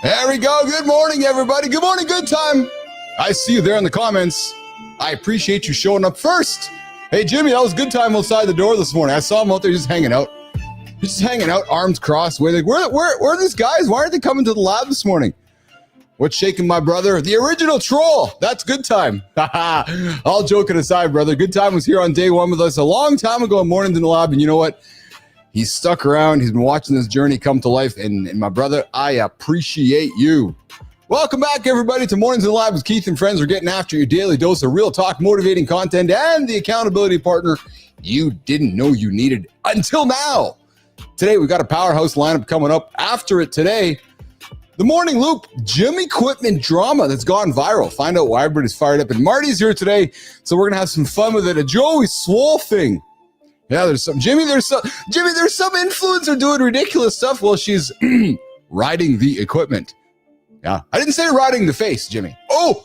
There we go. Good morning, everybody. Good morning, good time. I see you there in the comments. I appreciate you showing up first. Hey, Jimmy, that was good time outside the door this morning. I saw him out there just hanging out. He's just hanging out, arms crossed. Where are these guys? Why aren't they coming to the lab this morning? What's shaking my brother? The original troll. That's good time. All joking aside, brother. Good time was here on day one with us a long time ago in Mornings in the Lab. And you know what? He's stuck around. He's been watching this journey come to life. And my brother, I appreciate you. Welcome back, everybody, to Mornings in the Lab with Keith and friends. We're getting after your daily dose of real talk, motivating content, and the accountability partner you didn't know you needed until now. Today, we've got a powerhouse lineup coming up. After it today, the Morning Loop gym equipment drama that's gone viral. Find out why everybody's fired up. And Marty's here today, so we're going to have some fun with it. A Joey Swole thing. Yeah, there's some there's some influencer doing ridiculous stuff while she's riding the equipment. Yeah, I didn't say riding the face, Jimmy. Oh,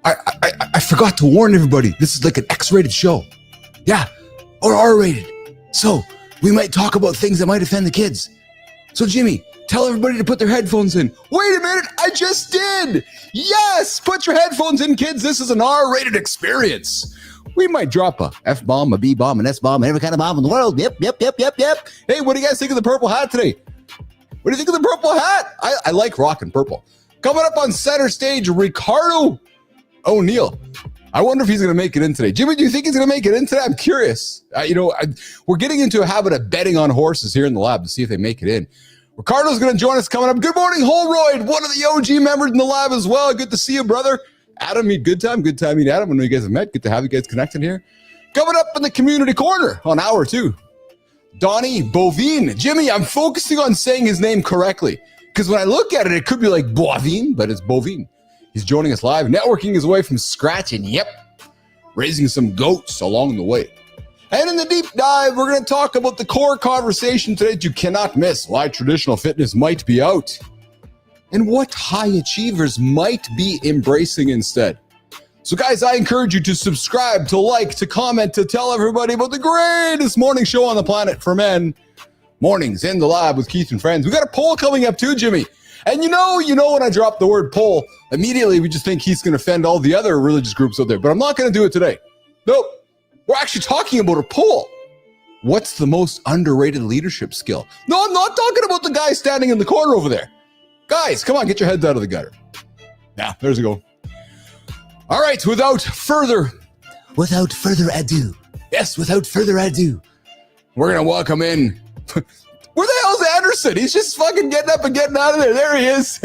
I forgot to warn everybody. This is like an X-rated show. Yeah, or R-rated. So we might talk about things that might offend the kids. So Jimmy, tell everybody to put their headphones in. Wait a minute, I just did. Yes, put your headphones in, kids. This is an R-rated experience. We might drop a F-bomb, a B-bomb, an S-bomb, and every kind of bomb in the world. Yep. Hey, what do you guys think of the purple hat today? What do you think of the purple hat? I like rocking purple. Coming up on center stage, Ricardo O'Neill. I wonder if he's going to make it in today. Jimmy, do you think he's going to make it in today? I'm curious. We're getting into a habit of betting on horses here in the lab to see if they make it in. Ricardo's going to join us coming up. Good morning, Holroyd, one of the OG members in the lab as well. Good to see you, brother. Adam, good time meet Adam. I know you guys have met. Good to have you guys connected here. Coming up in the community corner on hour 2, Donnie Boivin. Jimmy, I'm focusing on saying his name correctly because when I look at it, it could be like Boivin, but it's Boivin. He's joining us live, networking his way from scratch, and raising some goats along the way. And in the deep dive, we're going to talk about the core conversation today that you cannot miss, why traditional fitness might be out, and what high achievers might be embracing instead. So guys, I encourage you to subscribe, to like, to comment, to tell everybody about the greatest morning show on the planet for men, Mornings in the Lab with Keith and friends. We got a poll coming up too, Jimmy. And you know when I drop the word poll, immediately we just think he's going to offend all the other religious groups out there. But I'm not going to do it today. Nope. We're actually talking about a poll. What's the most underrated leadership skill? No, I'm not talking about the guy standing in the corner over there. Guys, come on, get your heads out of the gutter. Yeah, there's a go. All right, without further ado, we're going to welcome in... Where the hell's Anderson? He's just fucking getting up and getting out of there. There he is.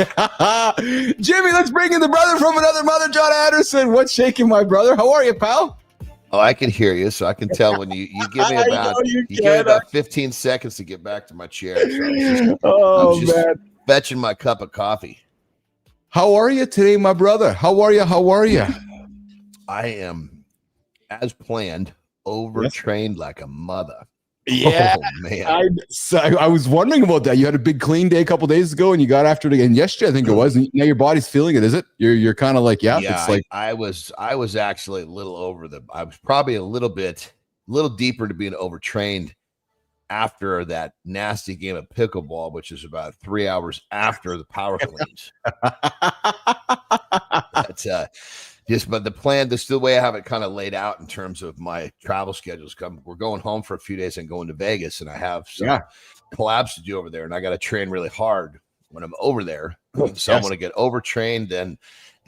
Jimmy, let's bring in the brother from another mother, Jon Anderson. What's shaking, my brother? How are you, pal? Oh, I can hear you, so I can tell when you give me about 15 seconds to get back to my chair. So I'm just fetching my cup of coffee. How are you today, my brother? How are you? I am, as planned, overtrained like a mother. Yeah, oh, man. I was wondering about that. You had a big clean day a couple days ago, and you got after it again yesterday. I think it was. And now your body's feeling it. Is it? You're kind of like, it's like I was actually a little over I was probably a little deeper to being overtrained after that nasty game of pickleball, which is about 3 hours after the power cleans. That's but the plan, this is the way I have it kind of laid out in terms of my travel schedules. We're going home for a few days and going to Vegas, and I have some collabs to do over there, and I got to train really hard when I'm over there. So I'm going to get overtrained, then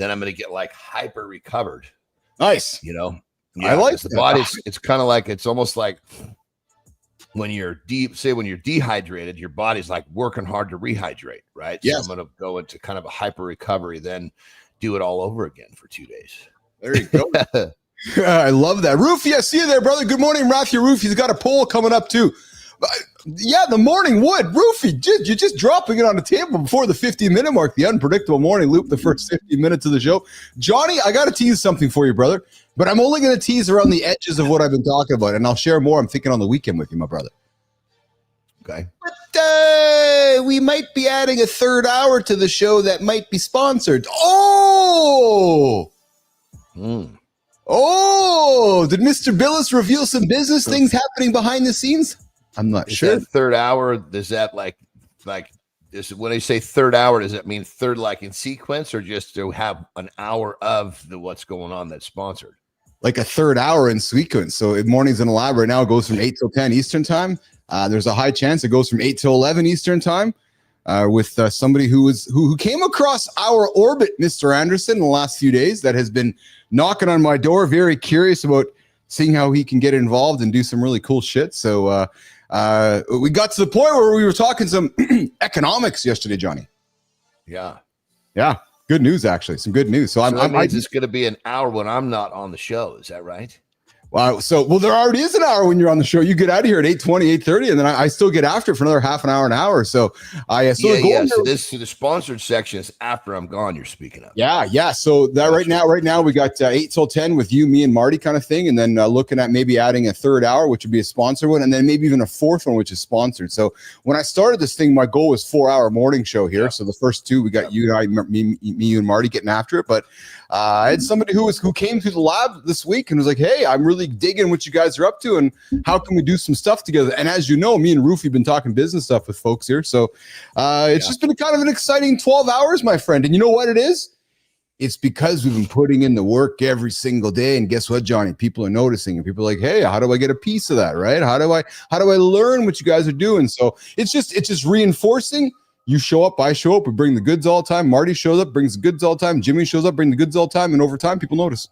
I'm going to get like hyper recovered. Nice. I like the body. It's kind of like, it's almost like when you're dehydrated, your body's like working hard to rehydrate, right? Yes. So I'm going to go into kind of a hyper recovery, then do it all over again for 2 days. There you go. I love that. Roof, see you there, brother. Good morning, Rafi Roof. He's got a poll coming up too. The morning wood. Roofy, you're just dropping it on the table before the 50-minute mark. The unpredictable morning loop, the first 50 minutes of the show. Johnny, I got to tease something for you, brother. But I'm only going to tease around the edges of what I've been talking about, and I'll share more, I'm thinking, on the weekend with you, my brother. Okay. But we might be adding a third hour to the show that might be sponsored. Oh! Oh! Did Mr. Billis reveal some business things happening behind the scenes? I'm not sure. That third hour, is that like when I say third hour, does that mean third like in sequence, or just to have an hour of the what's going on that's sponsored? Like a third hour in sequence. So mornings in the lab right now goes from 8 till 10 Eastern time. There's a high chance it goes from 8 till 11 Eastern time with somebody who came across our orbit, Mr. Anderson, in the last few days, that has been knocking on my door, very curious about seeing how he can get involved and do some really cool shit. So we got to the point where we were talking some economics yesterday, Johnny. Yeah. Good news, actually. Some good news. So it's going to be an hour when I'm not on the show. Is that right? Wow. So, there already is an hour when you're on the show. You get out of here at 8:20, 8:30, and then I still get after it for another half an hour, an hour. So, So the sponsored section is after I'm gone. You're speaking of. Yeah. So that right now we got 8 till 10 with you, me, and Marty kind of thing, and then looking at maybe adding a third hour, which would be a sponsored one, and then maybe even a fourth one, which is sponsored. So when I started this thing, my goal was 4-hour morning show here. Yeah. So the first two, we got you and I, me, you and Marty getting after it, but. I had somebody who came to the lab this week and was like, "Hey, I'm really digging what you guys are up to, and how can we do some stuff together?" And as you know, me and Roofy been talking business stuff with folks here, so it's just been kind of an exciting 12 hours, my friend. And you know what it is? It's because we've been putting in the work every single day. And guess what, Johnny? People are noticing, and people are like, "Hey, how do I get a piece of that? Right? How do I learn what you guys are doing?" So it's just reinforcing. You show up, I show up, we bring the goods all the time. Marty shows up, brings the goods all the time. Jimmy shows up, brings the goods all the time. And over time, people notice.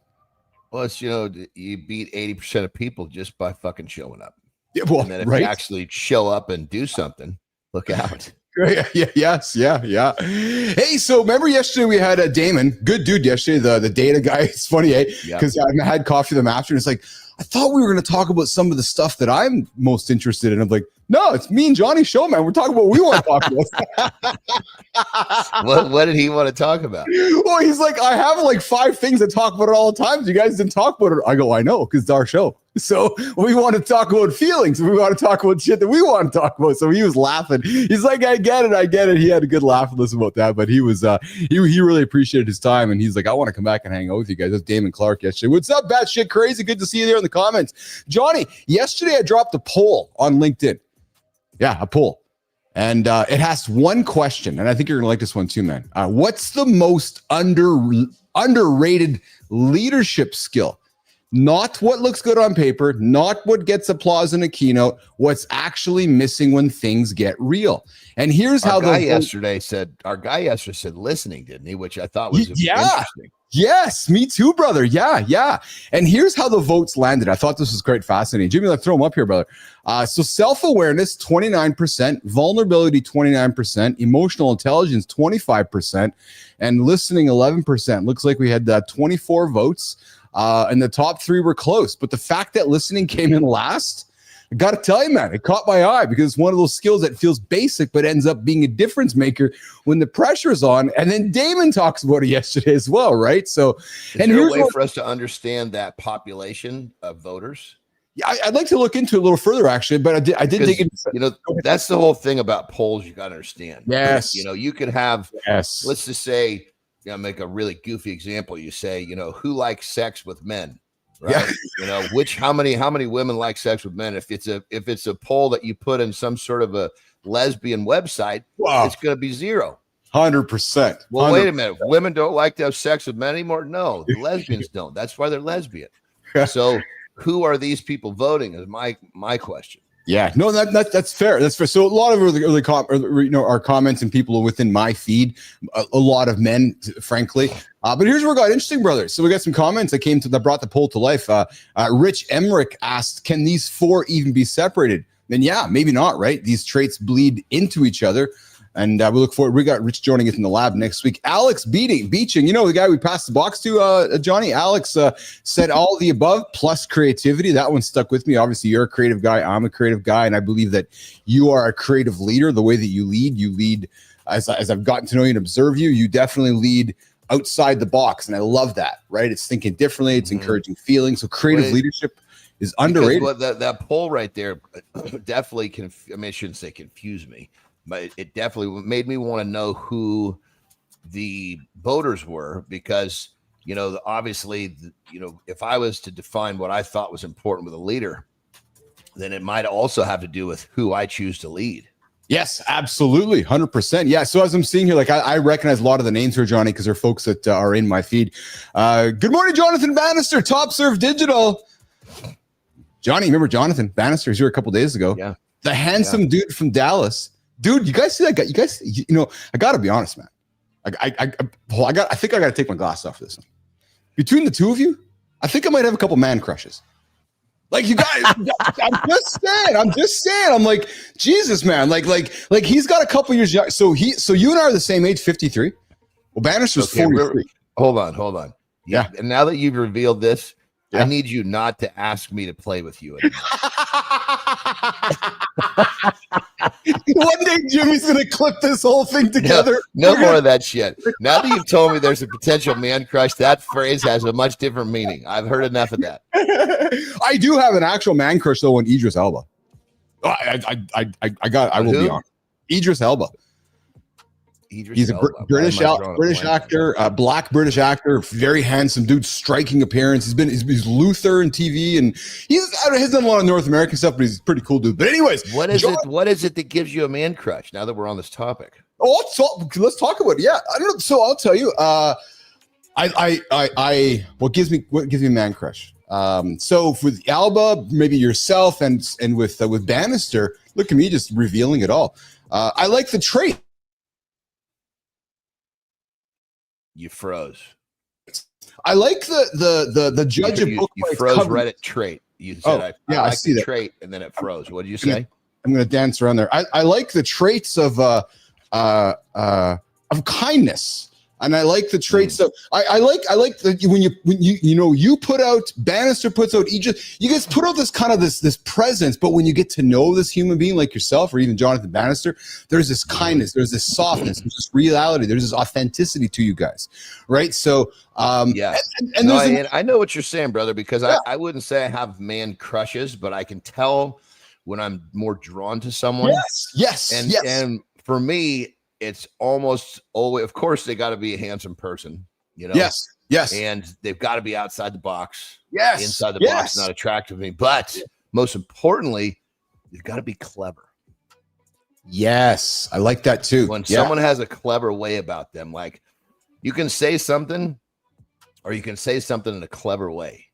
Plus, you beat 80% of people just by fucking showing up. Yeah, well, and then if you actually show up and do something, look out. Yes. Hey, so remember yesterday we had Damon, good dude yesterday, the data guy. It's funny, because I had coffee with him after, and it's like, I thought we were going to talk about some of the stuff that I'm most interested in. I'm like, no, it's me and Johnny show, man. We're talking about what we want to talk about. What did he want to talk about? Well, he's like, I have like 5 things to talk about at all times. You guys didn't talk about it. I go, I know, because it's our show. So we want to talk about feelings. We want to talk about shit that we want to talk about. So he was laughing. He's like, I get it. He had a good laugh with us about that. But he was he really appreciated his time. And he's like, I want to come back and hang out with you guys. That's Damon Clark yesterday. What's up, Batshit Crazy? Good to see you there in the comments. Johnny, yesterday I dropped a poll on LinkedIn. Yeah, a poll. And it has one question. And I think you're going to like this one too, man. What's the most underrated leadership skill? Not what looks good on paper, not what gets applause in a keynote, what's actually missing when things get real. And here's how our guy yesterday said listening, didn't he? Which I thought was interesting. Yes, me too, brother. Yeah. And here's how the votes landed. I thought this was quite fascinating. Jimmy, let's throw them up here, brother. So self-awareness, 29%, vulnerability, 29%, emotional intelligence, 25%, and listening, 11%. Looks like we had 24 votes. And the top 3 were close. But the fact that listening came in last, I got to tell you, man, it caught my eye because it's one of those skills that feels basic, but ends up being a difference maker when the pressure is on. And then Damon talks about it yesterday as well, right? So, is there a way for us to understand that population of voters? Yeah, I'd like to look into it a little further, actually, but I did dig into. That's the whole thing about polls. You got to understand. Yes. You could have. Yes. Let's just say. Make a really goofy example. You say, who likes sex with men, right? Yeah. How many women like sex with men? If it's a poll that you put in some sort of a lesbian website, it's going to be 0. 100%. Well, wait a minute. Women don't like to have sex with men anymore. No, the lesbians don't. That's why they're lesbian. So, who are these people voting? Is my question. Yeah, no, that's fair. That's fair. So a lot of our comments and people within my feed, a lot of men, frankly. But here's where it got interesting, brothers. So we got some comments that brought the poll to life. Rich Emmerich asked, "Can these 4 even be separated?" Then yeah, maybe not. Right? These traits bleed into each other. And we look forward. We got Rich joining us in the lab next week. Alex Beaching, the guy we passed the box to, Johnny. Alex said all the above plus creativity. That one stuck with me. Obviously, you're a creative guy. I'm a creative guy. And I believe that you are a creative leader. The way that you lead as I've gotten to know you and observe you, you definitely lead outside the box. And I love that, right? It's thinking differently. It's encouraging feelings. So creative leadership is underrated. That poll right there definitely I shouldn't say confuse me. But it definitely made me want to know who the voters were because, obviously, if I was to define what I thought was important with a leader, then it might also have to do with who I choose to lead. Yes, absolutely. 100%. Yeah. So as I'm seeing here, like I recognize a lot of the names here, Johnny, because they're folks that are in my feed. Good morning, Jonathan Bannister, Top Serve Digital. Johnny, remember Jonathan Bannister? He was here a couple days ago. Yeah. The handsome dude from Dallas. Dude, you guys see that guy? You guys, I got to be honest, man. I think I got to take my glasses off for this one. Between the two of you, I think I might have a couple man crushes. Like you guys, I'm just saying. I'm like, Jesus, man. Like he's got a couple years young. So you and I are the same age, 53. Well, Bannister's 43. Hold on. Yeah. And now that you've revealed this, yeah. I need you not to ask me to play with you anymore. One day Jimmy's gonna clip this whole thing together. No more of that shit. Now that you've told me there's a potential man crush, that phrase has a much different meaning. I've heard enough of that. I do have an actual man crush though on Idris Elba. I will be honest. Idris Elba. He's a British actor, black British actor, very handsome dude, striking appearance. He's Luther in TV, and he's done a lot of North American stuff, but he's a pretty cool dude. But anyways, what is it that gives you a man crush? Now that we're on this topic, let's talk about it. Yeah, I don't know. So I'll tell you, what gives me a man crush? So with Elba, maybe yourself, and with Bannister, look at me just revealing it all. I like the trait. You froze. I like the judge of book. You froze right at trait. You said, I see that trait, and then it froze. What did you say? I'm going to dance around there. I like the traits of kindness, and I like the traits of I like when you put out, Bannister puts out, you guys put out this kind of this presence, but when you get to know this human being like yourself or even Jonathan Bannister, there's this kindness, there's this softness, there's this reality, there's this authenticity to you guys, right? So yeah, and I know what you're saying, brother, because I wouldn't say I have man crushes, but I can tell when I'm more drawn to someone. Yes. And for me, it's almost always, of course, they got to be a handsome person, Yes. And they've got to be outside the box. Yes. Inside the box, not attractive to me. But most importantly, they've got to be clever. Yes. I like that too. When someone has a clever way about them, like you can say something or you can say something in a clever way.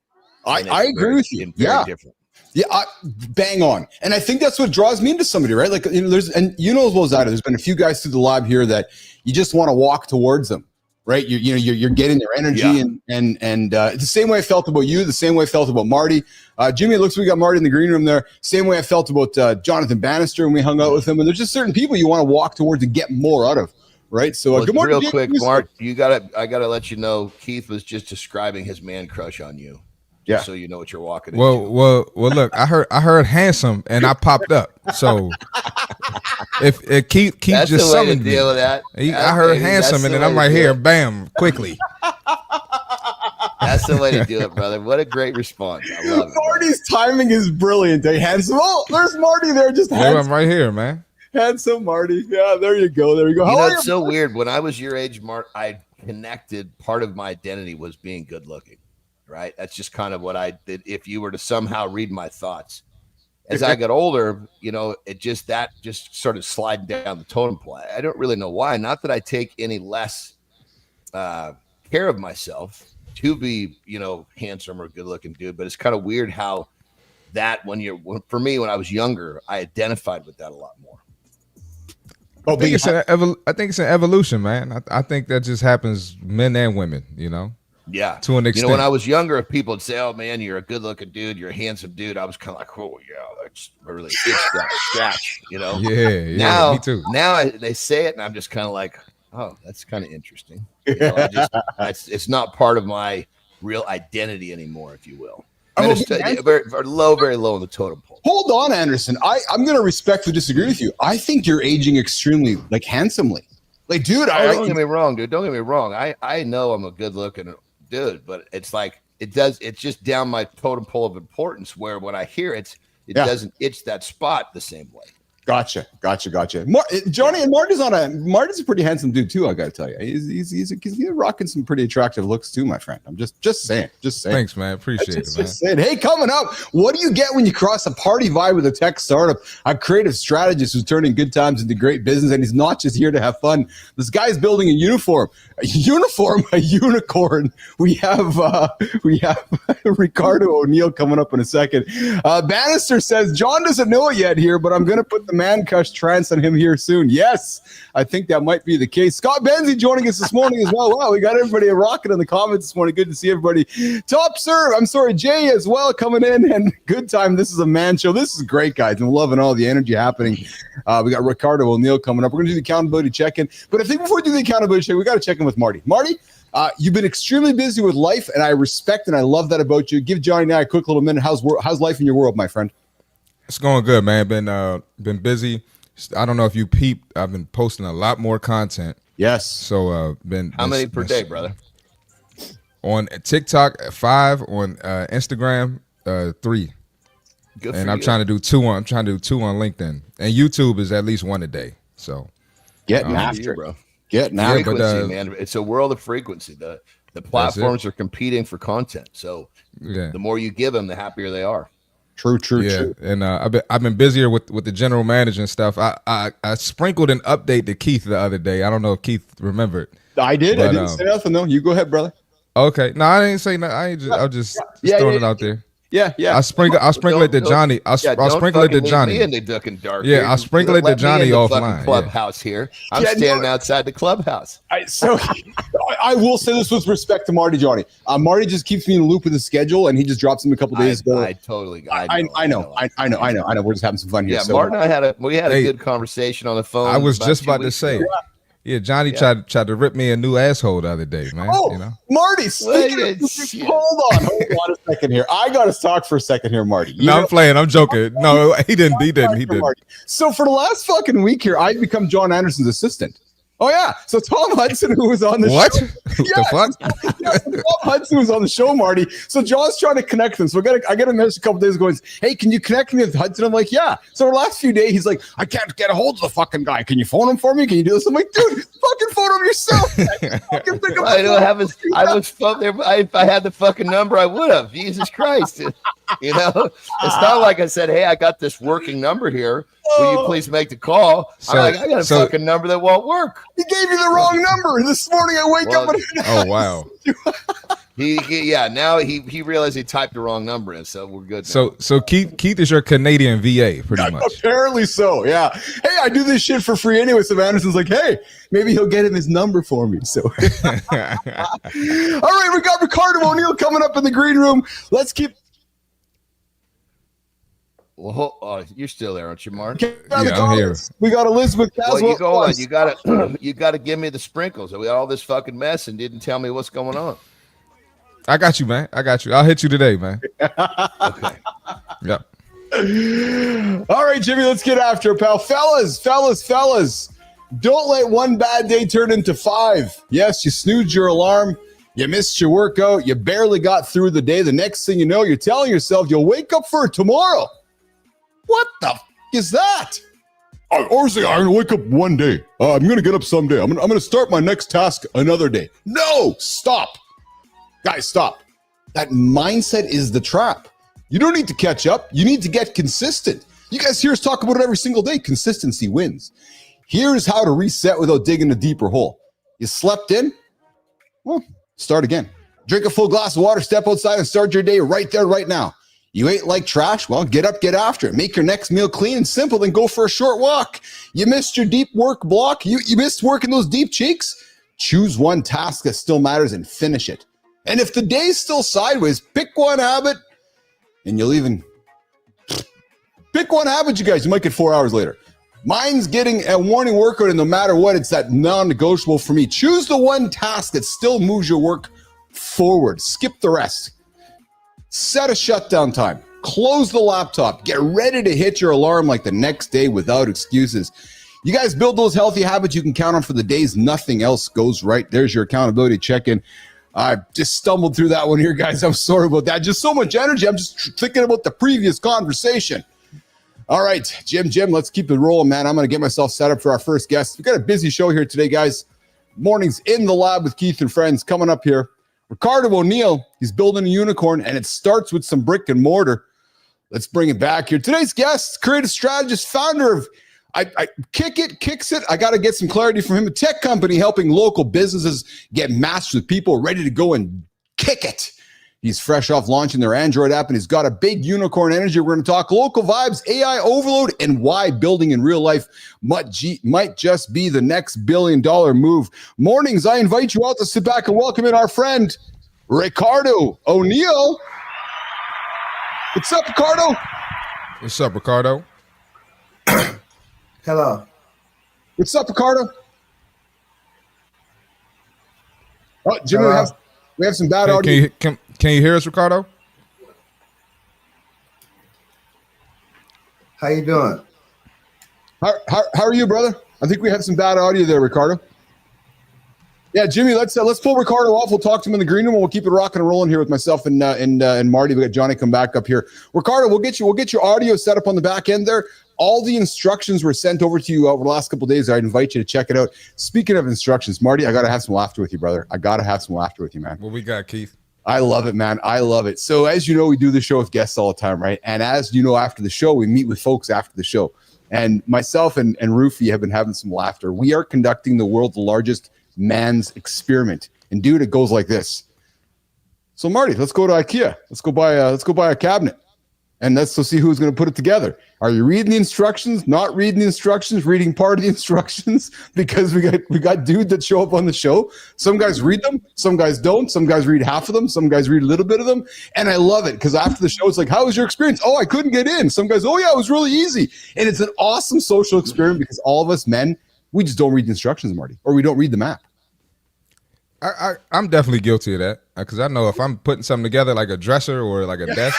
I agree with you. Very different. Yeah, bang on. And I think that's what draws me into somebody, right? Like, there's as well as I do, there's been a few guys through the lab here that you just want to walk towards them, right? You're getting their energy, and it's the same way I felt about you, the same way I felt about Marty. Jimmy, it looks like we got Marty in the green room there. Same way I felt about Jonathan Bannister when we hung out with him. And there's just certain people you want to walk towards and get more out of, right? So good morning, real quick, Mark. I gotta let you know, Keith was just describing his man crush on you. Yeah, so you know what you're walking into. Well, look, I heard handsome, and I popped up. So if Keith that's just the way to summoned deal me, with that. I heard handsome, and then I'm right here, bam, quickly. That's the way to do it, brother. What a great response! I love it. Marty's timing is brilliant. Hey, handsome. Oh, there's Marty there. Just handsome. I'm right here, man. Handsome Marty. Yeah, there you go. There you go. It's so weird. When I was your age, Mark, I connected. Part of my identity was being good looking. Right. That's just kind of what I did. If you were to somehow read my thoughts as I got older, it just started sliding down the totem pole. I don't really know why. Not that I take any less care of myself to be, handsome or good looking dude, but it's kind of weird how that for me, when I was younger, I identified with that a lot more. I think it's an evolution, man. I think that just happens men and women, Yeah. To an extent. When I was younger, if people would say, "Oh man, you're a good looking dude, you're a handsome dude," I was kind of like, "Oh yeah, that's really itch that scratch," Yeah. Now, me too. Now they say it, and I'm just kind of like, "Oh, that's kind of interesting." It's not part of my real identity anymore, if you will. Very low on the totem pole. Hold on, Anderson. I'm going to respectfully disagree with you. I think you're aging extremely handsomely. Like, dude, don't get me wrong, dude. Don't get me wrong. I know I'm a good looking dude, but it's like it's just down my totem pole of importance where when I hear it doesn't itch that spot the same way. Gotcha. Johnny and Marty's a pretty handsome dude too. I got to tell you, he's rocking some pretty attractive looks too, my friend. I'm just saying. Thanks, man. Appreciate it, man. Just saying. Hey, coming up, what do you get when you cross a party vibe with a tech startup? A creative strategist who's turning good times into great business, and he's not just here to have fun. This guy's building a unicorn. We have Ricardo O'Neill coming up in a second. Bannister says John doesn't know it yet here, but I'm going to put the man crush trance on him here soon. Yes, I think that might be the case. Scott Benzie joining us this morning as well. Wow, we got everybody rocking in the comments this morning. Good to see everybody. Jay as well coming in, and good time. This is a man show. This is great, guys. I'm loving all the energy happening. We got Ricardo O'Neill coming up. We're going to do the accountability check-in, but I think before we do the accountability check, we got to check in with Marty. Marty, you've been extremely busy with life, and I respect and I love that about you. Give Johnny and I a quick little minute. How's life in your world, my friend? It's going good, man. Been busy. I don't know if you peeped. I've been posting a lot more content. Yes. So how many per day, brother? On TikTok 5, on Instagram 3. Good. And I'm trying to do 2 on LinkedIn, and YouTube is at least 1 a day. So getting after it, bro. Getting after frequency, man. It's a world of frequency. The platforms are competing for content. So the more you give them, the happier they are. True. And I've been busier with the general manager and stuff. I sprinkled an update to Keith the other day. I don't know if Keith remembered. I did. I didn't say nothing though. You go ahead, brother. Okay. No, I didn't say nothing. I'm just throwing it out there. Yeah. I sprinkle it to Johnny. I sprinkle it to Johnny. In the duck and dark. Yeah, I sprinkle it to Johnny offline. Clubhouse here. I'm standing outside the clubhouse. I will say this with respect to Marty, Johnny. Marty just keeps me in the loop with the schedule, and he just drops him a couple days ago. I know. We're just having some fun here. Yeah, Martin and I had a good conversation on the phone. I was just about to say. Yeah, Johnny tried to rip me a new asshole the other day, man. Oh, Marty, hold on a second here. I got to talk for a second here, Marty. I'm playing. I'm joking. No, he didn't. So for the last fucking week here, I've become Jon Anderson's assistant. Oh, yeah. So Tom Hudson, who was on the show. What? The fuck? Tom Hudson was on the show, Marty. So John's trying to connect them. So I got a message a couple days ago. Hey, can you connect me with Hudson? I'm like, yeah. So the last few days, he's like, I can't get a hold of the fucking guy. Can you phone him for me? Can you do this? I'm like, dude, fucking phone him yourself. I don't have his. I was phone there. If I had the fucking number, I would have. Jesus Christ. It's not like I said, hey, I got this working number here. Will you please make the call? I got a fucking number that won't work. He gave you the wrong number. This morning I wake up and oh wow. Now he realized he typed the wrong number in, so we're good. Now. So Keith is your Canadian VA, pretty much. Apparently so, yeah. Hey, I do this shit for free anyway. So Anderson's like, hey, maybe he'll get him his number for me. So all right, we got Ricardo O'Neill coming up in the green room. Let's keep. Well, you're still there, aren't you, Mark? I'm here. We got Elizabeth Caswell. Well, you gotta give me the sprinkles. We got all this fucking mess and didn't tell me what's going on. I got you, man. I got you. I'll hit you today, man. Okay. Yep. All right, Jimmy, let's get after it, pal. Fellas. Don't let one bad day turn into 5. Yes, you snoozed your alarm. You missed your workout. You barely got through the day. The next thing you know, you're telling yourself you'll wake up for tomorrow. What the f*** is that? Honestly, I'm going to wake up one day. I'm going to get up someday. I'm going to start my next task another day. No, stop. Guys, stop. That mindset is the trap. You don't need to catch up. You need to get consistent. You guys hear us talk about it every single day. Consistency wins. Here's how to reset without digging a deeper hole. You slept in? Well, start again. Drink a full glass of water, step outside, and start your day right there, right now. You ate like trash? Well, get up, get after it. Make your next meal clean and simple, then go for a short walk. You missed your deep work block? You missed working those deep cheeks? Choose one task that still matters and finish it. And if the day's still sideways, pick one habit, and you'll even... Pick one habit, you guys. You might get 4 hours later. Mine's getting a morning workout, and no matter what, it's that non-negotiable for me. Choose the one task that still moves your work forward. Skip the rest. Set a shutdown time. Close the laptop. Get ready to hit your alarm like the next day without excuses. You guys build those healthy habits you can count on for the days nothing else goes right. There's your accountability check-in. I just stumbled through that one here, guys. I'm sorry about that. Just so much energy. I'm just thinking about the previous conversation. All right, Jim, let's keep it rolling, man. I'm going to get myself set up for our first guest. We've got a busy show here today, guys. Mornings in the lab with Keith and friends coming up here. Ricardo O'Neill, he's building a unicorn, and it starts with some brick and mortar. Let's bring it back here. Today's guest, creative strategist, founder of Kicks It. I got to get some clarity from him. A tech company helping local businesses get matched with people ready to go and kick it. He's fresh off launching their Android app, and he's got a big unicorn energy. We're going to talk local vibes, AI overload, and why building in real life might just be the next billion-dollar move. Mornings, I invite you all to sit back and welcome in our friend, Ricardo O'Neill. What's up, Ricardo? What's up, Ricardo? Hello. What's up, Ricardo? Oh, Jimmy, we have some bad audio. Can you hear us, Ricardo? How you doing? How are you, brother? I think we have some bad audio there, Ricardo. Yeah, Jimmy, let's pull Ricardo off. We'll talk to him in the green room, and we'll keep it rocking and rolling here with myself and Marty. We got Johnny come back up here. Ricardo, we'll get your audio set up on the back end there. All the instructions were sent over to you over the last couple of days. I'd invite you to check it out. Speaking of instructions, Marty, I got to have some laughter with you, brother. I got to have some laughter with you, man. What we got, Keith? I love it, man. I love it. So as you know, we do the show with guests all the time, right? And as you know, after the show, we meet with folks after the show. And myself and Rufy have been having some laughter. We are conducting the world's largest man's experiment. And dude, it goes like this. So Marty, let's go to IKEA. Let's go buy a cabinet. And let's see who's going to put it together. Are you reading the instructions? Not reading the instructions? Reading part of the instructions? Because we got dudes that show up on the show. Some guys read them. Some guys don't. Some guys read half of them. Some guys read a little bit of them. And I love it because after the show, it's like, how was your experience? Oh, I couldn't get in. Some guys, oh yeah, it was really easy. And it's an awesome social experiment because all of us men, we just don't read the instructions, Marty, or we don't read the map. I'm definitely guilty of that because I know if I'm putting something together like a dresser or like a desk,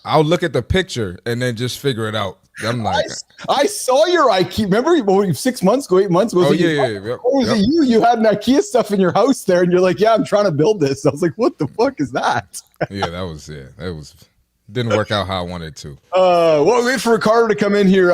I'll look at the picture and then just figure it out. I'm like, I saw your IKEA. Remember 6 months ago, 8 months ago? Oh yeah. Or was it you? You had an IKEA stuff in your house there, and you're like, "Yeah, I'm trying to build this." I was like, "What the fuck is that?" That didn't work out how I wanted to. Well, wait for Ricardo to come in here.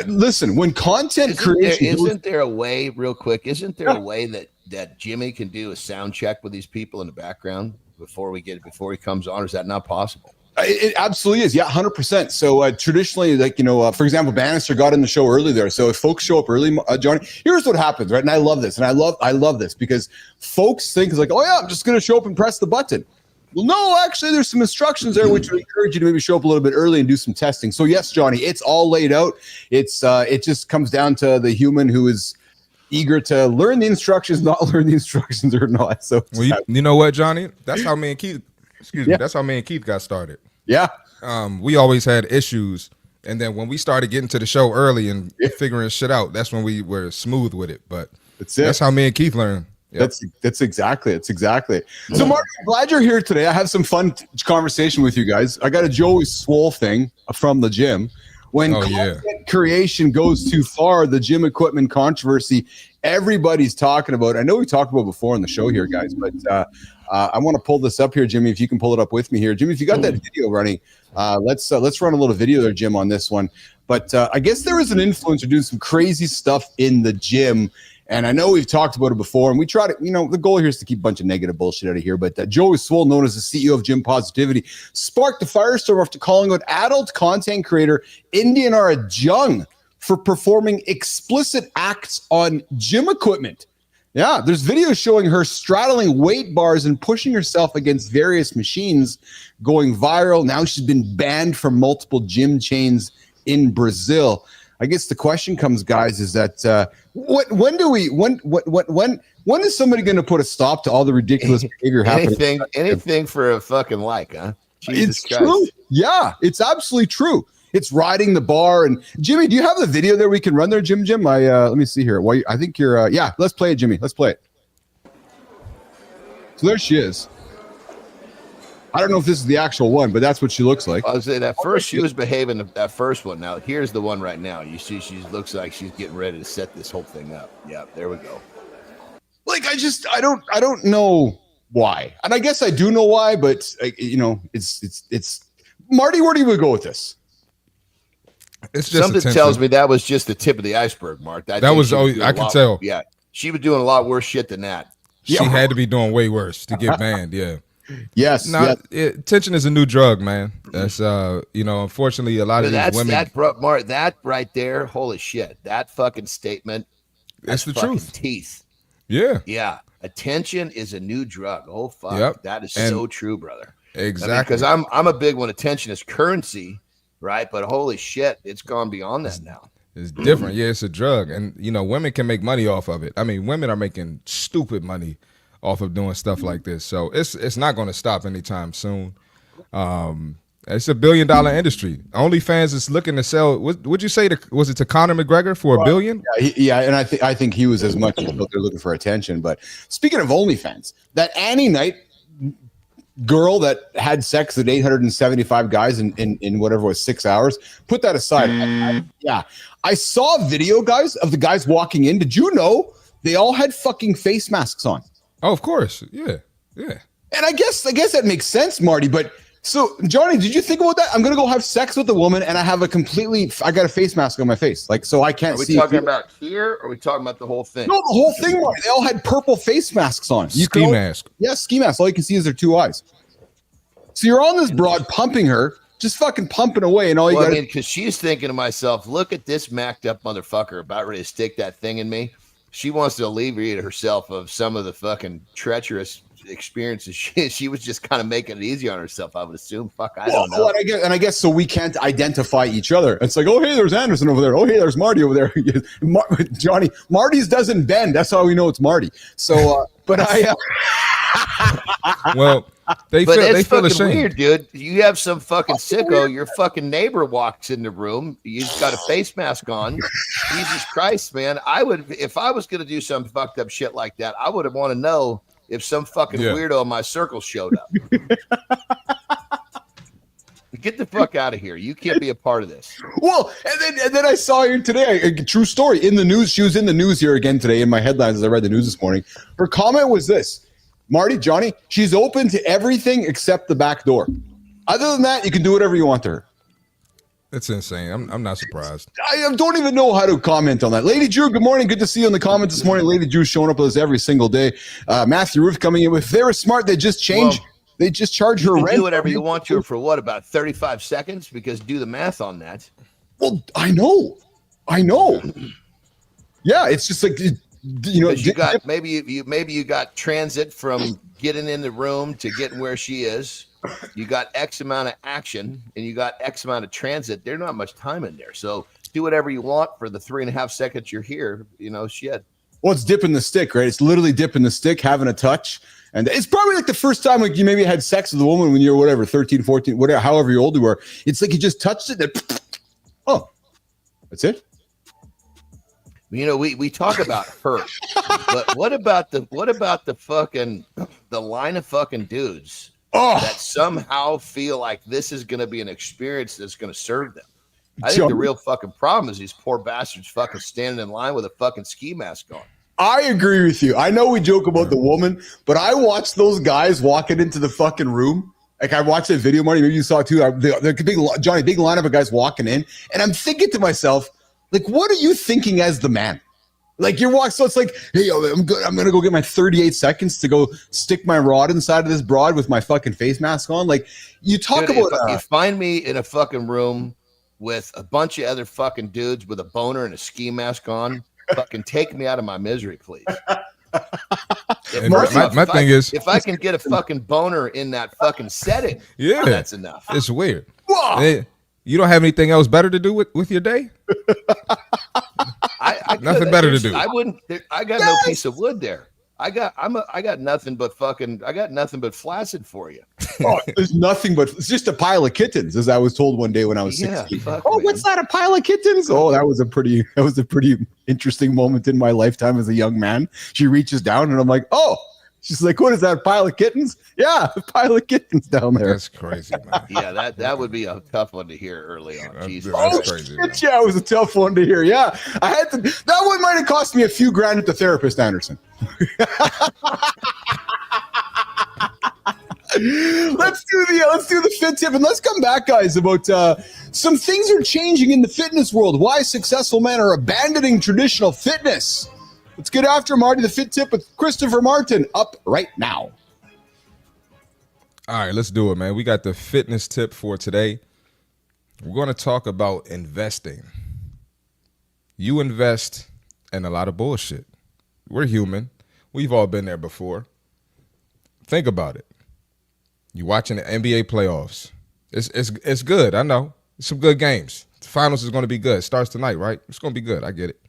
Listen, when content creation, isn't there a way, real quick? Isn't there a way that Jimmy can do a sound check with these people in the background before he comes on? Or is that not possible? It absolutely is. Yeah, 100%. So traditionally, for example, Bannister got in the show early there. So if folks show up early, Johnny, here's what happens, right? And I love this. And I love this because folks think it's like, oh yeah, I'm just going to show up and press the button. Well, no, actually, there's some instructions there which would encourage you to maybe show up a little bit early and do some testing. So yes, Johnny, it's all laid out. It just comes down to the human who is eager to learn the instructions, not learn the instructions or not. So you know what, Johnny? That's how me and Keith. That's how me and Keith got started. Yeah. We always had issues. And then when we started getting to the show early and figuring shit out, that's when we were smooth with it. But that's how me and Keith learned. Yep. That's exactly it. So, Mark, I'm glad you're here today. I have some fun conversation with you guys. I got a Joey Swole thing from the gym. When content creation goes too far, the gym equipment controversy, everybody's talking about. I know we talked about it before on the show here, guys, but I want to pull this up here, Jimmy. If you can pull it up with me here, Jimmy. If you got that video running, let's run a little video there, Jim, on this one. But I guess there was an influencer doing some crazy stuff in the gym. And I know we've talked about it before, and we try to, the goal here is to keep a bunch of negative bullshit out of here. But Joey Swole, known as the CEO of Gym Positivity, sparked a firestorm after calling out adult content creator Indianara Jung for performing explicit acts on gym equipment. Yeah, there's videos showing her straddling weight bars and pushing herself against various machines, going viral. Now she's been banned from multiple gym chains in Brazil. I guess the question comes, guys, is that when is somebody going to put a stop to all the ridiculous behavior happening? Anything for a fucking like, huh? Jesus Christ. True. Yeah, it's absolutely true. It's riding the bar. And Jimmy, do you have the video there we can run there, Jim? Let me see here. I think you're. Yeah, let's play it, Jimmy. Let's play it. So there she is. I don't know if this is the actual one, but that's what she looks like. I was saying that first she was behaving that first one. Now here's the one right now. You see, she looks like she's getting ready to set this whole thing up. Yeah, there we go. Like I don't know why, and I guess I do know why, but it's Marty. Where do you go with this? It's just something attention. tells me that was just the tip of the iceberg, Mark. I could tell. Yeah, she was doing a lot worse shit than that. She had to be doing way worse to get banned. Yeah. Yes. Attention is a new drug, man. That's unfortunately a lot of these women. Mark, that right there, holy shit, that fucking statement. That's the fucking truth. Teeth. Yeah. Yeah. Attention is a new drug. Oh fuck. Yep. That is so true, brother. Exactly. Because I'm a big one. Attention is currency, right? But holy shit, it's gone beyond that now. It's different. Yeah, it's a drug. And women can make money off of it. I mean, women are making stupid money off of doing stuff like this. So it's not going to stop anytime soon. It's $1 billion industry. OnlyFans is looking to sell. Would you say was it to Conor McGregor for $1 billion? Yeah, and I think he was as much as they're looking for attention. But speaking of OnlyFans, that Annie Knight girl that had sex with 875 guys in whatever it was 6 hours, put that aside. I saw a video, guys, of the guys walking in. Did you know they all had fucking face masks on? Oh, of course. Yeah. And I guess that makes sense, Marty. But so, Johnny, did you think about that? I'm gonna go have sex with a woman, and I got a face mask on my face, like so I can't see. Are we talking about here, or are we talking about the whole thing? No, the whole thing, Marty. They all had purple face masks on. Ski mask. Yeah, ski mask. All you can see is their two eyes. So you're on this broad pumping her, just fucking pumping away, and all you got. Because she's thinking to myself, look at this macked up motherfucker about ready to stick that thing in me. She wants to alleviate herself of some of the fucking treacherous experiences. She was just kind of making it easy on herself, I would assume. Fuck, I don't know. And I guess so we can't identify each other. It's like, oh, hey, there's Anderson over there. Oh, hey, there's Marty over there. Johnny, Marty's doesn't bend. That's how we know it's Marty. So, but well, they feel ashamed. Weird, dude. You have some fucking sicko. Your fucking neighbor walks in the room. He's got a face mask on. Jesus Christ, man! If I was gonna do some fucked up shit like that, I would want to know if some fucking weirdo in my circle showed up. Get the fuck out of here! You can't be a part of this. Well, and then I saw her today. A true story in the news. She was in the news here again today in my headlines as I read the news this morning. Her comment was this. Marty, Johnny, she's open to everything except the back door. Other than that, you can do whatever you want to her. That's insane. I'm not surprised. I don't even know how to comment on that. Lady Drew, good morning. Good to see you in the comments this morning. Lady Drew showing up with us every single day. Matthew Ruth coming in with, if they were smart, they just change. They just charge her rent. Do whatever you want to her for what, about 35 seconds? Because do the math on that. Well, I know. Yeah, it's just like... maybe you got transit from getting in the room to getting where she is. You got X amount of action and you got X amount of transit. There's not much time in there. So do whatever you want for the 3.5 seconds you're here. Shit. Well, it's dipping the stick, right? It's literally dipping the stick, having a touch. And it's probably like the first time like you maybe had sex with a woman when you were whatever, 13, 14, whatever, however old you were. It's like you just touched it. Oh, that's it. We talk about hurt, but what about the fucking the line of fucking dudes that somehow feel like this is going to be an experience that's going to serve them? I think the real fucking problem is these poor bastards fucking standing in line with a fucking ski mask on. I agree with you. I know we joke about the woman, but I watched those guys walking into the fucking room. Like I watched that video, Marty. Maybe you saw it too. The big lineup of guys walking in, and I'm thinking to myself, like, what are you thinking as the man? Like you're walking, so it's like, hey, I'm gonna go get my 38 seconds to go stick my rod inside of this broad with my fucking face mask on. Like you talk about, you find me in a fucking room with a bunch of other fucking dudes with a boner and a ski mask on. Fucking take me out of my misery, please. My thing is, if I can get a fucking boner in that fucking setting, that's enough. It's weird. Hey, you don't have anything else better to do with your day? Nothing better to do. I wouldn't. I got no piece of wood there. I got nothing but flaccid for you. There's nothing but it's just a pile of kittens, as I was told one day when I was 16. What's that? A pile of kittens? Oh, that was a pretty interesting moment in my lifetime as a young man. She reaches down and I'm like, oh. She's like, what is that, a pile of kittens? Yeah, a pile of kittens down there. That's crazy, man. Yeah, that would be a tough one to hear early on. Jesus. That's crazy. Shit, yeah, it was a tough one to hear. Yeah, I had to. That one might have cost me a few grand at the therapist, Anderson. Let's do the fit tip, and let's come back, guys, about Some things are changing in the fitness world. Why successful men are abandoning traditional fitness. Let's get after Marty the Fit Tip with Christopher Martin up right now. All right, let's do it, man. We got the fitness tip for today. We're going to talk about investing. You invest in a lot of bullshit. We're human. We've all been there before. Think about it. You watching the NBA playoffs. It's good. I know. It's some good games. The finals is going to be good. It starts tonight, right? It's going to be good. I get it.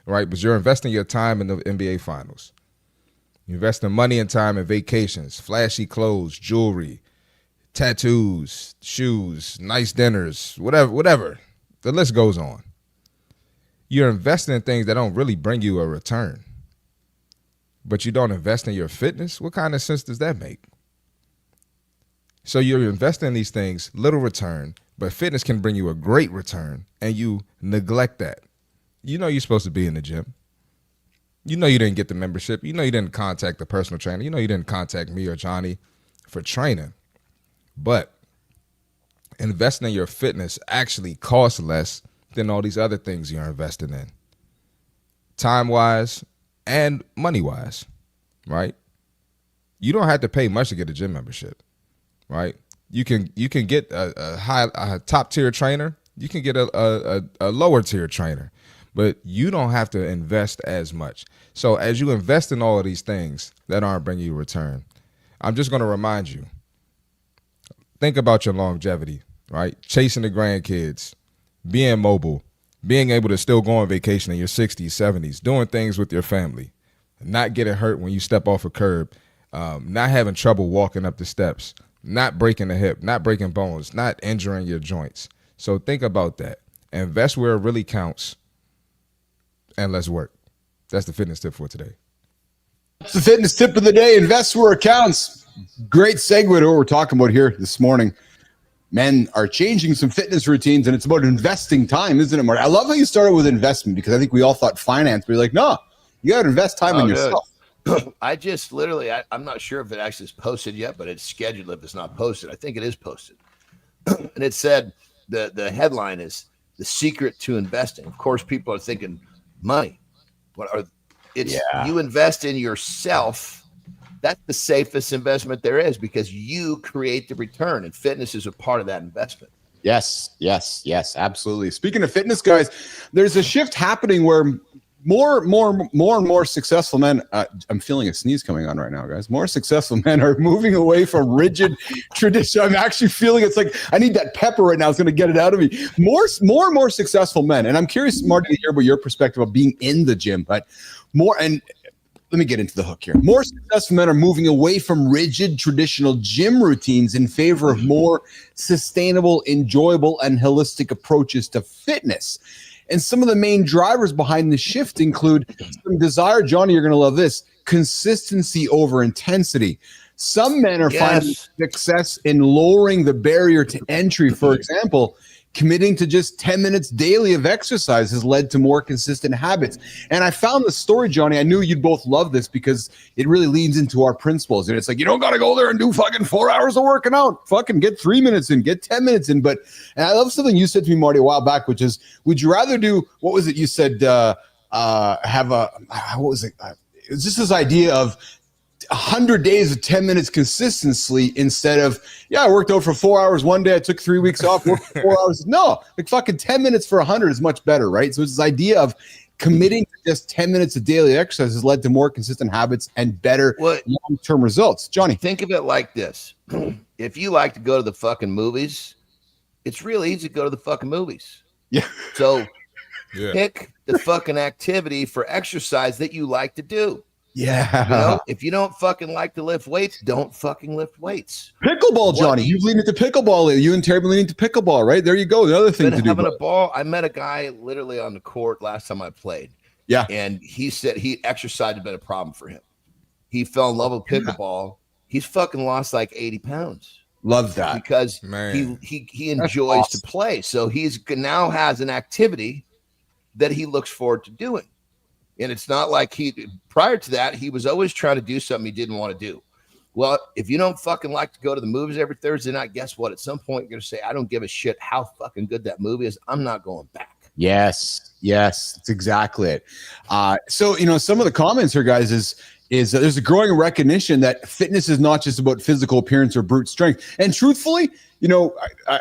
Right? But you're investing your time in the NBA finals. You're investing money and time in vacations, flashy clothes, jewelry, tattoos, shoes, nice dinners, whatever. The list goes on. You're investing in things that don't really bring you a return. But you don't invest in your fitness? What kind of sense does that make? So you're investing in these things, little return, but fitness can bring you a great return, and you neglect that. You know you're supposed to be in the gym. You know you didn't get the membership. You know you didn't contact the personal trainer. You know you didn't contact me or Johnny for training. But investing in your fitness actually costs less than all these other things you're investing in. Time-wise and money-wise, right? You don't have to pay much to get a gym membership, right? You can get a top-tier trainer. You can get a lower-tier trainer. But you don't have to invest as much. So as you invest in all of these things that aren't bringing you a return, I'm just going to remind you, think about your longevity, right? Chasing the grandkids, being mobile, being able to still go on vacation in your 60s, 70s, doing things with your family, not getting hurt when you step off a curb, not having trouble walking up the steps, not breaking a hip, not breaking bones, not injuring your joints. So think about that. Invest where it really counts. And let's work. That's the fitness tip for today. That's the fitness tip of the day. Invest where it counts. Great segue to what we're talking about here this morning. Men are changing some fitness routines, and it's about investing time, isn't it, Marty? I love how you started with investment, because I think we all thought finance, but you're like, no, you got to invest time in yourself. I just literally, I'm not sure if it actually is posted yet, but it's scheduled if it's not posted. I think it is posted. And it said, the headline is The Secret to Investing. Of course, people are thinking, money. You invest in yourself. That's the safest investment there is, because you create the return, and fitness is a part of that investment. Yes, absolutely. Speaking of fitness, guys, there's a shift happening where more and more successful men, I'm feeling a sneeze coming on right now, guys. More successful men are moving away from rigid tradition. I'm actually feeling it's like I need that pepper right now. It's going to get it out of me. More and more successful men. And I'm curious, Martin, to hear about your perspective of being in the gym, but and let me get into the hook here. More successful men are moving away from rigid traditional gym routines in favor of more sustainable, enjoyable, and holistic approaches to fitness. And some of the main drivers behind the shift include some desire, Johnny, you're going to love this, consistency over intensity. Some men are finding success in lowering the barrier to entry. For example, committing to just 10 minutes daily of exercise has led to more consistent habits. And I found the story, Johnny. I knew you'd both love this because it really leans into our principles. And it's like, you don't got to go there and do fucking 4 hours of working out. Fucking get 3 minutes in, get 10 minutes in. And I love something you said to me, Marty, a while back, which is, would you rather do, what was it you said, what was it? It was just this idea of 100 days of 10 minutes consistently instead of, I worked out for 4 hours one day, I took 3 weeks off, worked for 4 hours. No, like fucking 10 minutes for 100 is much better, right? So it's this idea of committing to just 10 minutes of daily exercise has led to more consistent habits and better long-term results. Johnny. Think of it like this. If you like to go to the fucking movies, it's real easy to go to the fucking movies. Yeah. So pick the fucking activity for exercise that you like to do. Yeah. You know, if you don't fucking like to lift weights, don't fucking lift weights. Pickleball, Johnny. You've leaned into pickleball. You and Terry leaned into pickleball, right? There you go. The other thing to do. Having a ball. I met a guy literally on the court last time I played. Yeah. And he said exercise had been a problem for him. He fell in love with pickleball. He's fucking lost like 80 pounds. Love that. Because he enjoys to play. So he's now has an activity that he looks forward to doing. And it's not like prior to that, he was always trying to do something he didn't want to do. Well, if you don't fucking like to go to the movies every Thursday night, guess what? At some point, you're going to say, I don't give a shit how fucking good that movie is. I'm not going back. Yes, that's exactly it. So, some of the comments here, guys, is there's a growing recognition that fitness is not just about physical appearance or brute strength. And truthfully,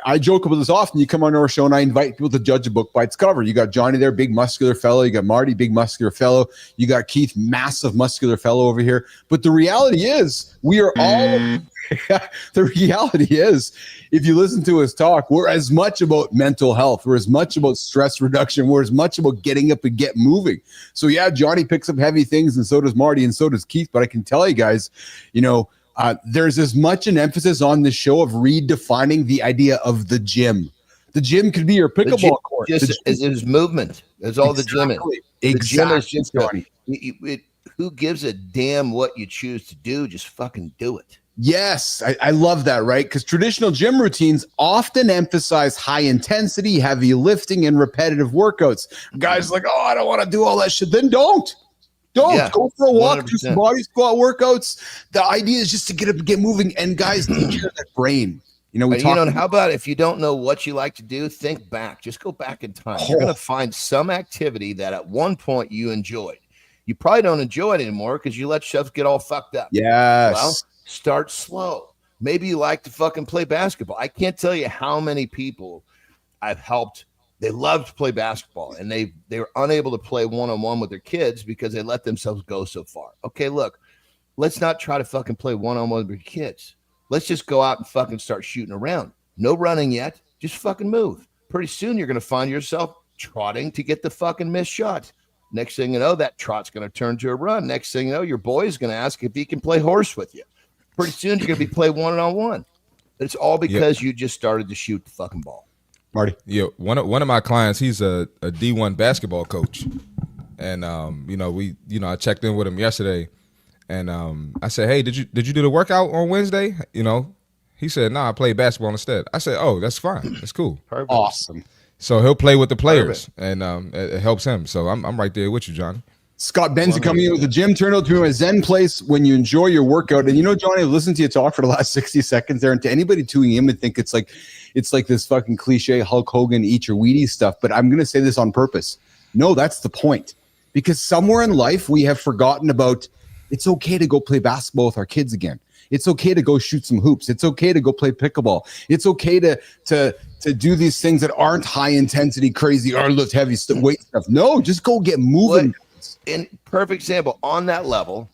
I joke about this often. You come on our show and I invite people to judge a book by its cover. You got Johnny there, big muscular fellow. You got Marty, big muscular fellow. You got Keith, massive muscular fellow over here. But the reality is we are all the reality is, if you listen to us talk, we're as much about mental health. We're as much about stress reduction. We're as much about getting up and get moving. So yeah, Johnny picks up heavy things and so does Marty and so does Keith. But I can tell you guys, there's as much an emphasis on this show of redefining the idea of the gym. The gym could be your pickleball court. Just is movement. That's all the exactly. gym is. Exactly. The gym is just who gives a damn what you choose to do? Just fucking do it. Yes, I love that, right? Because traditional gym routines often emphasize high intensity, heavy lifting, and repetitive workouts. Guys are like, oh, I don't want to do all that shit. Then don't. Go for a walk, 100%. Do some body squat workouts. The idea is just to get up and get moving. And guys, take care of that brain. How about if you don't know what you like to do, think back. Just go back in time. You're going to find some activity that at one point you enjoyed. You probably don't enjoy it anymore because you let yourself get all fucked up. Yes. Well, start slow. Maybe you like to fucking play basketball. I can't tell you how many people I've helped. They love to play basketball, and they were unable to play one-on-one with their kids because they let themselves go so far. Okay, look, let's not try to fucking play one-on-one with your kids. Let's just go out and fucking start shooting around. No running yet. Just fucking move. Pretty soon you're going to find yourself trotting to get the fucking missed shot. Next thing you know, that trot's going to turn to a run. Next thing you know, your boy's going to ask if he can play horse with you. Pretty soon you're going to be playing one-on-one. It's all because you just started to shoot the fucking ball. Marty. Yeah, one of my clients, he's a D1 basketball coach. And I checked in with him yesterday and I said, "Hey, did you do the workout on Wednesday?" He said, "No, I played basketball instead." I said, "Oh, that's fine. That's cool." Perfect. Awesome. So he'll play with the players and it helps him. So I'm right there with you, Johnny. Scott Benzie coming in with the gym turned out to be a zen place when you enjoy your workout. And Johnny, listen to you talk for the last 60 seconds there. And to anybody tuning in would think it's like this fucking cliche Hulk Hogan eat your Wheaties stuff. But I'm going to say this on purpose. No, that's the point. Because somewhere in life we have forgotten about it's okay to go play basketball with our kids again. It's okay to go shoot some hoops. It's okay to go play pickleball. It's okay to do these things that aren't high intensity, crazy, or lift heavy weight stuff. No, just go get moving. In perfect example on that level,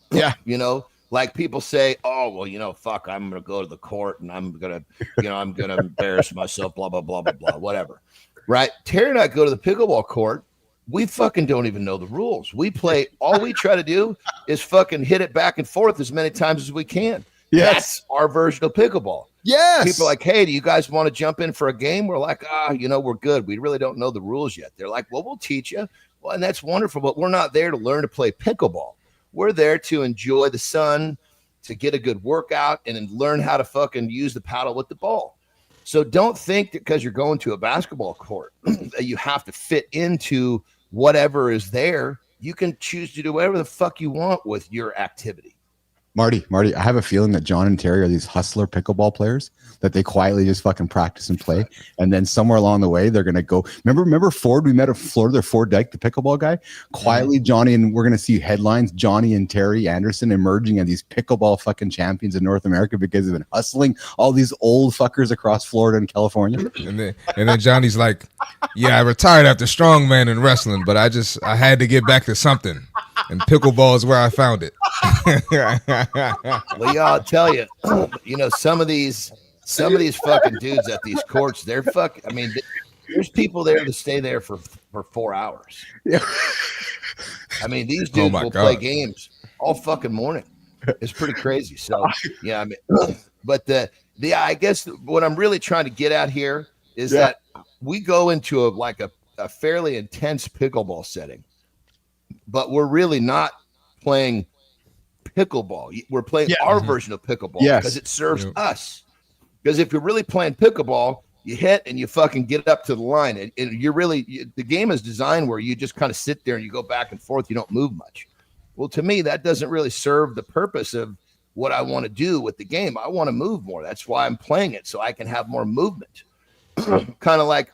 like people say, oh, well, fuck, I'm going to go to the court and I'm going to embarrass myself, blah, blah, blah, blah, blah, whatever. Right. Terry and I go to the pickleball court. We fucking don't even know the rules. We play. All we try to do is fucking hit it back and forth as many times as we can. Yes. That's our version of pickleball. Yes. People are like, hey, do you guys want to jump in for a game? We're like, we're good. We really don't know the rules yet. They're like, well, we'll teach you. Well, and that's wonderful, but we're not there to learn to play pickleball. We're there to enjoy the sun, to get a good workout, and then learn how to fucking use the paddle with the ball. So don't think that because you're going to a basketball court that you have to fit into whatever is there. You can choose to do whatever the fuck you want with your activity. Marty, I have a feeling that John and Terry are these hustler pickleball players that they quietly just fucking practice and play. And then somewhere along the way, they're going to go. Remember Ford? We met at Florida, Ford Dyke, the pickleball guy. Quietly, Johnny, and we're going to see headlines, Johnny and Terry Anderson emerging as these pickleball fucking champions in North America because they've been hustling all these old fuckers across Florida and California. And then Johnny's like, yeah, I retired after strongman and wrestling, but I had to get back to something. And pickleball is where I found it. Well, y'all, I'll tell you, some of these fucking dudes at these courts, they're fucking. I mean, there's people there to stay there for 4 hours. Yeah. I mean, these dudes will play games all fucking morning. It's pretty crazy. So yeah, I mean, but I guess what I'm really trying to get at here is that we go into a fairly intense pickleball setting, but we're really not playing pickleball. We're playing our version of pickleball because it serves us. Because if you're really playing pickleball, you hit and you fucking get up to the line, and the game is designed where you just kind of sit there and you go back and forth. You don't move much. Well, to me, that doesn't really serve the purpose of what I want to do with the game. I want to move more. That's why I'm playing it, so I can have more movement. Kind of like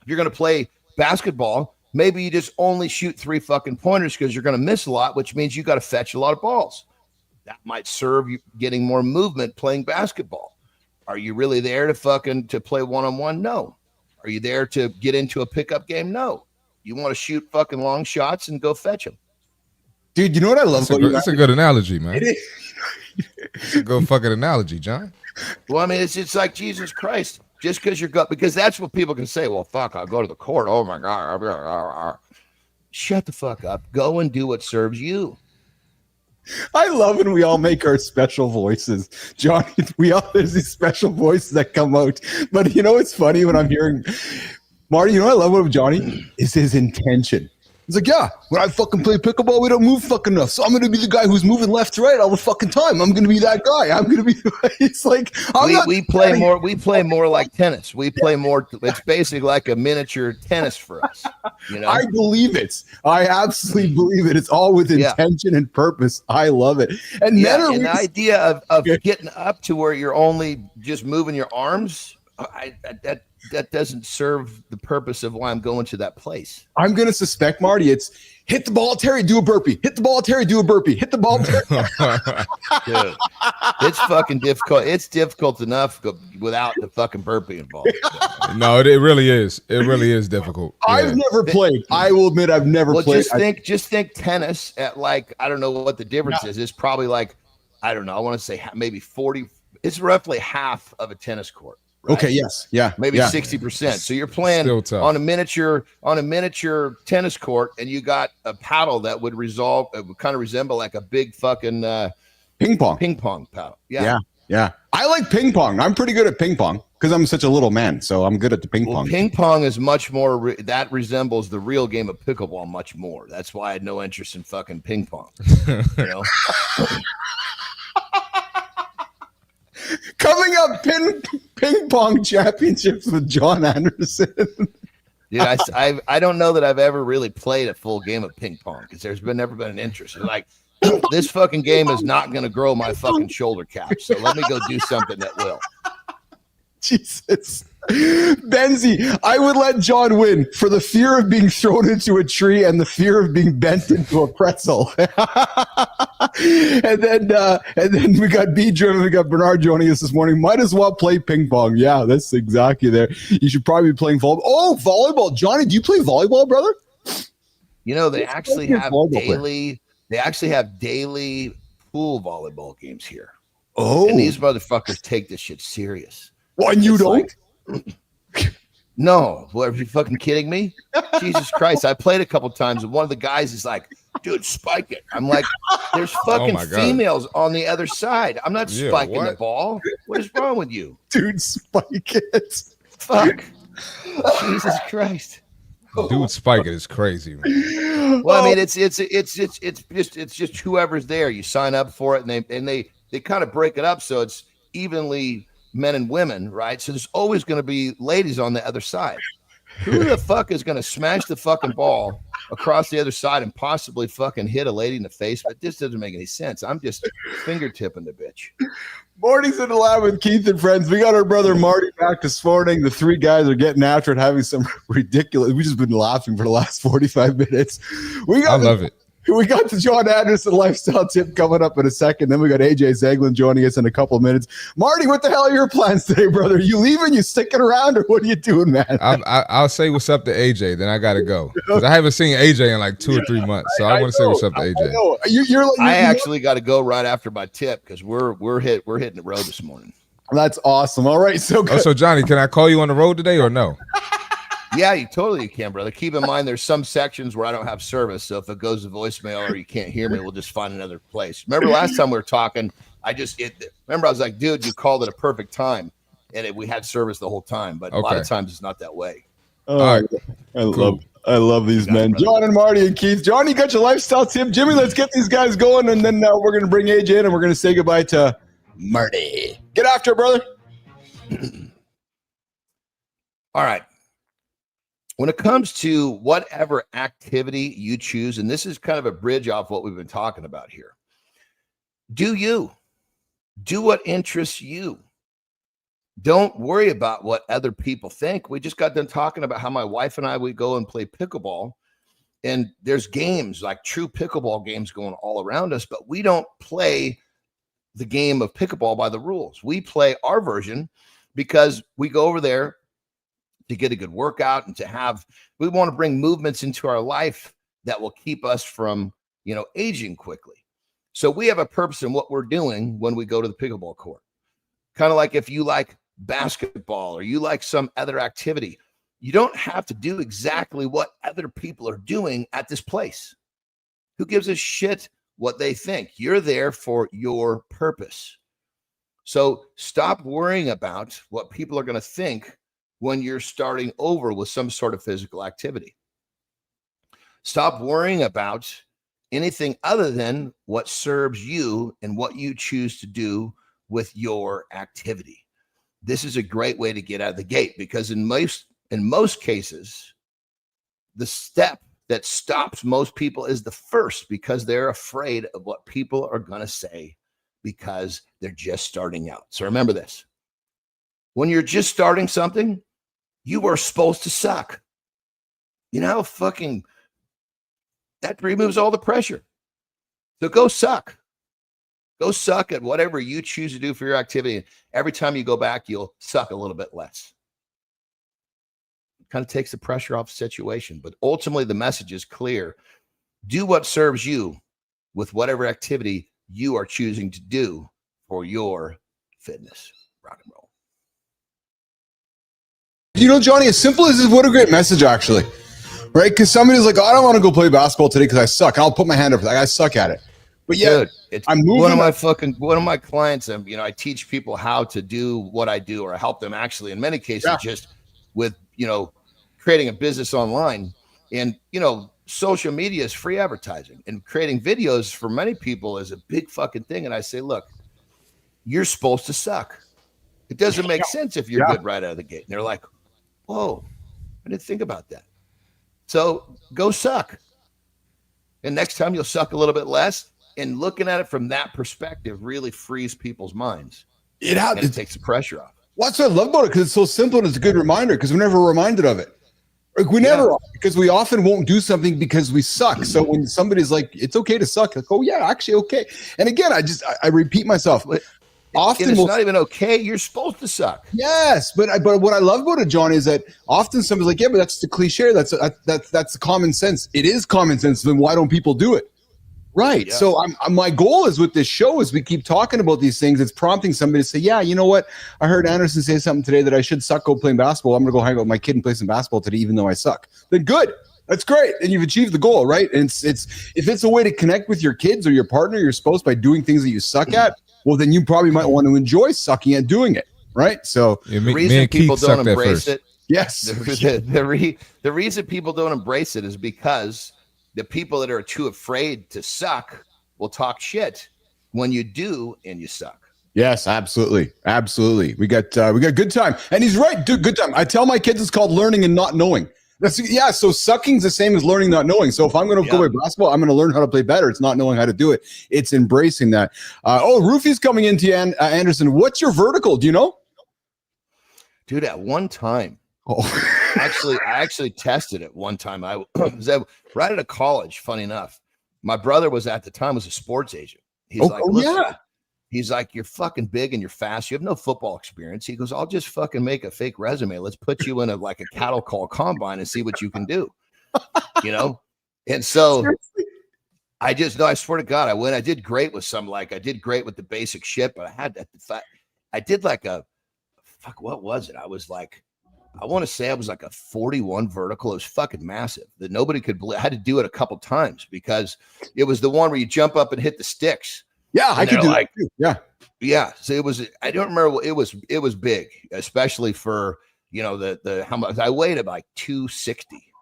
if you're going to play basketball, maybe you just only shoot 3 fucking pointers because you're going to miss a lot, which means you got to fetch a lot of balls. That might serve you getting more movement playing basketball. Are you really there to play one-on-one? No. Are you there to get into a pickup game? No. You want to shoot fucking long shots and go fetch them. Dude, you know what I love about you? That's a good analogy, man. It is. It's a good fucking analogy, John. Well, I mean, it's like Jesus Christ. Just because you're because that's what people can say. Well, fuck, I'll go to the court. Oh my God. Shut the fuck up. Go and do what serves you. I love when we all make our special voices. Johnny, there's these special voices that come out. But you know, it's funny when I'm hearing Marty, you know what I love about Johnny? Is his intention. He's like, yeah, when I fucking play pickleball, we don't move fucking enough. So I'm going to be the guy who's moving left to right all the fucking time. I'm going to be that guy. I'm going to be, it's like, we play more like tennis. We play more. It's basically like a miniature tennis for us. You know? I believe it. I absolutely believe it. It's all with intention and purpose. I love it. And men are the idea of getting up to where you're only just moving your arms, that doesn't serve the purpose of why I'm going to that place. I'm going to suspect, Marty, it's hit the ball, Terry, do a burpee. Hit the ball, Terry, do a burpee. Hit the ball, Terry. Dude, it's fucking difficult. It's difficult enough without the fucking burpee involved. No, it really is. It really is difficult. I've never played. I will admit I've never played. Just think tennis at like, I don't know what the difference is. It's probably like, I don't know. I want to say maybe 40. It's roughly half of a tennis court. Right? Okay. Yes. Yeah. Maybe 60%. So you're playing on a miniature tennis court, and you got a paddle that would kind of resemble like a big fucking ping pong paddle. Yeah. I like ping pong. I'm pretty good at ping pong because I'm such a little man. So I'm good at the ping pong. Ping pong is much more. That resembles the real game of pickleball much more. That's why I had no interest in fucking ping pong. You know. Coming up, ping pong championships with Jon Anderson. Dude, I don't know that I've ever really played a full game of ping pong because there's never been an interest. It's like, this fucking game is not going to grow my fucking shoulder cap. So let me go do something that will. Jesus. Benzie, I would let John win for the fear of being thrown into a tree and the fear of being bent into a pretzel. and then we got B-Driven, we got Bernard joining us this morning. Might as well play ping pong. Yeah, that's exactly there. You should probably be playing volleyball. Oh, volleyball. Johnny, do you play volleyball, brother? You know, they actually have daily pool volleyball games here. Oh. And these motherfuckers take this shit serious. Well, and you don't? No. What, are you fucking kidding me? Jesus Christ. I played a couple times, and one of the guys is like, dude, spike it. I'm like, there's fucking females on the other side. I'm not spiking the ball. What is wrong with you? Dude, spike it. Fuck. Jesus Christ. Dude, spike it is crazy, man. Well, I mean, it's just whoever's there. You sign up for it, and they kind of break it up so it's evenly men and women, right? So there's always going to be ladies on the other side. Who the fuck is going to smash the fucking ball across the other side and possibly fucking hit a lady in the face? But this doesn't make any sense. I'm just fingertipping the bitch. Marty's in the lab with Keith and friends. We got our brother Marty back this morning. The three guys are getting after it, having some ridiculous. We've just been laughing for the last 45 minutes. I love it. We got the Jon Anderson lifestyle tip coming up in a second. Then we got AJ Zeglen joining us in a couple of minutes. Marty, what the hell are your plans today, brother? You leaving? You sticking around, or what are you doing, man? I'll say what's up to AJ. Then I got to go because I haven't seen AJ in like 2 or 3 months. So I want to say what's up to AJ. I actually got to go right after my tip because we're hitting the road this morning. That's awesome. All right, so good. So Johnny, can I call you on the road today or no? Yeah, you totally can, brother. Keep in mind, there's some sections where I don't have service. So if it goes to voicemail or you can't hear me, we'll just find another place. Remember last time we were talking, I was like, dude, you called it a perfect time. And we had service the whole time. But a lot of times it's not that way. All right. I love these men. Jon and Marty and Keith. John, you got your lifestyle tip. Jimmy, let's get these guys going. And then we're going to bring AJ in and we're going to say goodbye to Marty. Get after it, brother. All right. When it comes to whatever activity you choose, and this is kind of a bridge off what we've been talking about here, do you. Do what interests you. Don't worry about what other people think. We just got done talking about how my wife and I, we go and play pickleball, and there's games, like true pickleball games going all around us, but we don't play the game of pickleball by the rules. We play our version because we go over there to get a good workout and we want to bring movements into our life that will keep us from, aging quickly. So we have a purpose in what we're doing when we go to the pickleball court. Kind of like if you like basketball or you like some other activity, you don't have to do exactly what other people are doing at this place. Who gives a shit what they think? You're there for your purpose. So stop worrying about what people are going to think when you're starting over with some sort of physical activity. Stop worrying about anything other than what serves you and what you choose to do with your activity. This is a great way to get out of the gate, because in most cases, the step that stops most people is the first, because they're afraid of what people are going to say because they're just starting out. So remember this. When you're just starting something, you are supposed to suck. You know how fucking that removes all the pressure. So go suck. Go suck at whatever you choose to do for your activity. Every time you go back, you'll suck a little bit less. It kind of takes the pressure off the situation. But ultimately, the message is clear. Do what serves you with whatever activity you are choosing to do for your fitness. Rock and roll. Johnny, as simple as this, what a great message, actually. Right? Because somebody's like, I don't want to go play basketball today because I suck. I'll put my hand up. Like, I suck at it. But yeah, dude, it's one of my clients. I teach people how to do what I do, or I help them actually in many cases just with, creating a business online. And, social media is free advertising, and creating videos for many people is a big fucking thing. And I say, look, you're supposed to suck. It doesn't make sense if you're good right out of the gate. And they're like, whoa, I didn't think about that. So go suck. And next time you'll suck a little bit less. And looking at it from that perspective really frees people's minds. It takes the pressure off. Well, that's what I love about it, because it's so simple and it's a good reminder, because we're never reminded of it. Like we never are, because we often won't do something because we suck. So when somebody's like, it's okay to suck, like, oh yeah, actually okay. And again, I repeat myself. Often it's not even okay. You're supposed to suck. Yes, but what I love about it, John, is that often somebody's like, yeah, but that's the cliche. That's common sense. It is common sense. Then why don't people do it? Right. Yeah. So my goal is with this show, is we keep talking about these things. It's prompting somebody to say, yeah, you know what? I heard Anderson say something today that I should suck go playing basketball. I'm going to go hang out with my kid and play some basketball today, even though I suck. Then good. That's great. And you've achieved the goal, right? And it's if it's a way to connect with your kids or your partner, your spouse, by doing things that you suck at, well, then you probably might want to enjoy sucking at doing it. Right. So the reason people don't embrace it. Yes. The reason people don't embrace it is because the people that are too afraid to suck will talk shit when you do and you suck. Yes, absolutely. Absolutely. We got good time. And he's right, dude, good time. I tell my kids it's called learning and not knowing. So sucking's the same as learning, not knowing. So if I'm going to go play basketball, I'm going to learn how to play better. It's not knowing how to do it. It's embracing that. Roofy's coming into you, Anderson. What's your vertical? Do you know? Dude, at one time, I actually tested it one time. I was right out of college. Funny enough, my brother was at the time a sports agent. He's he's like, you're fucking big and you're fast. You have no football experience. He goes, I'll just fucking make a fake resume. Let's put you in a cattle call combine and see what you can do. And so I swear to God, I went. I did great with I did great with the basic shit, but I did what was it? I want to say I was like a 41 vertical. It was fucking massive that nobody could believe. I had to do it a couple times because it was the one where you jump up and hit the sticks. Yeah, I could do that too. Yeah. Yeah. So it was, I don't remember. It was big, especially for, how much I weighed at 260,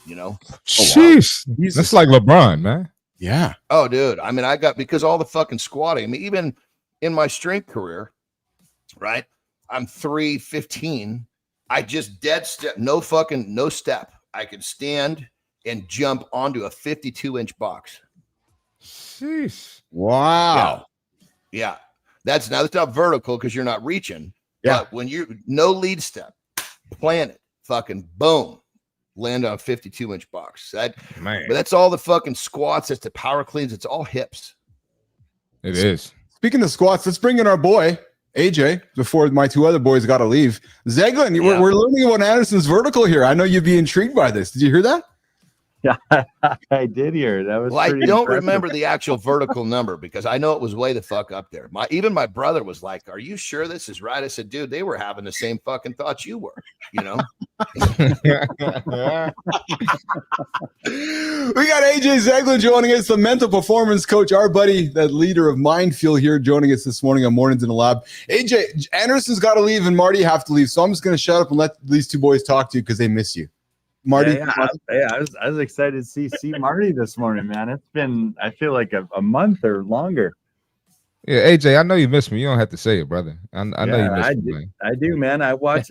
Jeez. Oh, wow. That's like LeBron, man. Yeah. Oh, dude. I mean, because all the fucking squatting, I mean, even in my strength career, right? I'm 315. I just dead step, no step. I could stand and jump onto a 52-inch box. Jeez. Wow. Yeah. That's not vertical because you're not reaching. Yeah. But when you no lead step, plant it, fucking boom, land on a 52-inch box. But that's all the fucking squats. That's the power cleans. It's all hips. It is. Speaking of squats, let's bring in our boy AJ before my two other boys got to leave. Zeglen, we're learning about Anderson's vertical here. I know you'd be intrigued by this. Did you hear that? Yeah, I did hear that. Was I don't impressive. remember the actual vertical number because I know it was way the fuck up there. Even my brother was like, "Are you sure this is right?" I said, "Dude, they were having the same fucking thoughts you were." You know. We got AJ Zeglen joining us, the mental performance coach, our buddy, the leader of Mindfield here, joining us this morning on Mornings in the Lab. AJ, Anderson's got to leave and Marty have to leave, so I'm just going to shut up and let these two boys talk to you because they miss you. Marty, I was excited to see Marty this morning, man. It's been, I feel like a month or longer. Yeah, AJ, I know you miss me. You don't have to say it, brother. I know you miss me, man. I do, man. I watch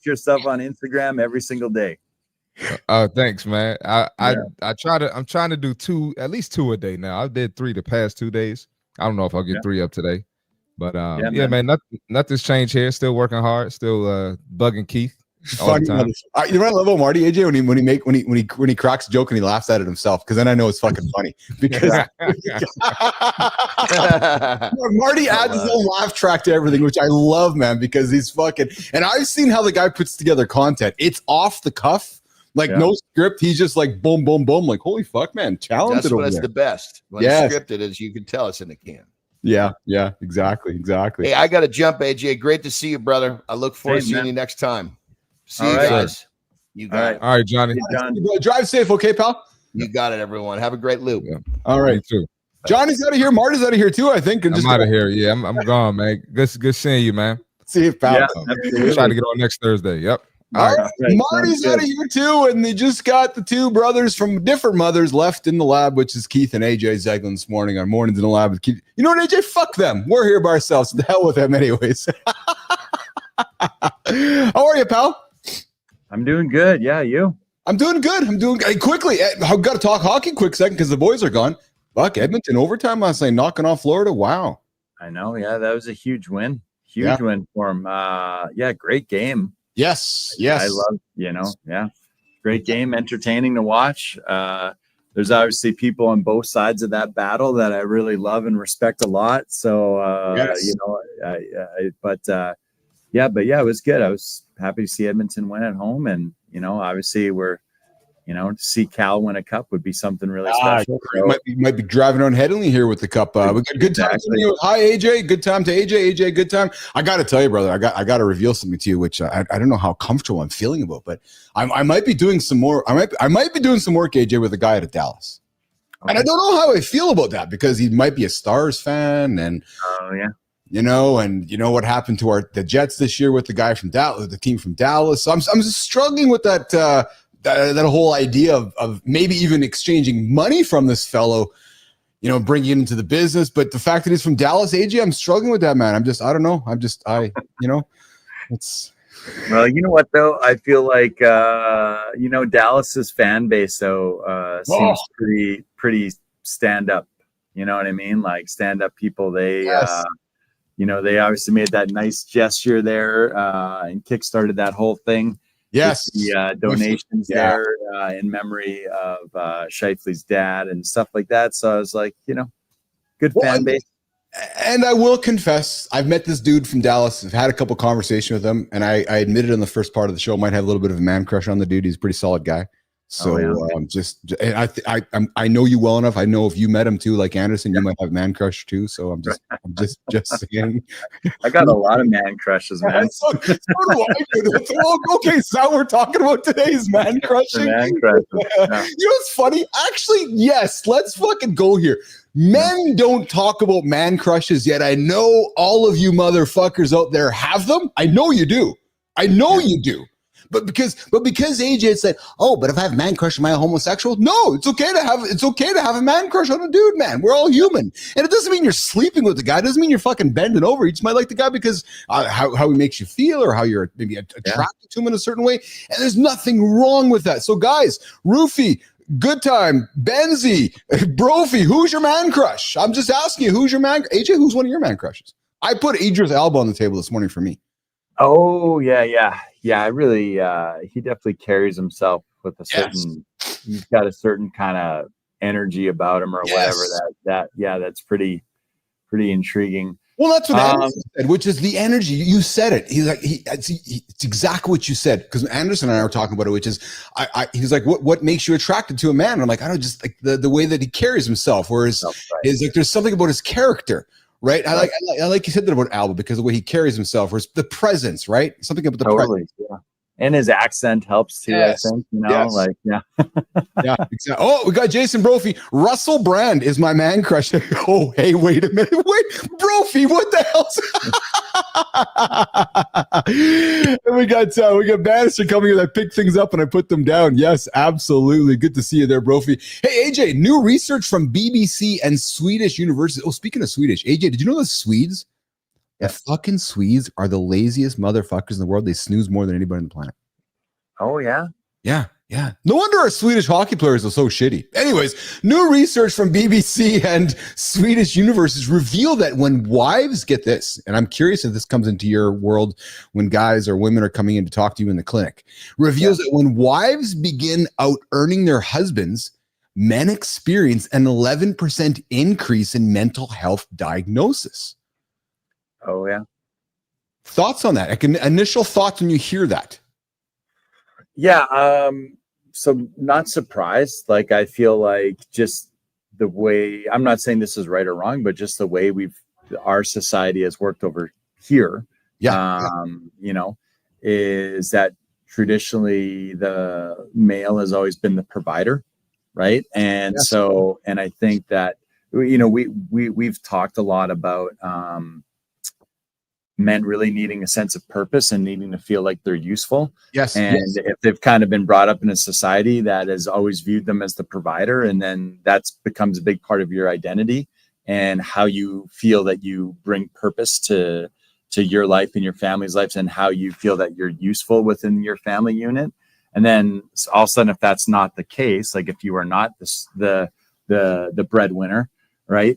your stuff on Instagram every single day. Oh, thanks, man. I'm trying to do at least two a day now. I did 3 the past 2 days. I don't know if I'll get 3 up today, but man, nothing's changed here. Still working hard. Still bugging Keith. Funny, you know what I love about Marty, AJ, when he cracks a joke and he laughs at it himself, because then I know it's fucking funny. Because Marty adds his own laugh track to everything, which I love, man, because he's fucking. And I've seen how the guy puts together content. It's off the cuff, no script. He's just like boom, boom, boom. Like, holy fuck, man, talented. That's the best. When it's scripted, as you can tell, it's in the can. Yeah, exactly. Hey, I got to jump, AJ. Great to see you, brother. I look forward to seeing you next time. See you guys. You got it. All right, Johnny. Drive safe, okay, pal? You got it, everyone. Have a great loop. Yeah. All right, too. Johnny's out of here. Marty's out of here too, I think. I'm out of here. Yeah, I'm gone, man. Good seeing you, man. See you, pal. Yeah, I'm trying to get on next Thursday. Yep. All right. Marty's out of here too, and they just got the two brothers from different mothers left in the lab, which is Keith and AJ Zeglen this morning on Mornings in the Lab with Keith. You know what, AJ? Fuck them. We're here by ourselves. The hell with them, anyways. How are you, pal? I'm doing good. Yeah, you? I'm doing good. Hey, quickly, I've got to talk hockey quick second because the boys are gone. Fuck, Edmonton overtime last night, knocking off Florida. Wow. I know. Yeah, that was a huge win. Huge win for him. Great game. Yes. I love, great game, entertaining to watch. There's obviously people on both sides of that battle that I really love and respect a lot. So, it was good. I was happy to see Edmonton win at home. And, obviously to see Cal win a cup would be something really special. So, might be driving on Headley here with the cup. We got good time. Hi, AJ. Good time to AJ. AJ, good time. I got to tell you, brother, I got to reveal something to you, which I don't know how comfortable I'm feeling about, but I might be doing some more. I might be doing some work, AJ, with a guy out of Dallas. Okay. And I don't know how I feel about that because he might be a Stars fan. And, and you know what happened to the Jets this year with the guy from Dallas, the team from Dallas. So I'm just struggling with that, that whole idea of maybe even exchanging money from this fellow, bringing it into the business. But the fact that he's from Dallas, AJ, I'm struggling with that, man. I don't know. It's. Well, you know what, though? I feel like, Dallas's fan base, seems pretty stand up. You know what I mean? Like stand up people. They, they obviously made that nice gesture there and kickstarted that whole thing. Yes, the donations there in memory of Shifley's dad and stuff like that. So I was like, good fan base. And I will confess, I've met this dude from Dallas. I've had a couple conversations with him, and I admitted in the first part of the show, might have a little bit of a man crush on the dude. He's a pretty solid guy. So I know you well enough. I know if you met him too, like Anderson, you might have man crush too. So I'm just saying. I got a lot of man crushes, man. so do I. Okay, so now we're talking about today's man crushing. Man crush. You know what's funny? Actually, yes. Let's fucking go here. Men don't talk about man crushes yet. I know all of you motherfuckers out there have them. I know you do. You do. But because AJ said, but if I have man crush, am I a homosexual? No, it's okay to have a man crush on a dude, man. We're all human. And it doesn't mean you're sleeping with the guy. It doesn't mean you're fucking bending over. You just might like the guy because how he makes you feel or how you're maybe attracted to him in a certain way. And there's nothing wrong with that. So guys, Roofy, Good time. Benzie, Brophy, who's your man crush? I'm just asking you, who's your man? AJ, who's one of your man crushes? I put Idris Elba on the table this morning for me. Oh, yeah. I really, he definitely carries himself with a certain, he's got a certain kind of energy about him or whatever that's pretty intriguing. Well, that's what Anderson said, which is the energy. You said it. He's like, it's exactly what you said. Because Anderson and I were talking about it, which is, he's like, what makes you attracted to a man? And I'm like, I don't just like the way that he carries himself. Whereas is like, there's something about his character, right? I like you said that about Alba because of the way he carries himself, whereas the presence, right? Something about the presence. Yeah. And his accent helps too, I think, yeah, exactly. Oh, we got Jason Brophy. Russell Brand is my man crush. Oh, hey, wait a minute. Brophy, what the hell? And we got Bannister coming here. I picked things up and I put them down. Yes, absolutely. Good to see you there, Brophy. Hey, AJ, new research from BBC and Swedish university. Oh, speaking of Swedish, AJ, did you know the Swedes? The fucking Swedes are the laziest motherfuckers in the world. They snooze more than anybody on the planet. Oh, yeah? Yeah. No wonder our Swedish hockey players are so shitty. Anyways, new research from BBC and Swedish universities reveal that when wives, get this, and I'm curious if this comes into your world when guys or women are coming in to talk to you in the clinic, reveals that when wives begin out earning their husbands, men experience an 11% increase in mental health diagnosis. Oh, yeah. Thoughts on that? Like initial thoughts when you hear that? Yeah. So not surprised. Like, I feel like just the way, I'm not saying this is right or wrong, but just the way our society has worked over here, is that traditionally the male has always been the provider. Right. And and I think that, we've talked a lot about, men really needing a sense of purpose and needing to feel like they're useful. If they've kind of been brought up in a society that has always viewed them as the provider, and then that becomes a big part of your identity and how you feel that you bring purpose to your life and your family's lives, and how you feel that you're useful within your family unit. And then all of a sudden, if that's not the case, like if you are not the breadwinner, right,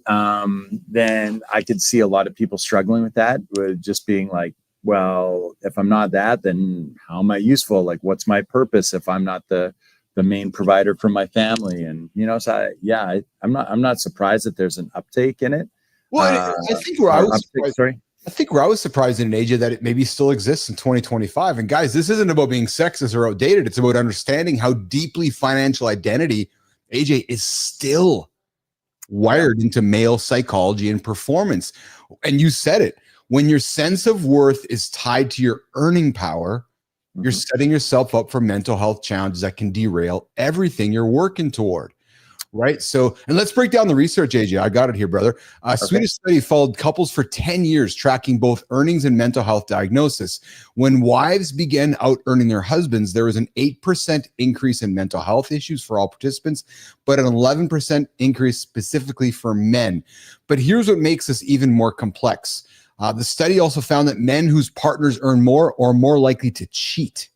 then I could see a lot of people struggling with that, with just being like, well, if I'm not that, then how am I useful? Like, what's my purpose if I'm not the main provider for my family? And I'm not surprised that there's an uptake in it. Well, I think where I was surprised in AJ that it maybe still exists in 2025. And guys, this isn't about being sexist or outdated. It's about understanding how deeply financial identity, AJ, is still wired into male psychology and performance. And you said it, when your sense of worth is tied to your earning power, you're setting yourself up for mental health challenges that can derail everything you're working toward. Right. So, and let's break down the research, AJ. I got it here, brother. Swedish study followed couples for 10 years, tracking both earnings and mental health diagnosis. When wives began out earning their husbands, there was an 8% increase in mental health issues for all participants, but an 11% increase specifically for men. But here's what makes this even more complex. The study also found that men whose partners earn more are more likely to cheat,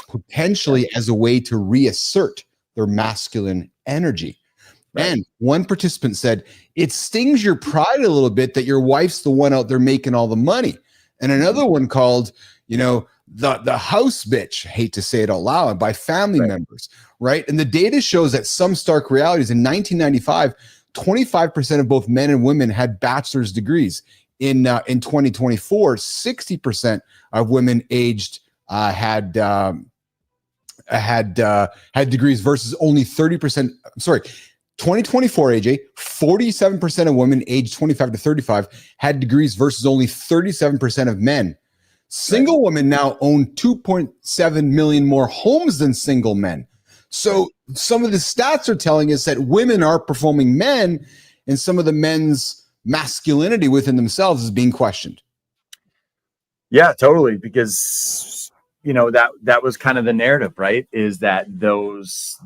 potentially as a way to reassert their masculine energy. Right. And one participant said, it stings your pride a little bit that your wife's the one out there making all the money. And another one called, the house bitch, hate to say it out loud, by family members, right? And the data shows that some stark realities. In 1995, 25% of both men and women had bachelor's degrees. In 2024, 60% of women aged had degrees versus only 30%. Sorry, 2024, AJ, 47% of women aged 25 to 35 had degrees versus only 37% of men. Single women now own 2.7 million more homes than single men. So some of the stats are telling us that women are performing men, and some of the men's masculinity within themselves is being questioned. Yeah, totally. Because that was kind of the narrative, right? Is that those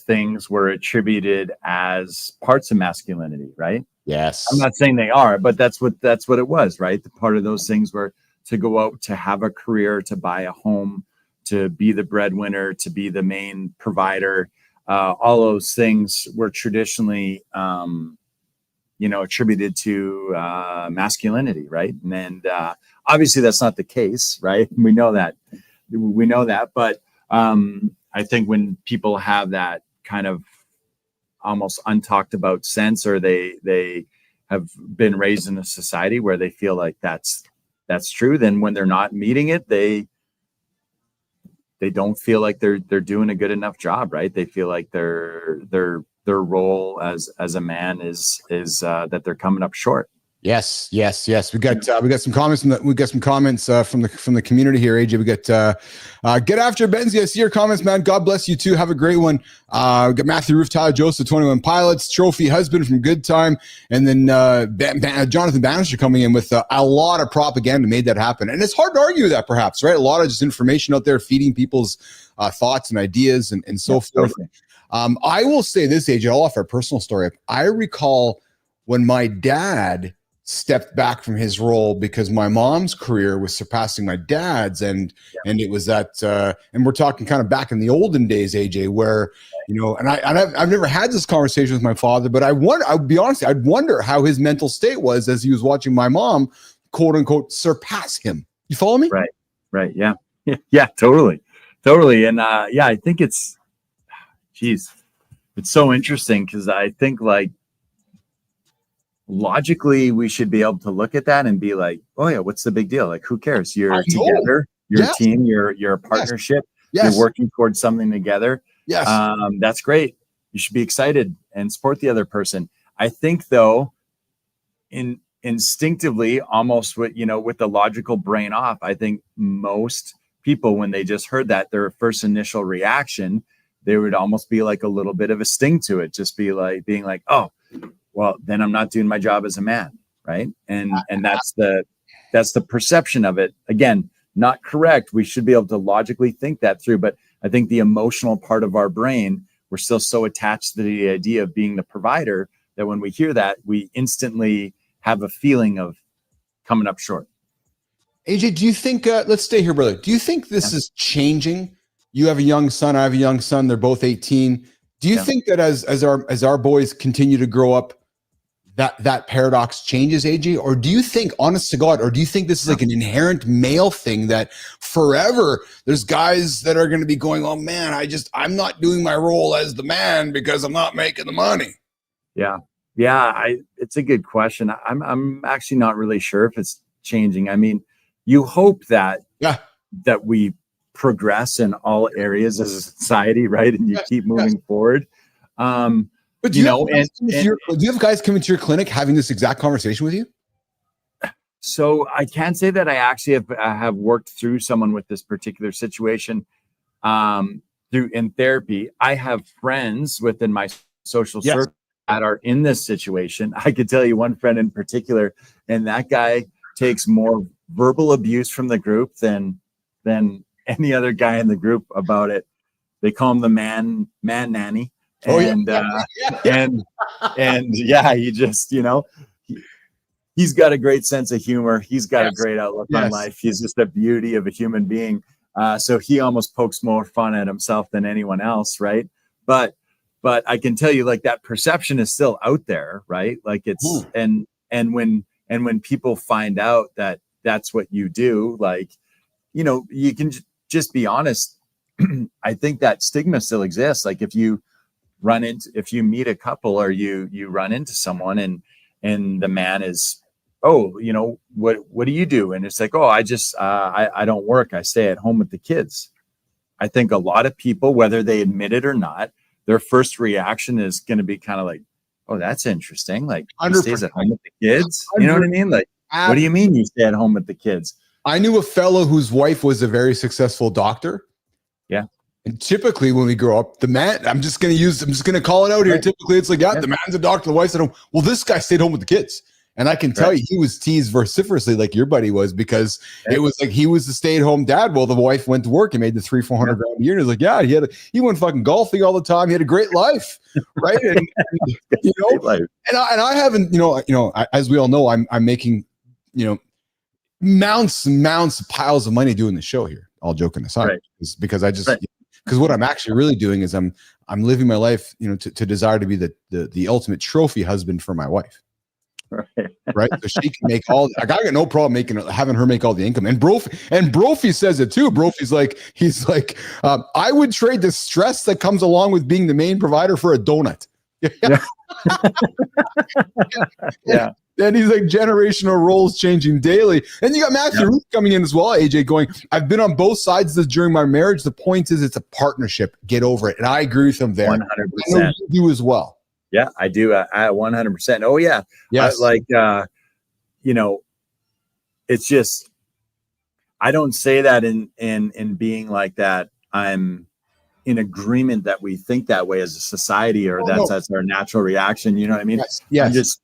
things were attributed as parts of masculinity, right? Yes. I'm not saying they are, but that's what it was, right? The part of those things were to go out, to have a career, to buy a home, to be the breadwinner, to be the main provider. all those things were traditionally, attributed to masculinity, right? And obviously that's not the case, right? We know that, but I think when people have that kind of almost untalked about sense, or they have been raised in a society where they feel like that's true, then when they're not meeting it, they don't feel like they're doing a good enough job, right? They feel like their role as a man is that they're coming up short. Yes. We got some comments from the community here. AJ, we got get after Benzie. I see your comments, man. God bless you too. Have a great one. We got Matthew Roof, Tyler Joseph, 21 Pilots, Trophy Husband from Good Time, and then Jonathan Bannister coming in with a lot of propaganda made that happen. And it's hard to argue that, perhaps, right? A lot of just information out there feeding people's thoughts and ideas and so forth. Totally. I will say this, AJ. I'll offer a personal story. I recall when my dad stepped back from his role because my mom's career was surpassing my dad's, and it was that and we're talking kind of back in the olden days, AJ, where and I've never had this conversation with my father, but I'll be honest, I'd wonder how his mental state was as he was watching my mom, quote unquote, surpass him. You follow me? Right. Yeah, totally. And I think it's so interesting, because I think, like, logically we should be able to look at that and be like, oh yeah, what's the big deal? Like, who cares? You're together, you're a team, you're a partnership, you're working towards something together. That's great. You should be excited and support the other person. I think, though, instinctively, almost with the logical brain off, I think most people, when they just heard that, their first initial reaction, there would almost be like a little bit of a sting to it, just be like being like, oh, well, then I'm not doing my job as a man, right? And that's the perception of it. Again, not correct. We should be able to logically think that through, but I think the emotional part of our brain, we're still so attached to the idea of being the provider that when we hear that, we instantly have a feeling of coming up short. AJ, do you think? Let's stay here, brother. Do you think this is changing? You have a young son. I have a young son. They're both 18. Do you think that as our boys continue to grow up, that paradox changes, AJ? Or do you think, honest to God, or do you think this is like an inherent male thing that forever there's guys that are going to be going, oh man, I'm not doing my role as the man because I'm not making the money? Yeah. It's a good question. I'm actually not really sure if it's changing. I mean, you hope that we progress in all areas as a society, right? And you keep moving forward. But do you have guys coming to your clinic having this exact conversation with you? So I can't say that I actually have worked through someone with this particular situation in therapy. I have friends within my social circle that are in this situation. I could tell you one friend in particular, and that guy takes more verbal abuse from the group than any other guy in the group about it. They call him the man nanny. And he just, he's got a great sense of humor. He's got a great outlook on life. He's just a beauty of a human being. So he almost pokes more fun at himself than anyone else, right? But I can tell you, like, that perception is still out there, right? Like, it's and when people find out that that's what you do, like, you can just be honest. I think that stigma still exists. Like, if you meet a couple, or you run into someone and the man is, what do you do? And it's like, oh, I just, I don't work. I stay at home with the kids. I think a lot of people, whether they admit it or not, their first reaction is going to be kind of like, oh, that's interesting. Like, he stays at home with the kids. You know what I mean? Like, what do you mean you stay at home with the kids? I knew a fellow whose wife was a very successful doctor. Yeah. And typically when we grow up, the man, I'm just going to call it out here. Right. Typically it's like, the man's a doctor, the wife's at home. Well, this guy stayed home with the kids. And I can tell you, he was teased vociferously like your buddy was, because it was like he was the stay-at-home dad. Well, the wife went to work and made the $300-400 grand a year. And he's like, he went fucking golfing all the time. He had a great life, right? And I haven't, as we all know, I'm making, mounts and mounts of piles of money doing the show here. All joking aside, because I just Because what I'm actually really doing is I'm living my life, to desire to be the ultimate trophy husband for my wife. Right. So she can make I got no problem having her make all the income. And Brophy says it too. Brophy's he's like, I would trade the stress that comes along with being the main provider for a donut. Yeah. Yeah. Then he's like, generational roles changing daily. And you got Matthew Ruth coming in as well, AJ, going, I've been on both sides of this during my marriage. The point is it's a partnership. Get over it. And I agree with him there. 100%. I know you do as well. Yeah, I do. I 100%. Oh yeah. Yes. It's just, I don't say that in being like that. I'm in agreement that we think that way as a society, or that's our natural reaction. You know what I mean? Yes. I'm just,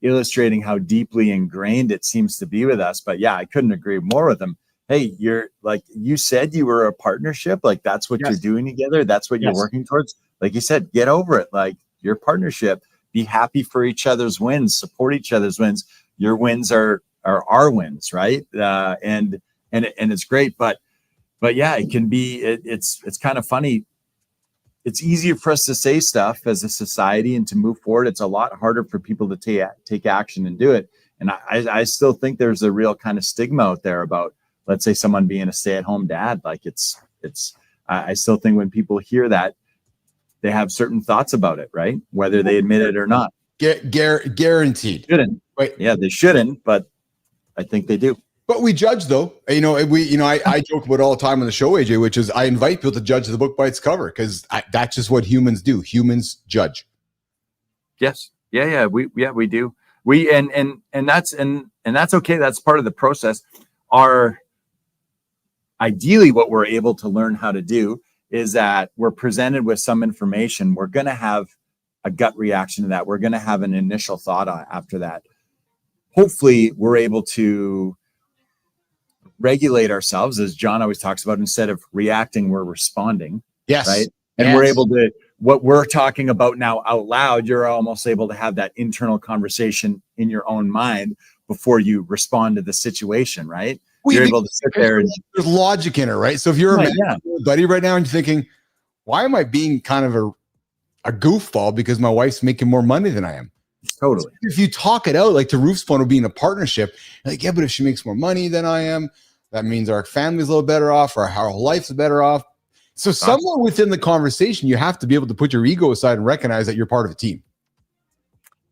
illustrating how deeply ingrained it seems to be with us. But yeah, I couldn't agree more with him. Hey, you're like, you said you were a partnership. Like that's what you're doing together. That's what you're working towards. Like you said, get over it. Like your partnership, be happy for each other's wins, support each other's wins. Your wins are our wins. Right. And it's great. But yeah, it can be, it's kind of funny. It's easier for us to say stuff as a society and to move forward. It's a lot harder for people to take action and do it. And I still think there's a real kind of stigma out there about, let's say, someone being a stay-at-home dad. Like I still think when people hear that, they have certain thoughts about it, right? Whether they admit it or not. Guaranteed. Shouldn't. Right. Yeah, they shouldn't, but I think they do. But we judge, though. I joke about it all the time on the show, AJ, which is I invite people to judge the book by its cover, because that's just what humans do. Humans judge. Yes. Yeah. We do. And that's okay. That's part of the process. Ideally, what we're able to learn how to do is that we're presented with some information. We're going to have a gut reaction to that. We're going to have an initial thought after that. Hopefully, we're able to regulate ourselves, as John always talks about. Instead of reacting, we're responding. Yes. Right. And we're able to, what we're talking about now out loud, you're almost able to have that internal conversation in your own mind before you respond to the situation. Right. You're able to sit there and there's logic in it. Right. So if you're a buddy right now and you're thinking, why am I being kind of a goofball because my wife's making more money than I am? Totally. If you talk it out, like to Roof's point of being a partnership, like, yeah, but if she makes more money than I am, that means our family's a little better off, or our life's better off. So somewhere within the conversation, you have to be able to put your ego aside and recognize that you're part of a team.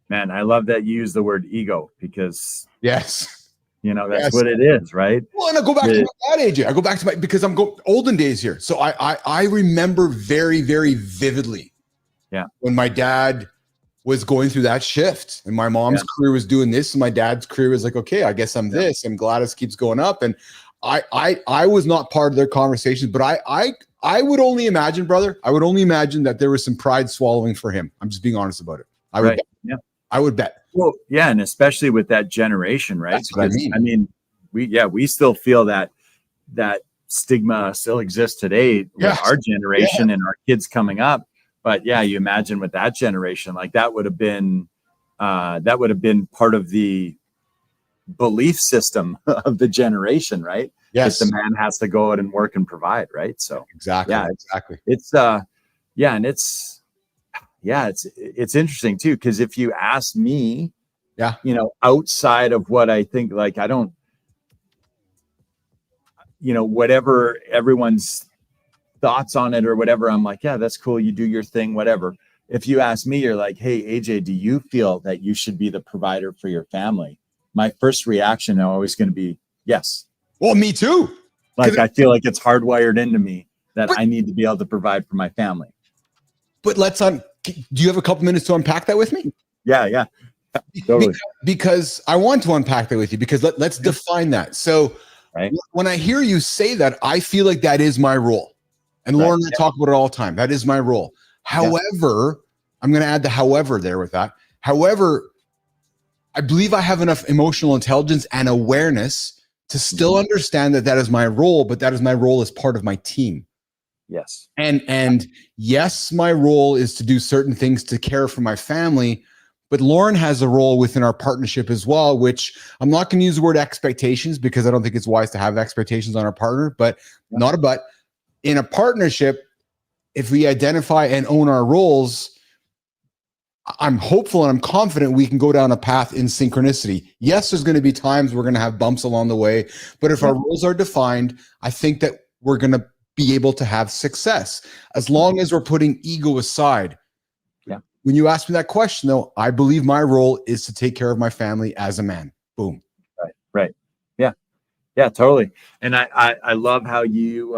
Man, I love that you use the word ego, because that's what it is, right? Well, and I go back to my dad, AJ. I go back to because I'm olden days here. So I remember very, very vividly when my dad was going through that shift, and my mom's career was doing this, and my dad's career was like, okay, I guess I'm this, and Gladys keeps going up. And I was not part of their conversations, but I would only imagine, brother, that there was some pride swallowing for him. I'm just being honest about it. I would bet. Yeah. I would bet. Well, yeah, and especially with that generation, right? That's what I mean. We still feel that stigma still exists today with our generation and our kids coming up. But yeah, you imagine with that generation, like that would have been part of the belief system of the generation, right? Yes, the man has to go out and work and provide, right? So exactly. It's it's interesting too, because if you ask me, outside of what I think, like I don't, whatever everyone's thoughts on it or whatever, I'm like, yeah, that's cool. You do your thing, whatever. If you ask me, you're like, hey, AJ, do you feel that you should be the provider for your family? My first reaction is always going to be yes. Well, me too. Like, I feel like it's hardwired into me that I need to be able to provide for my family. But do you have a couple minutes to unpack that with me? Yeah. Totally. Because I want to unpack that with you, because let's define that. So when I hear you say that, I feel like that is my role. And Lauren and I talk about it all the time. That is my role. However, I'm going to add the however there with that. However, I believe I have enough emotional intelligence and awareness to still understand that is my role, but that is my role as part of my team. Yes. And yes, my role is to do certain things to care for my family, but Lauren has a role within our partnership as well, which I'm not going to use the word expectations, because I don't think it's wise to have expectations on our partner, but not a but. In a partnership, if we identify and own our roles, I'm hopeful and I'm confident we can go down a path in synchronicity. Yes, there's going to be times we're going to have bumps along the way, but if our roles are defined, I think that we're going to be able to have success as long as we're putting ego aside. Yeah. When you ask me that question, though, I believe my role is to take care of my family as a man. Boom. Right. Yeah, totally. And I love how you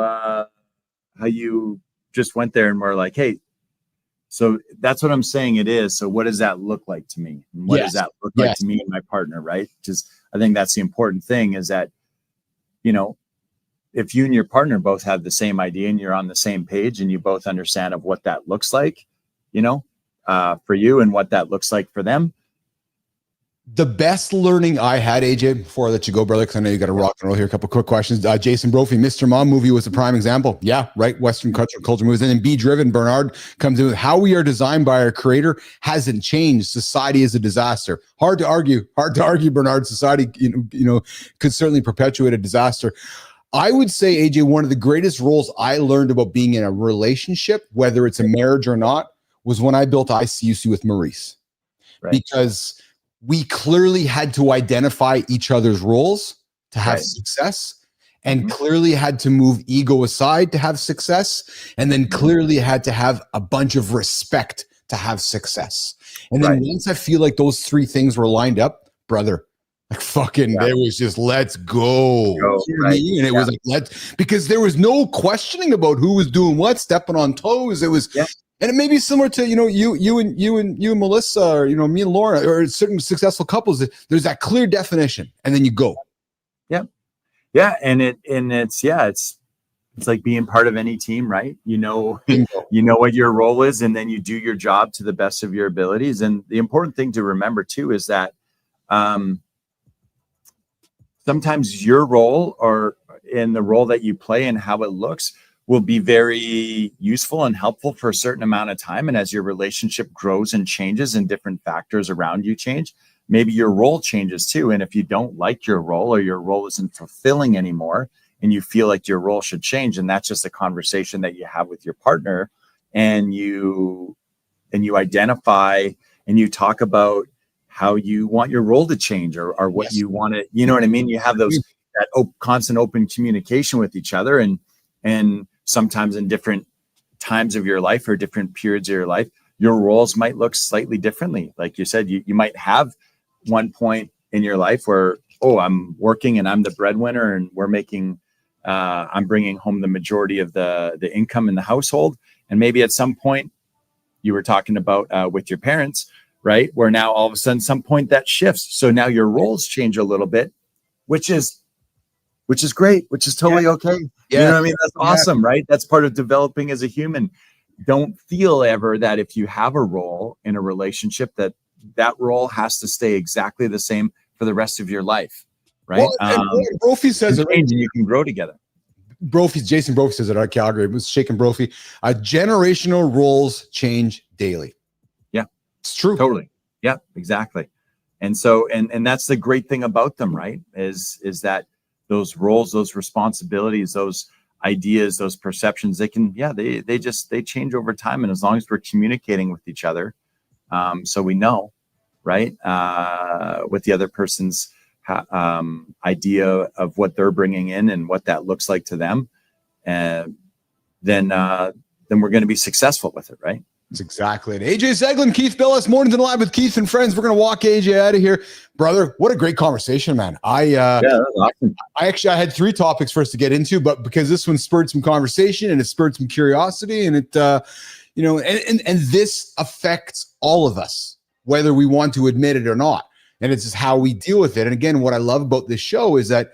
just went there and were like, hey, so that's what I'm saying it is. So what does that look like to me? And what does that look like to me and my partner, right? Because I think that's the important thing is that, you know, if you and your partner both have the same idea and you're on the same page and you both understand of what that looks like, you know, for you and what that looks like for them. The best learning I had, AJ, before I let you go, brother, because I know you got to rock and roll here. A couple quick questions. Jason Brophy, Mr. Mom movie was a prime example. Yeah, right. Western culture movies. And then Be Driven, Bernard comes in with how we are designed by our creator hasn't changed. Society is a disaster. Hard to argue, Bernard. Society, you know, could certainly perpetuate a disaster. I would say, AJ, one of the greatest roles I learned about being in a relationship, whether it's a marriage or not, was when I built ICUC with Maurice. Right. Because we clearly had to identify each other's roles to have success, and clearly had to move ego aside to have success, and then clearly had to have a bunch of respect to have success. And then once I feel like those three things were lined up, brother, like fucking, it was just let's go. You know what I mean? And it was like because there was no questioning about who was doing what, stepping on toes. It was. And it may be similar to, you know, you and Melissa, or, you know, me and Laura, or certain successful couples. There's that clear definition, and then you go. Yeah, and it's like being part of any team, right? You know what your role is, and then you do your job to the best of your abilities. And the important thing to remember too is that sometimes your role, or in the role that you play and how it looks, will be very useful and helpful for a certain amount of time. And as your relationship grows and changes and different factors around you change, maybe your role changes too. And if you don't like your role, or your role isn't fulfilling anymore, and you feel like your role should change, and that's just a conversation that you have with your partner, and you identify and you talk about how you want your role to change, or what you want to, you know what I mean? You have that constant open communication with each other, and sometimes in different times of your life or different periods of your life, your roles might look slightly differently. Like you said, you might have one point in your life where, I'm working and I'm the breadwinner, and we're making, I'm bringing home the majority of the income in the household. And maybe at some point you were talking about with your parents, right? Where now all of a sudden, some point that shifts. So now your roles change a little bit, which is great, which is totally okay. You know what I mean? That's awesome, right? That's part of developing as a human. Don't feel ever that if you have a role in a relationship, that role has to stay exactly the same for the rest of your life, right? Well, Brophy says it, and you can grow together. Jason Brophy says it at Calgary. It was shaking Brophy. Generational roles change daily. Yeah, it's true. Totally. Yeah, exactly. And so, and that's the great thing about them, right? Is that those roles, those responsibilities, those ideas, those perceptions, they can, they change over time. And as long as we're communicating with each other, so we know, right, what the other person's idea of what they're bringing in and what that looks like to them, and then we're going to be successful with it, right? That's exactly it. AJ Zeglen, Keith Billis, Mornings and Live with Keith and friends. We're going to walk AJ out of here. Brother, what a great conversation, man. That was awesome. I had 3 topics for us to get into, but because this one spurred some conversation and it spurred some curiosity, and it, and this affects all of us, whether we want to admit it or not. And it's just how we deal with it. And again, what I love about this show is that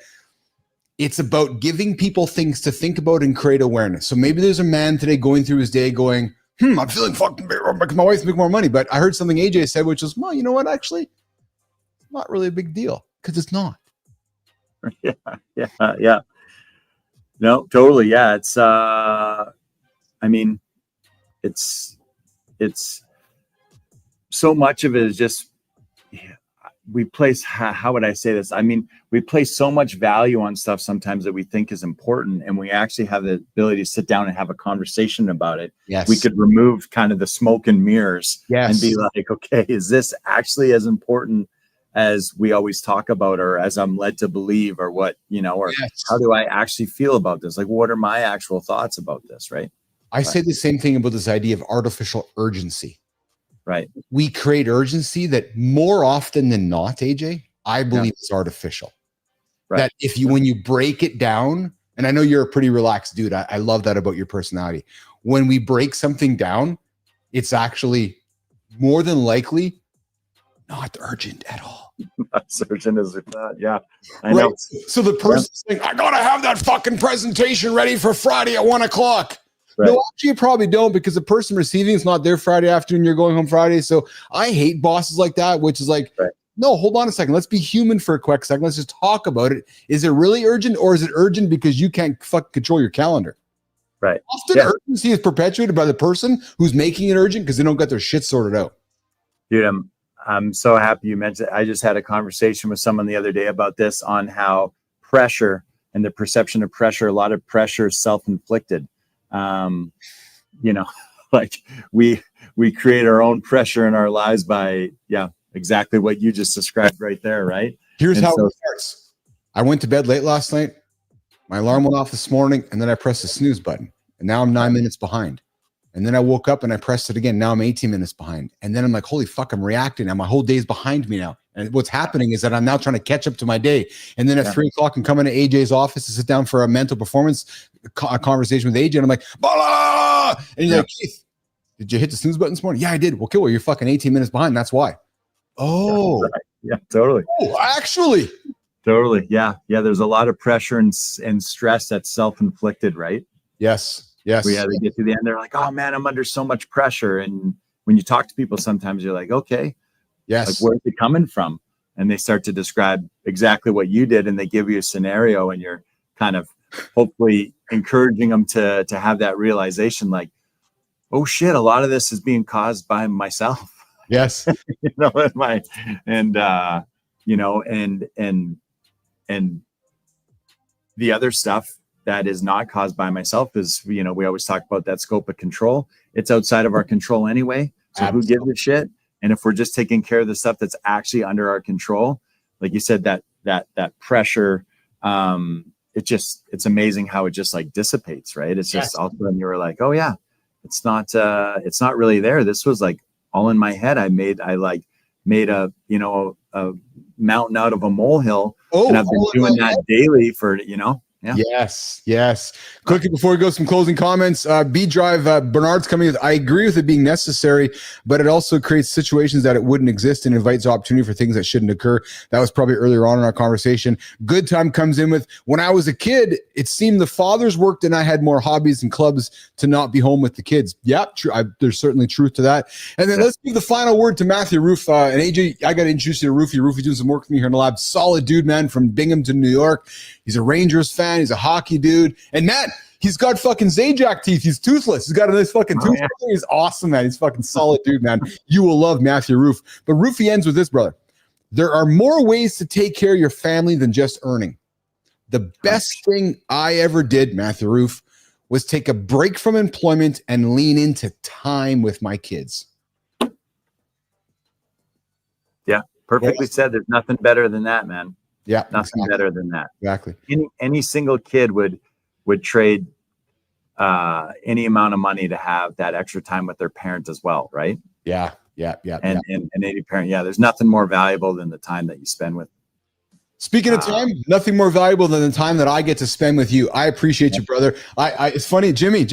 it's about giving people things to think about and create awareness. So maybe there's a man today going through his day going, I'm feeling fucking big because my wife's making more money. But I heard something AJ said, which was, well, you know what? Actually, it's not really a big deal, because it's not. Yeah. No, totally. Yeah. It's, it's so much of it is just, place, how would I say this? I mean, we place so much value on stuff sometimes that we think is important, and we actually have the ability to sit down and have a conversation about it. Yes. We could remove kind of the smoke and mirrors and be like, okay, is this actually as important as we always talk about, or as I'm led to believe, or what, you know, or how do I actually feel about this? Like, what are my actual thoughts about this? Right. I say the same thing about this idea of artificial urgency. Right. We create urgency that more often than not, AJ, I believe is artificial. Right. That if you, when you break it down, and I know you're a pretty relaxed dude. I love that about your personality. When we break something down, it's actually more than likely not urgent at all. Not urgent as that. Yeah. I know. So the person's saying, I got to have that fucking presentation ready for Friday at 1 o'clock. Right. No, actually, you probably don't, because the person receiving is not there Friday afternoon. You're going home Friday. So I hate bosses like that, which is like, no, hold on a second. Let's be human for a quick second. Let's just talk about it. Is it really urgent, or is it urgent because you can't fucking control your calendar? Right. Often urgency is perpetuated by the person who's making it urgent because they don't got their shit sorted out. Dude, I'm so happy you mentioned it. I just had a conversation with someone the other day about this, on how pressure and the perception of pressure, a lot of pressure is self-inflicted. You know, like we create our own pressure in our lives by, exactly what you just described right there. Right. Here's how it starts. I went to bed late last night. My alarm went off this morning, and then I pressed the snooze button, and now I'm 9 minutes behind. And then I woke up and I pressed it again. Now I'm 18 minutes behind. And then I'm like, holy fuck, I'm reacting. Now my whole day's behind me now. And what's happening is that I'm now trying to catch up to my day. And then at 3 o'clock, I'm coming to AJ's office to sit down for a mental performance conversation with AJ. And I'm like, blah! And he's like, Keith, did you hit the snooze button this morning? Yeah, I did. Well, cool. You're fucking 18 minutes behind. That's why. Oh, right. Yeah, totally. Oh, actually. Totally. Yeah. Yeah. There's a lot of pressure and stress that's self-inflicted, right? Yes. Yes. We had to get to the end. They're like, oh man, I'm under so much pressure. And when you talk to people, sometimes you're like, okay, yes, like, where's it coming from? And they start to describe exactly what you did, and they give you a scenario, and you're kind of hopefully encouraging them to have that realization, like, oh shit, a lot of this is being caused by myself. Yes. You know, and the other stuff that is not caused by myself is, you know, we always talk about that scope of control. It's outside of our control anyway. So Absolutely. Who gives a shit? And if we're just taking care of the stuff that's actually under our control, like you said, that pressure, it's amazing how it just like dissipates, right? It's just all of a sudden you were like, oh yeah, it's not really there. This was like all in my head. I made a, you know, a mountain out of a molehill. And I've been doing that daily for, you know. Yeah. Yes. Quickly before we go, some closing comments. B Drive Bernard's coming with, I agree with it being necessary, but it also creates situations that it wouldn't exist and invites opportunity for things that shouldn't occur. That was probably earlier on in our conversation. Good Time comes in with, when I was a kid, it seemed the fathers worked and I had more hobbies and clubs to not be home with the kids. Yeah, true. There's certainly truth to that. And then let's give the final word to Matthew Roof. And AJ, I got to introduce you to Roofy. Roofy's doing some work for me here in the lab. Solid dude, man, from Binghamton, New York. He's a Rangers fan. He's a hockey dude. And man, he's got fucking Zajac teeth. He's toothless. He's got a nice fucking tooth. Yeah. He's awesome, man. He's fucking solid dude, man. You will love Matthew Roof. But Roofy ends with this, brother. There are more ways to take care of your family than just earning. The best thing I ever did, Matthew Roof, was take a break from employment and lean into time with my kids. Yeah, perfectly said. There's nothing better than that, man. Yeah, nothing better than that. Exactly. Any single kid would trade any amount of money to have that extra time with their parent as well, right? Yeah. And any parent, there's nothing more valuable than the time that you spend with. Speaking of time, nothing more valuable than the time that I get to spend with you. I appreciate you, brother. It's funny, Jimmy.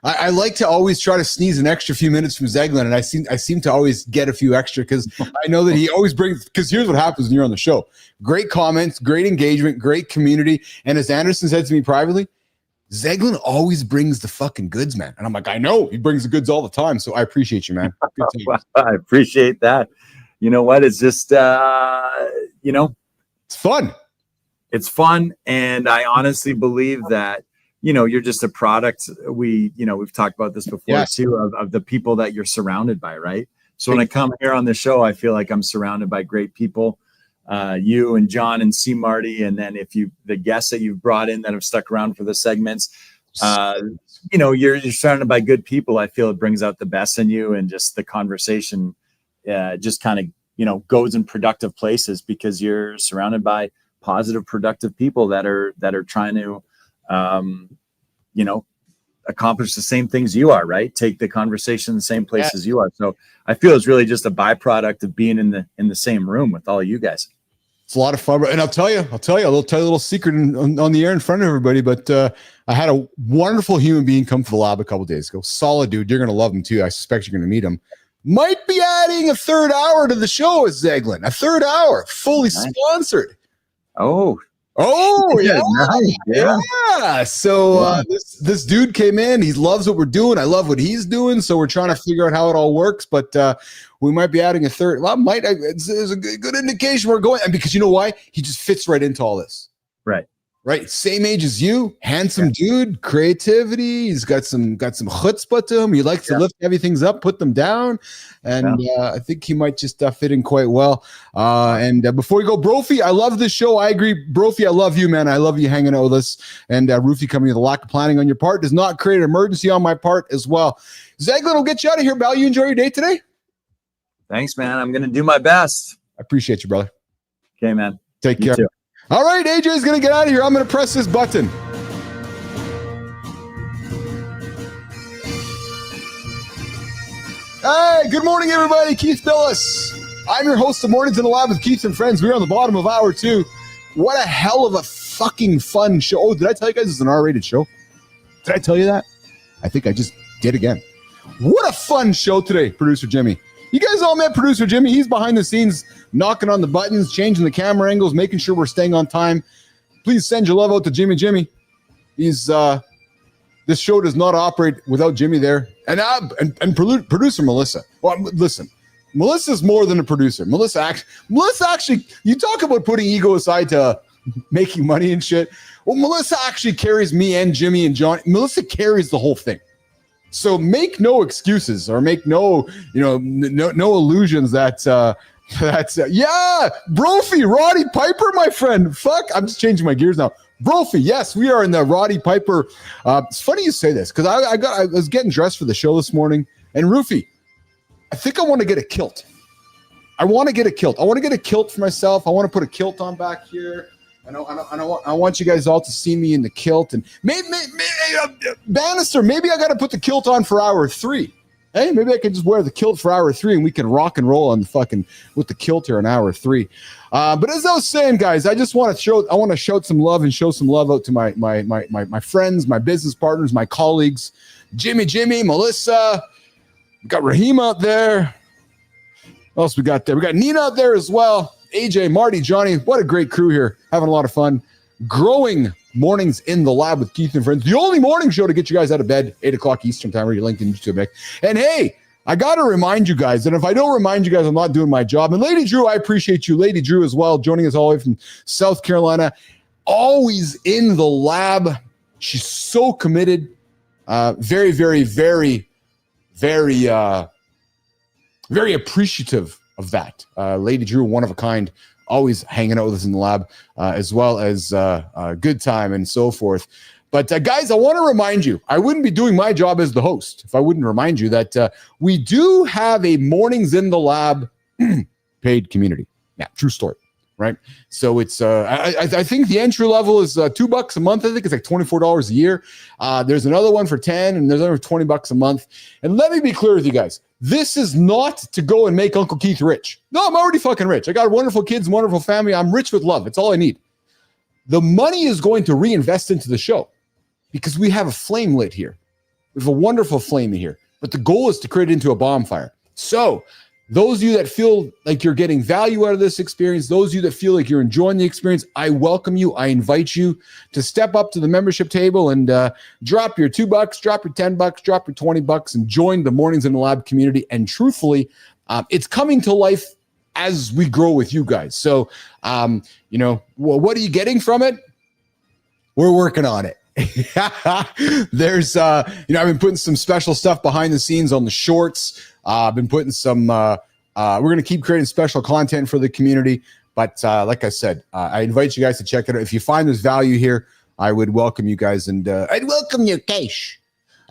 I like to always try to sneeze an extra few minutes from Zeglen, and I seem to always get a few extra because I know that he always brings. Because here's what happens when you're on the show: great comments, great engagement, great community. And as Anderson said to me privately, Zeglen always brings the fucking goods, man. And I'm like, I know he brings the goods all the time. So I appreciate you, man. I appreciate that. You know what? It's just it's fun. It's fun. And I honestly believe that, you're just a product. We've talked about this before too, of the people that you're surrounded by. Right. So when I come here on the show, I feel like I'm surrounded by great people you and John and C Marty, and then the guests that you've brought in that have stuck around for the segments, you're surrounded by good people. I feel it brings out the best in you, and just the conversation just kind of goes in productive places because you're surrounded by positive, productive people that are trying to accomplish the same things you are, right? Take the conversation in the same place as you are. So I feel it's really just a byproduct of being in the same room with all you guys. It's a lot of fun. And I'll tell you a little secret on the air in front of everybody, but I had a wonderful human being come to the lab a couple of days ago. Solid dude. You're going to love him too. I suspect you're going to meet him. Might be adding a third hour to the show with Zeglen. A third hour, fully sponsored. Oh, yeah. Nice. Yeah. So this dude came in. He loves what we're doing. I love what he's doing. So we're trying to figure out how it all works. But we might be adding a third. Well, it's a good indication we're going. And because you know why? He just fits right into all this. Right. Same age as you. Handsome dude. Creativity. He's got some chutzpah to him. He likes to lift heavy things up, put them down. And I think he might just fit in quite well. And before we go, Brophy, I love this show. I agree. Brophy, I love you, man. I love you hanging out with us. And Roofy coming with a lack of planning on your part does not create an emergency on my part as well. Zeglen will get you out of here, Bal. You enjoy your day today? Thanks, man. I'm going to do my best. I appreciate you, brother. Okay, man. Take care. Too. All right, AJ is going to get out of here. I'm going to press this button. Hey, good morning, everybody. Keith Billis. I'm your host of Mornings in the Lab with Keith and Friends. We're on the bottom of hour 2. What a hell of a fucking fun show. Oh, did I tell you guys it's an R-rated show? Did I tell you that? I think I just did again. What a fun show today, Producer Jimmy. You guys all met Producer Jimmy. He's behind the scenes, knocking on the buttons, changing the camera angles, making sure we're staying on time. Please send your love out to Jimmy. He's this show does not operate without Jimmy there. And producer Melissa. Well, listen, Melissa's more than a producer. Melissa actually, you talk about putting ego aside to making money and shit. Well, Melissa actually carries me and Jimmy and John. Melissa carries the whole thing. So make no excuses or make no illusions that Brophy, Roddy Piper, my friend. Fuck, I'm just changing my gears now. Brophy, yes, we are in the Roddy Piper. It's funny you say this because I was getting dressed for the show this morning, and Roofy, I think I want to get a kilt. I want to get a kilt for myself. I want to put a kilt on back here. I want you guys all to see me in the kilt, and maybe Bannister. Maybe I got to put the kilt on for hour 3. Hey, maybe I can just wear the kilt for hour 3, and we can rock and roll on with the kilt here in hour 3. But as I was saying, guys, I just want to show some love and show some love out to my friends, my business partners, my colleagues, Jimmy, Melissa. We got Raheem out there. What else we got there? We got Nina out there as well. AJ, Marty, Johnny, what a great crew here. Having a lot of fun. Growing Mornings in the Lab with Keith and Friends. The only morning show to get you guys out of bed, 8 o'clock Eastern time, where you're linked in YouTube. And hey, I got to remind you guys, and if I don't remind you guys, I'm not doing my job. And Lady Drew, I appreciate you. Lady Drew as well, joining us all the way from South Carolina. Always in the lab. She's so committed. Very, very, very, very, very appreciative of that. Lady Drew, one of a kind, always hanging out with us in the lab, as well as Good Time and so forth. But guys, I want to remind you, I wouldn't be doing my job as the host if I wouldn't remind you that we do have a Mornings in the Lab paid community. Yeah, true story, right? So it's I think the entry level is $2 a month. I think it's like $24 a year. There's another one for 10, and there's another $20 a month. And let me be clear with you guys. This is not to go and make Uncle Keith rich. No, I'm already fucking rich. I got wonderful kids, wonderful family. I'm rich with love. It's all I need. The money is going to reinvest into the show because we have a flame lit here. We have a wonderful flame here. But the goal is to create it into a bonfire. So those of you that feel like you're getting value out of this experience, those of you that feel like you're enjoying the experience, I welcome you. I invite you to step up to the membership table and drop your $2, drop your $10, drop your $20, and join the Mornings in the Lab community. And truthfully, it's coming to life as we grow with you guys. So, what are you getting from it? We're working on it. There's, I've been putting some special stuff behind the scenes on the shorts. I've been putting some, we're going to keep creating special content for the community, But like I said, I invite you guys to check it out. If you find there's value here, I would welcome you guys, and I'd welcome your cash.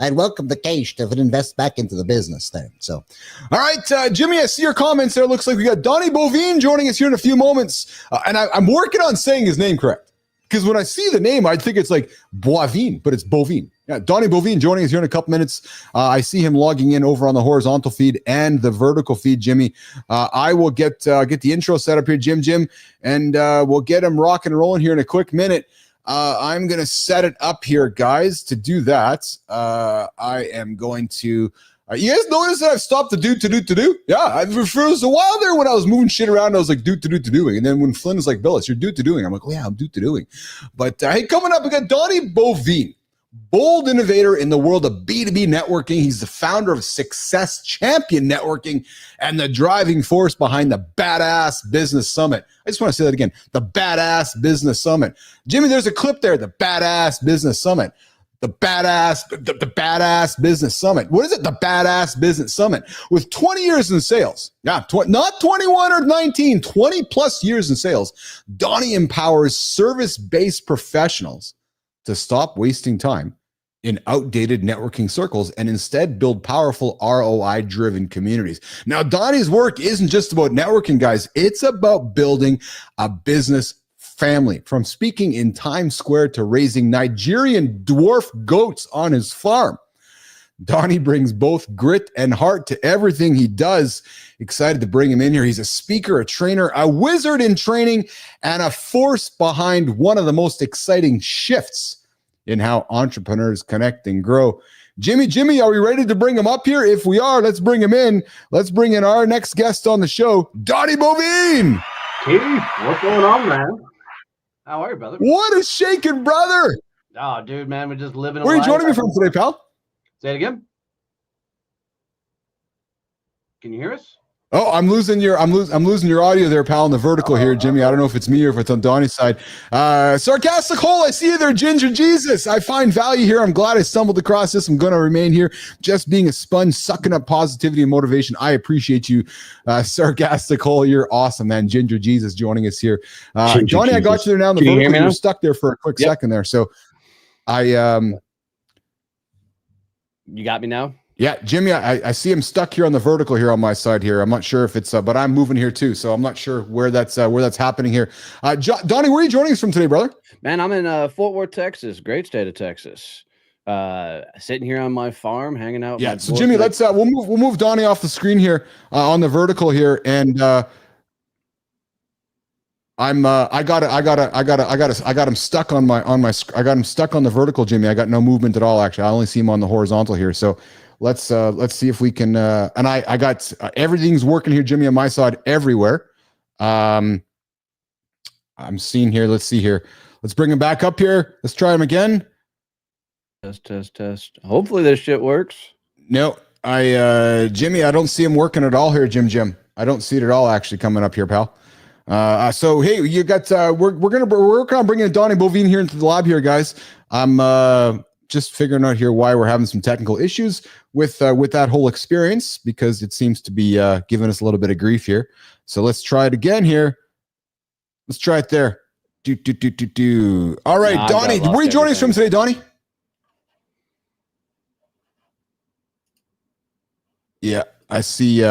I'd welcome the cash to invest back into the business there. So, all right, Jimmy, I see your comments there. Looks like we got Donnie Boivin joining us here in a few moments. And I'm working on saying his name correct. Because when I see the name, I think it's like Boivin, but it's Boivin. Yeah, Donnie Boivin joining us here in a couple minutes. I see him logging in over on the horizontal feed and the vertical feed, Jimmy. I will get the intro set up here, Jim, and we'll get him rocking and rolling here in a quick minute. I'm going to set it up here, guys. To do that, I am going to... you guys notice that I've stopped the do? Yeah, for a while there when I was moving shit around, I was like, do doing. And then when Flynn was like, Bill, it's your do doing. I'm like, oh, yeah, I'm do doing. But hey, coming up, we got Donnie Boivin, bold innovator in the world of B2B networking. He's the founder of Success Champion Networking and the driving force behind the Badass Business Summit. I just want to say that again, the Badass Business Summit. Jimmy, there's a clip there, the Badass Business Summit. The Badass Business Summit. What is it? The Badass Business Summit. With 20 years in sales. Yeah, not 21 or 19, 20 plus years in sales. Donnie empowers service-based professionals to stop wasting time in outdated networking circles and instead build powerful ROI-driven communities. Now, Donnie's work isn't just about networking, guys. It's about building a business family, from speaking in Times Square to raising Nigerian dwarf goats on his farm. Donnie brings both grit and heart to everything he does. Excited to bring him in here. He's a speaker, a trainer, a wizard in training, and a force behind one of the most exciting shifts in how entrepreneurs connect and grow. Jimmy, are we ready to bring him up here? If we are, let's bring him in. Let's bring in our next guest on the show, Donnie Boivin. Keith, what's going on, man? How are you, brother? What is shaking, brother? Oh, dude, man, we're just living. Where are you joining me from today, pal? Say it again. Can you hear us? Oh, I'm losing your audio there, pal, on the vertical here, Jimmy. I don't know if it's me or if it's on Donnie's side. Sarcastic hole, I see you there, Ginger Jesus. I find value here. I'm glad I stumbled across this. I'm going to remain here, just being a sponge, sucking up positivity and motivation. I appreciate you, Sarcastic hole. You're awesome, man. Ginger Jesus joining us here. Donnie, I got you there now in the vertical. You were stuck there for a quick second there. So you got me now? Yeah, Jimmy, I see him stuck here on the vertical here on my side here. I'm not sure if it's, but I'm moving here too, so I'm not sure where that's happening here. Donnie, where are you joining us from today, brother? Man, I'm in Fort Worth, Texas. Great state of Texas. Sitting here on my farm, hanging out. Yeah, so Jimmy, let's we'll move Donnie off the screen here on the vertical here, and I got him stuck on him stuck on the vertical, Jimmy. I got no movement at all. Actually, I only see him on the horizontal here. So let's see if we can. And I got everything's working here, Jimmy, on my side everywhere. I'm seeing here. Let's see here. Let's bring him back up here. Let's try him again. Test. Hopefully this shit works. No, Jimmy, I don't see him working at all here, Jim. I don't see it at all actually coming up here, pal. So hey, you got we're working on bringing Donnie Boivin here into the lab here, guys. I'm just figuring out here why we're having some technical issues with that whole experience, because it seems to be giving us a little bit of grief here. So let's try it again here. Let's try it there. Do. All right, Donnie, where are you joining us from today, Donnie? Yeah, I see.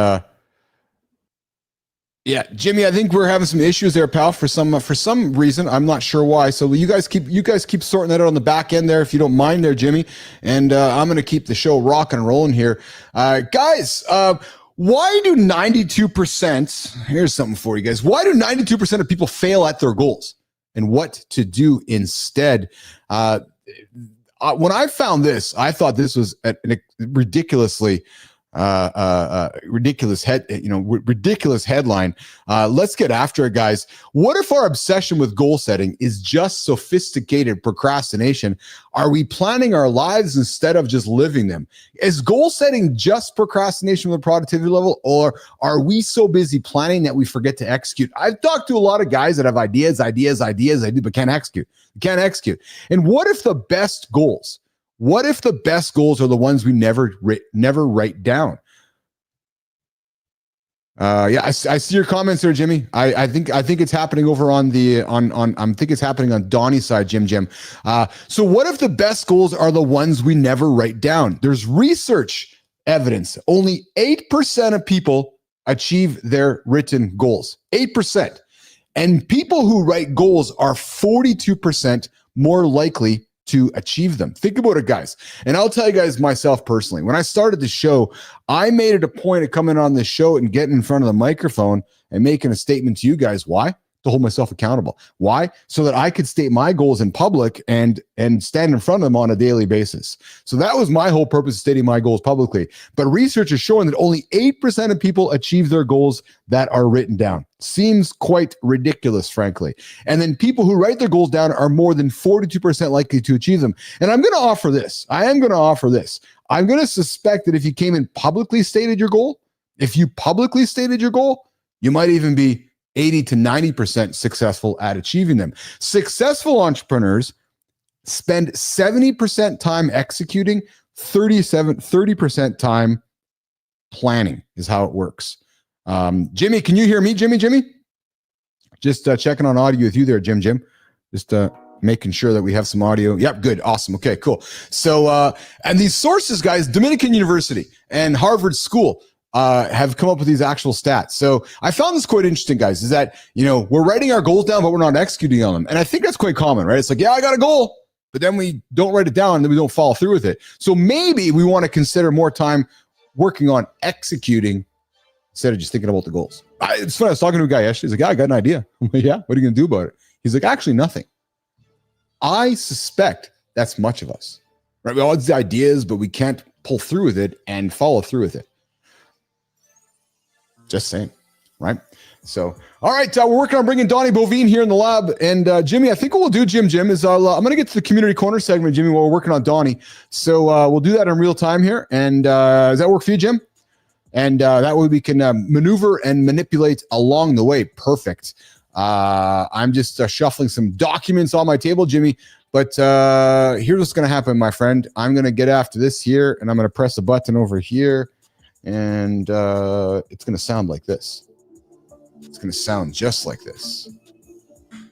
Yeah, Jimmy, I think we're having some issues there, pal. For some reason, I'm not sure why. So you guys keep sorting that out on the back end there, if you don't mind, there, Jimmy. And I'm going to keep the show rocking and rolling here, guys. Why do 92%? Here's something for you guys. Why do 92% of people fail at their goals, and what to do instead? When I found this, I thought this was a ridiculously. Ridiculous headline. Let's get after it, guys. What if our obsession with goal setting is just sophisticated procrastination? Are we planning our lives instead of just living them? Is goal setting just procrastination with a productivity level, or are we so busy planning that we forget to execute? I've talked to a lot of guys that have ideas, but can't execute. And what if the best goals are the ones we never write down? Yeah, I see your comments there, Jimmy. I think it's happening over on the I think it's happening on Donnie's side, Jim. So what if the best goals are the ones we never write down? There's research evidence. Only 8% of people achieve their written goals. 8%. And people who write goals are 42% more likely to achieve them. Think about it, guys. And I'll tell you guys myself personally, when I started the show, I made it a point of coming on this show and getting in front of the microphone and making a statement to you guys. Why? To hold myself accountable. Why? So that I could state my goals in public and stand in front of them on a daily basis. So that was my whole purpose of stating my goals publicly. But research is showing that only 8% of people achieve their goals that are written down. Seems quite ridiculous, frankly. And then people who write their goals down are more than 42% likely to achieve them. And I'm going to offer this. I'm going to suspect that if you came and publicly stated your goal, you might even be 80 to 90% successful at achieving them. Successful entrepreneurs spend 70% time executing, 30% time planning is how it works. Jimmy, can you hear me, Jimmy? Just checking on audio with you there, Jim. Just making sure that we have some audio. Yep, good, awesome. Okay, cool. So, and these sources, guys, Dominican University and Harvard School, have come up with these actual stats. So I found this quite interesting, guys, is that, we're writing our goals down, but we're not executing on them. And I think that's quite common, right? It's like, yeah, I got a goal, but then we don't write it down and then we don't follow through with it. So maybe we want to consider more time working on executing instead of just thinking about the goals. It's funny. I was talking to a guy yesterday. He's like, yeah, I got an idea. I'm like, yeah, what are you going to do about it? He's like, actually nothing. I suspect that's much of us, right? We all have these ideas, but we can't pull through with it and follow through with it. Just saying, right? So, all right, we're working on bringing Donnie Boivin here in the lab. And Jimmy, I think what we'll do, Jim, is I'm going to get to the community corner segment, Jimmy, while we're working on Donnie. So we'll do that in real time here. And does that work for you, Jim? And that way we can maneuver and manipulate along the way. Perfect. I'm just shuffling some documents on my table, Jimmy. But here's what's going to happen, my friend. I'm going to get after this here, and I'm going to press a button over here. And it's going to sound like this. It's going to sound just like this.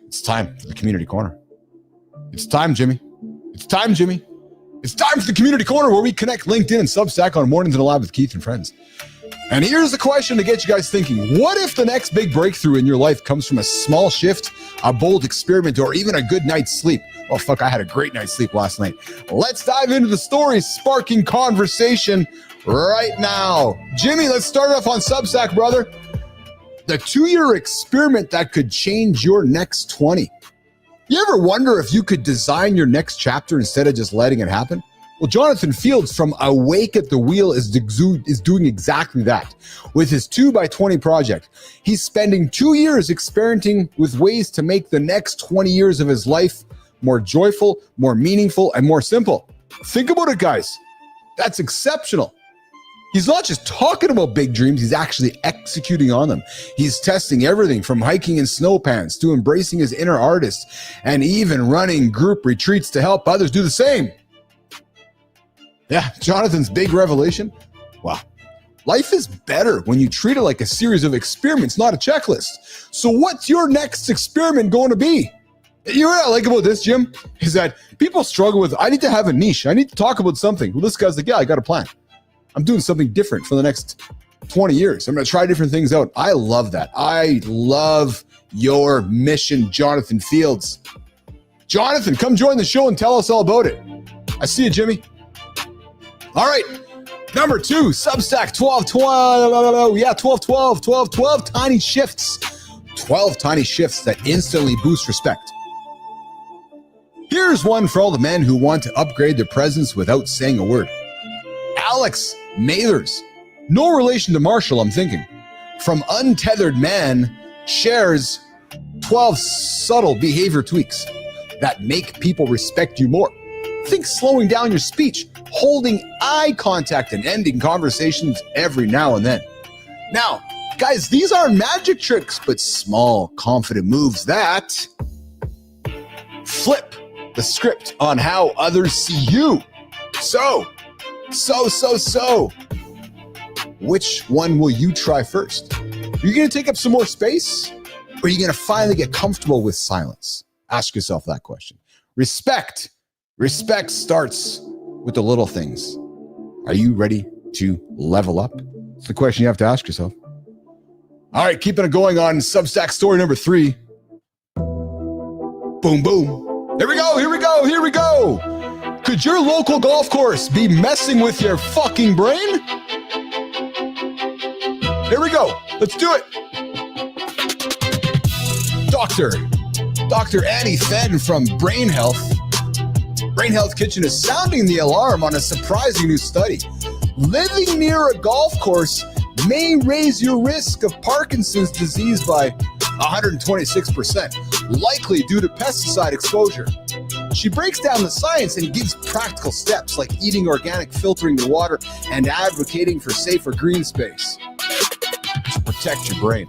It's time for the community corner. It's time, Jimmy. It's time for the community corner, where we connect LinkedIn and Substack on Mornings in the Lab with Keith and friends. And here's the question to get you guys thinking. What if the next big breakthrough in your life comes from a small shift, a bold experiment, or even a good night's sleep? Oh, fuck, I had a great night's sleep last night. Let's dive into the stories sparking conversation right now. Jimmy, let's start off on Substack, brother. The 2-year experiment that could change your next 20. You ever wonder if you could design your next chapter instead of just letting it happen? Well, Jonathan Fields from Awake at the Wheel is doing exactly that with his 2x20 project. He's spending 2 years experimenting with ways to make the next 20 years of his life more joyful, more meaningful, and more simple. Think about it, guys. That's exceptional. He's not just talking about big dreams, he's actually executing on them. He's testing everything from hiking in snow pants to embracing his inner artist and even running group retreats to help others do the same. Yeah, Jonathan's big revelation. Wow. Life is better when you treat it like a series of experiments, not a checklist. So what's your next experiment going to be? You know what I like about this, Jim? Is that people struggle with, I need to have a niche. I need to talk about something. Well, this guy's like, yeah, I got a plan. I'm doing something different for the next 20 years. I'm going to try different things out. I love that. I love your mission, Jonathan Fields. Jonathan, come join the show and tell us all about it. I see you, Jimmy. All right. Number 2, Substack 1212. Yeah, 12 tiny shifts. 12 tiny shifts that instantly boost respect. Here's one for all the men who want to upgrade their presence without saying a word. Alex Mathers, no relation to Marshall, I'm thinking, from Untethered Man, shares 12 subtle behavior tweaks that make people respect you more. Think slowing down your speech, holding eye contact, and ending conversations every now and then. Now, guys, these aren't magic tricks, but small, confident moves that flip the script on how others see you. So, which one will you try first? Are you going to take up some more space? Or are you going to finally get comfortable with silence? Ask yourself that question. Respect starts with the little things. Are you ready to level up? It's the question you have to ask yourself. All right, keeping it going on Substack story number 3. Boom, boom. Here we go. Could your local golf course be messing with your fucking brain? Here we go. Let's do it. Dr. Annie Fenn from Brain Health Kitchen is sounding the alarm on a surprising new study. Living near a golf course may raise your risk of Parkinson's disease by 126%, likely due to pesticide exposure. She breaks down the science and gives practical steps like eating organic, filtering the water, and advocating for safer green space to protect your brain.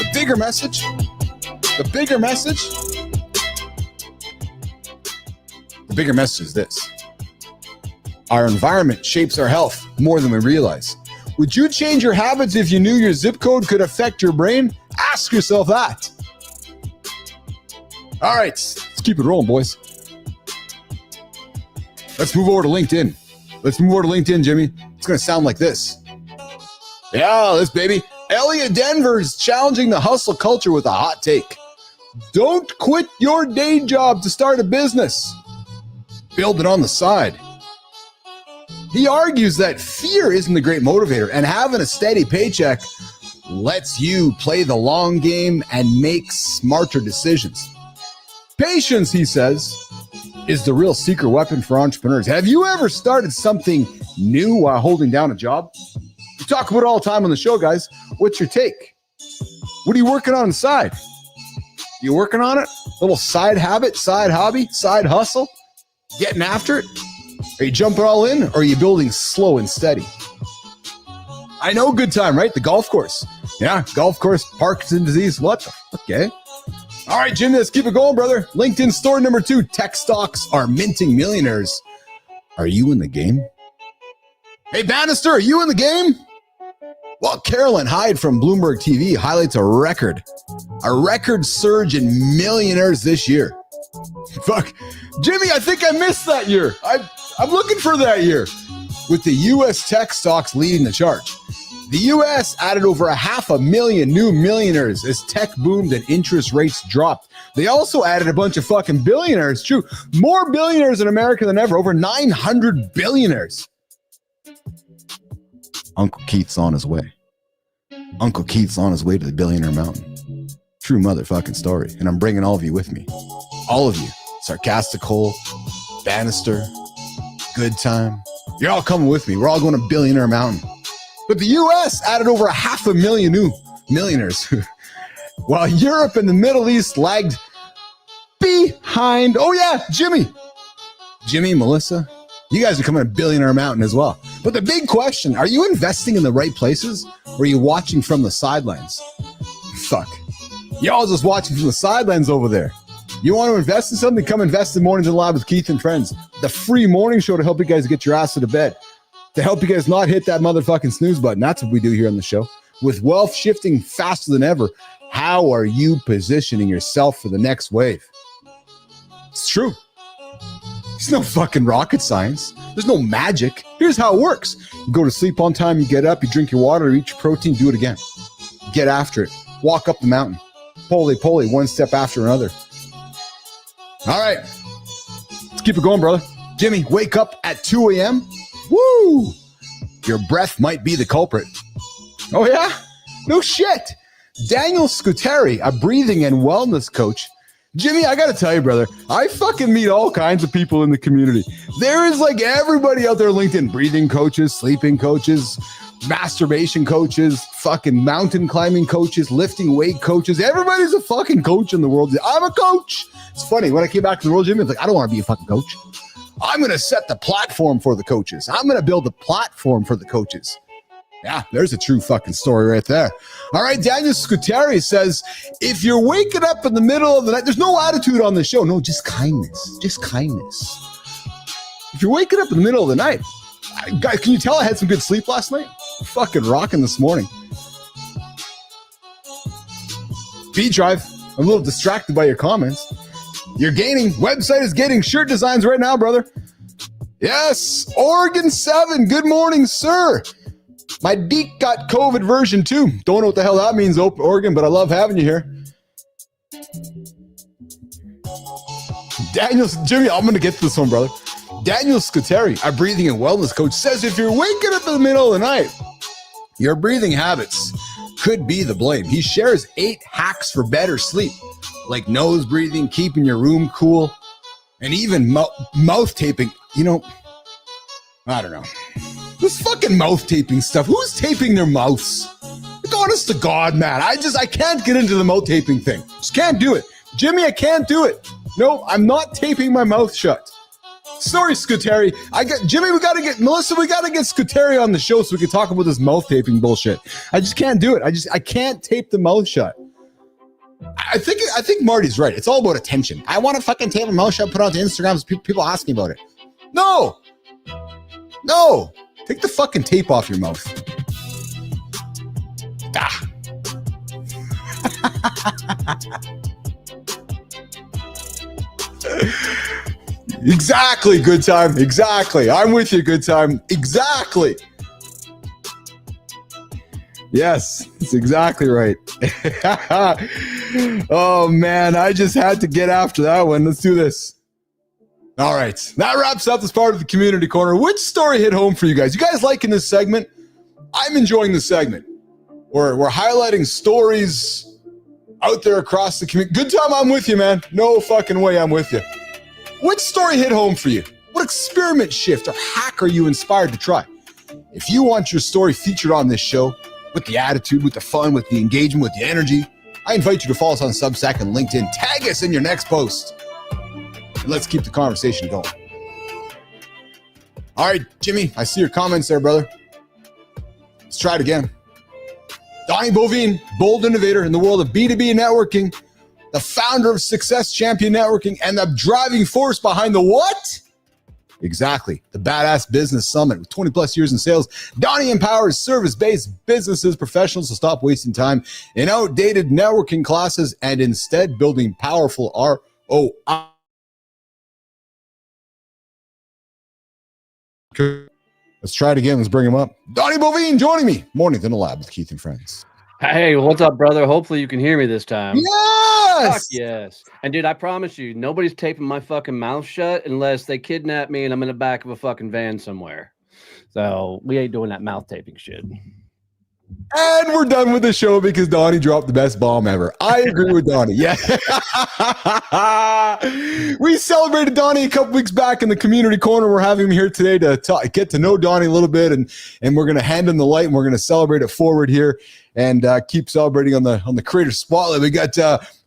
The bigger message is this. Our environment shapes our health more than we realize. Would you change your habits if you knew your zip code could affect your brain? Ask yourself that. All right, let's keep it rolling, boys. Let's move over to LinkedIn. Jimmy. It's going to sound like this. Yeah, this baby. Elliot Denver's challenging the hustle culture with a hot take. Don't quit your day job to start a business. Build it on the side. He argues that fear isn't the great motivator, and having a steady paycheck lets you play the long game and make smarter decisions. Patience, he says, is the real secret weapon for entrepreneurs. Have you ever started something new while holding down a job? We talk about it all the time on the show, guys. What's your take? What are you working on inside? You working on it? Little side habit, side hobby, side hustle? Getting after it? Are you jumping all in, or are you building slow and steady? I know, good time, right? The golf course. Yeah, golf course, Parkinson's disease. What the fuck, okay? All right, Jim, let's keep it going, brother. LinkedIn story number 2. Tech stocks are minting millionaires. Are you in the game? Hey, Bannister, are you in the game? Well, Carolyn Hyde from Bloomberg TV highlights a record surge in millionaires this year. Fuck. Jimmy, I think I missed that year. I'm looking for that year. With the U.S. tech stocks leading the charge. The U.S. added over 500,000 new millionaires as tech boomed and interest rates dropped. They also added a bunch of fucking billionaires. True. More billionaires in America than ever. Over 900 billionaires. Uncle Keith's on his way. Uncle Keith's on his way to the Billionaire Mountain. True motherfucking story. And I'm bringing all of you with me. All of you. Sarcastic Hole, Bannister, Good Time. You're all coming with me. We're all going to Billionaire Mountain. But the U.S. added over 500,000 new millionaires. While Europe and the Middle East lagged behind. Oh, yeah, Jimmy, Melissa, you guys are coming to Billionaire Mountain as well. But the big question, are you investing in the right places, or are you watching from the sidelines? Fuck. Y'all just watching from the sidelines over there. You want to invest in something? Come invest in Mornings in Live with Keith and Friends. The free morning show to help you guys get your ass to the bed. To help you guys not hit that motherfucking snooze button. That's what we do here on the show. With wealth shifting faster than ever, how are you positioning yourself for the next wave? It's true. It's no fucking rocket science. There's no magic. Here's how it works. You go to sleep on time, you get up, you drink your water, eat your protein, do it again. Get after it. Walk up the mountain. Poly, one step after another. All right. Let's keep it going, brother. Jimmy, wake up at 2 a.m. Woo! Your breath might be the culprit. Oh, yeah? No shit. Daniel Scuteri, a breathing and wellness coach. Jimmy, I got to tell you, brother, I fucking meet all kinds of people in the community. There is like everybody out there LinkedIn, breathing coaches, sleeping coaches, masturbation coaches, fucking mountain climbing coaches, lifting weight coaches. Everybody's a fucking coach in the world. I'm a coach. It's funny. When I came back to the world, Jimmy, I was like, I don't want to be a fucking coach. I'm going to set the platform for the coaches. I'm going to build a platform for the coaches. Yeah, there's a true fucking story right there. All right, Daniel Scuteri says, if you're waking up in the middle of the night, there's no attitude on the show. No, just kindness. Just kindness. If you're waking up in the middle of the night, guys, can you tell I had some good sleep last night? Fucking rocking this morning. B-Drive, I'm a little distracted by your comments. You're gaining. Website is getting shirt designs right now, brother. Yes, Oregon 7. Good morning, sir. My Deke got COVID version 2. Don't know what the hell that means, Oregon, but I love having you here. Jimmy, I'm going to get to this one, brother. Daniel Scuteri, our breathing and wellness coach, says if you're waking up in the middle of the night, your breathing habits could be the blame. He shares 8 hacks for better sleep, like nose breathing, keeping your room cool, and even mouth taping. You know, I don't know. This fucking mouth taping stuff. Who's taping their mouths? Like, honest to God, man. I can't get into the mouth taping thing. Just can't do it. Jimmy, I can't do it. No, I'm not taping my mouth shut. Sorry, Scuteri. Jimmy, we got to get Scuteri on the show so we can talk about this mouth taping bullshit. I just can't do it. I can't tape the mouth shut. I think Marty's right. It's all about attention. I want to fucking tape my mouth shut, put it onto Instagram so people ask me about it. No. Take the fucking tape off your mouth. Exactly, good time. Exactly. I'm with you, good time. Exactly. Yes, that's exactly right. Oh, man, I just had to get after that one. Let's do this. All right, that wraps up this part of the community corner. Which story hit home for you guys? You guys liking this segment? I'm enjoying this segment. We're highlighting stories out there across the community. Good time, I'm with you, man. No fucking way, I'm with you. Which story hit home for you? What experiment, shift, or hack are you inspired to try? If you want your story featured on this show, with the attitude, with the fun, with the engagement, with the energy, I invite you to follow us on Substack and LinkedIn. Tag us in your next post. Let's keep the conversation going. All right, Jimmy, I see your comments there, brother. Let's try it again. Donnie Boivin, bold innovator in the world of B2B networking, the founder of Success Champion Networking, and the driving force behind the what? Exactly. The Badass Business Summit. With 20 plus years in sales, Donnie empowers service-based businesses, professionals to stop wasting time in outdated networking classes and instead building powerful ROI. Let's try it again. Let's bring him up. Donnie Boivin joining me. Mornings in the lab with Keith and friends. Hey, what's up, brother? Hopefully you can hear me this time. Yes! Fuck yes. And dude, I promise you, nobody's taping my fucking mouth shut unless they kidnap me and I'm in the back of a fucking van somewhere. So we ain't doing that mouth taping shit. And we're done with the show because Donnie dropped the best bomb ever. I agree with Donnie. Yeah. We celebrated Donnie a couple weeks back in the community corner. We're having him here today to get to know Donnie a little bit, and we're going to hand him the light and we're going to celebrate it forward here and keep celebrating on the creator spotlight. We got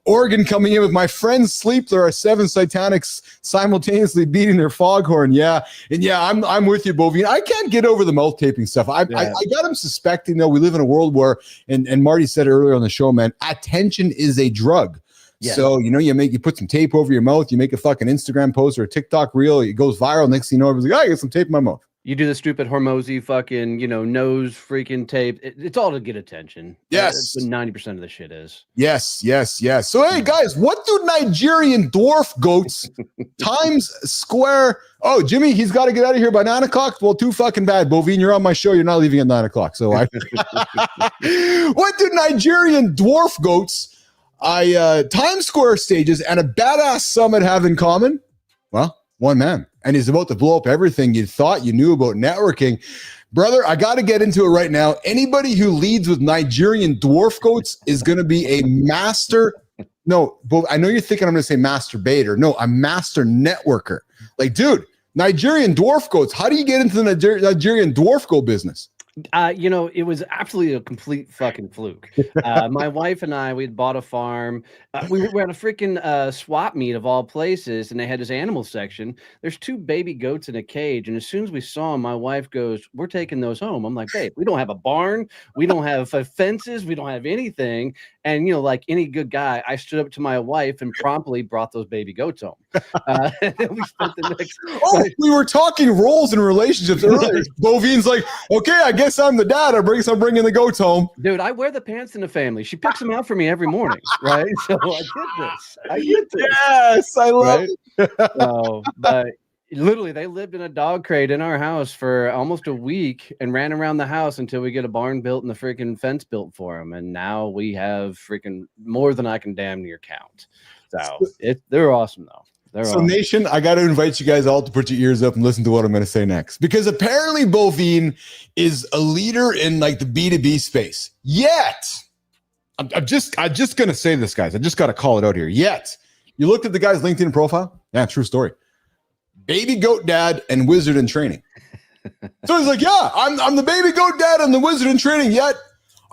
Oregon coming in with my friends sleep. There are 7 Titanics simultaneously beating their foghorn. Yeah. And yeah, I'm with you, Boivin. I can't get over the mouth taping stuff. I got him suspecting, though, we live in a world where, and Marty said it earlier on the show, man, attention is a drug. Yeah. So, you put some tape over your mouth, you make a fucking Instagram post or a TikTok reel, it goes viral. Next thing you know, everybody's like, I got some tape in my mouth. You do the stupid Hormozy fucking, nose freaking tape. It's all to get attention. Yes. That's what 90% of the shit is. Yes. So, hey, guys, what do Nigerian dwarf goats Times Square? Oh, Jimmy, he's got to get out of here by 9 o'clock. Well, too fucking bad. Boivin, you're on my show. You're not leaving at 9 o'clock. So, what do Nigerian dwarf goats, Times Square stages, and a badass summit have in common? Well, one man. And he's about to blow up everything you thought you knew about networking. Brother, I got to get into it right now. Anybody who leads with Nigerian dwarf goats is going to be a master. No, but I know you're thinking I'm going to say masturbator. No, a master networker. Like, dude, Nigerian dwarf goats. How do you get into the Nigerian dwarf goat business? It was absolutely a complete fucking fluke. My wife and I, we'd bought a farm. We were at a freaking swap meet of all places, and they had this animal section. There's 2 baby goats in a cage, and as soon as we saw them, my wife goes, "We're taking those home." I'm like, "Babe, we don't have a barn. We don't have fences. We don't have anything." And, like any good guy, I stood up to my wife and promptly brought those baby goats home. And then we spent the next... we were talking roles and relationships earlier. Boivin's like, okay, I guess I'm the dad. I'm bringing the goats home. Dude, I wear the pants in the family. She picks them out for me every morning, right? So I get this. Yes, I love it. But literally, they lived in a dog crate in our house for almost a week and ran around the house until we get a barn built and the freaking fence built for them. And now we have freaking more than I can damn near count. So they're awesome, though. Nation, I got to invite you guys all to put your ears up and listen to what I'm going to say next, because apparently Boivin is a leader in like the B2B space. Yet, I'm just going to say this, guys. I just got to call it out here. Yet, you looked at the guy's LinkedIn profile. Yeah, true story. Baby goat dad and wizard in training. So he's like, yeah, I'm the baby goat dad and the wizard in training. Yet,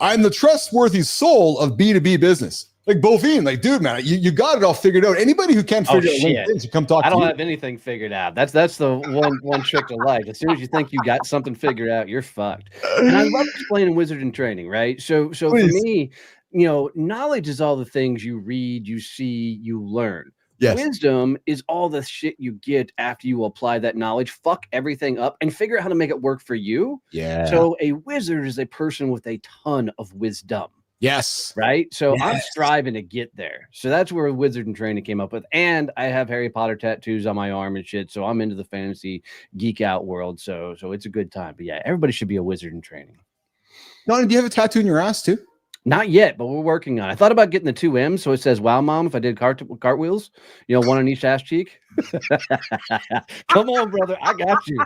I'm the trustworthy soul of B2B business. Like Boivin, like, dude, man, you got it all figured out. Anybody who can't figure out LinkedIn should come talk to you. I don't have anything figured out. That's the one trick to life. As soon as you think you got something figured out, you're fucked. And I love explaining wizard in training, right? So for me, knowledge is all the things you read, you see, you learn. Yes. Wisdom is all the shit you get after you apply that knowledge, fuck everything up, and figure out how to make it work for you. Yeah. So a wizard is a person with a ton of wisdom. Yes. Right. So I'm striving to get there. So that's where wizard and training came up with. And I have Harry Potter tattoos on my arm and shit. So I'm into the fantasy geek out world. So it's a good time. But yeah, everybody should be a wizard in training. Donnie, do you have a tattoo in your ass too? Not yet, but we're working on it. I thought about getting the 2 M's. So it says, wow, mom, if I did cartwheels, one on each ass cheek. Come on, brother. I got you.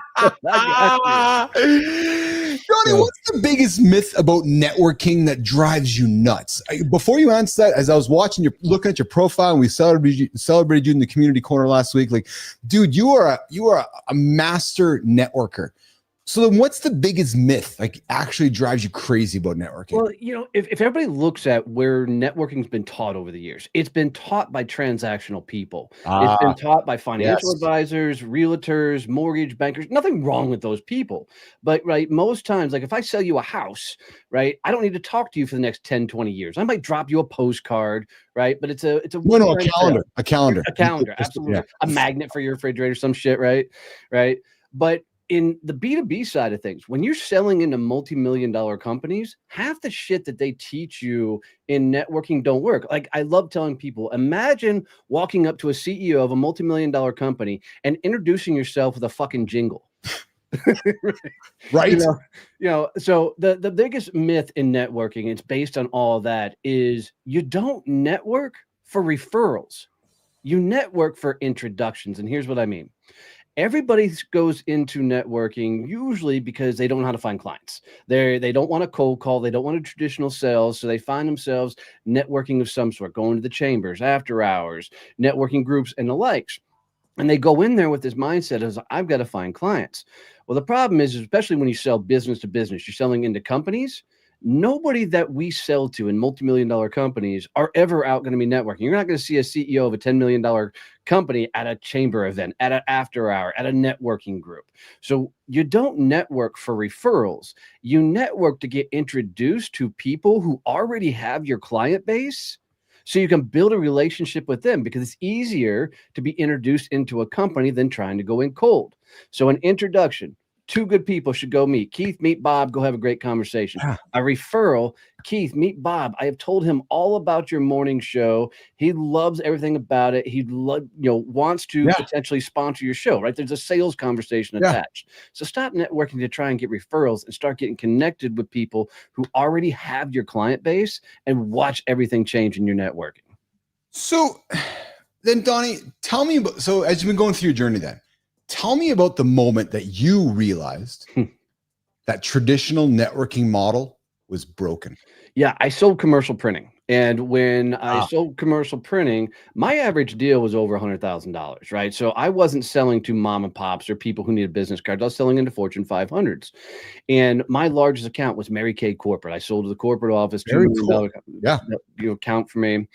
Donnie, what's the biggest myth about networking that drives you nuts? Before you answer that, as I was looking at your profile, and we celebrated you in the community corner last week, like, dude, you are a master networker. So then what's the biggest myth like actually drives you crazy about networking? Well, if everybody looks at where networking's been taught over the years, it's been taught by transactional people. It's been taught by financial advisors, realtors, mortgage bankers. Nothing wrong with those people. But most times, like if I sell you a house, right, I don't need to talk to you for the next 10, 20 years. I might drop you a postcard, right? But it's a calendar. A calendar, absolutely. Yeah. A magnet for your refrigerator, some shit, right? But in the B2B side of things, when you're selling into multi-million-dollar companies, half the shit that they teach you in networking don't work. Like, I love telling people, imagine walking up to a CEO of a multi-million-dollar company and introducing yourself with a fucking jingle. Right. So the biggest myth in networking, it's based on all that, is you don't network for referrals. You network for introductions. And here's what I mean. Everybody goes into networking usually because they don't know how to find clients. They don't want a cold call. They don't want a traditional sales. So they find themselves networking of some sort, going to the chambers, after hours, networking groups, and the likes. And they go in there with this mindset of, I've got to find clients. Well, the problem is, especially when you sell business to business, you're selling into companies. Nobody that we sell to in multi-million-dollar companies are ever out going to be networking. You're not going to see a CEO of a $10 million company at a chamber event, at an after hour, at a networking group. So you don't network for referrals. You network to get introduced to people who already have your client base, so you can build a relationship with them, because it's easier to be introduced into a company than trying to go in cold. So an introduction. 2 good people should go meet. Keith, meet Bob. Go have a great conversation. A referral. Keith, meet Bob. I have told him all about your morning show. He loves everything about it. He wants to potentially sponsor your show, right? There's a sales conversation attached. So stop networking to try and get referrals and start getting connected with people who already have your client base, and watch everything change in your networking. So then, Donnie, tell me about, so as you've been going through your journey then, tell me about the moment that you realized that traditional networking model was broken. Yeah, I sold commercial printing. And when I sold commercial printing, my average deal was over $100,000, right? So I wasn't selling to mom and pops or people who needed business cards. I was selling into Fortune 500s. And my largest account was Mary Kay Corporate. I sold to the corporate office, $2 million account for me.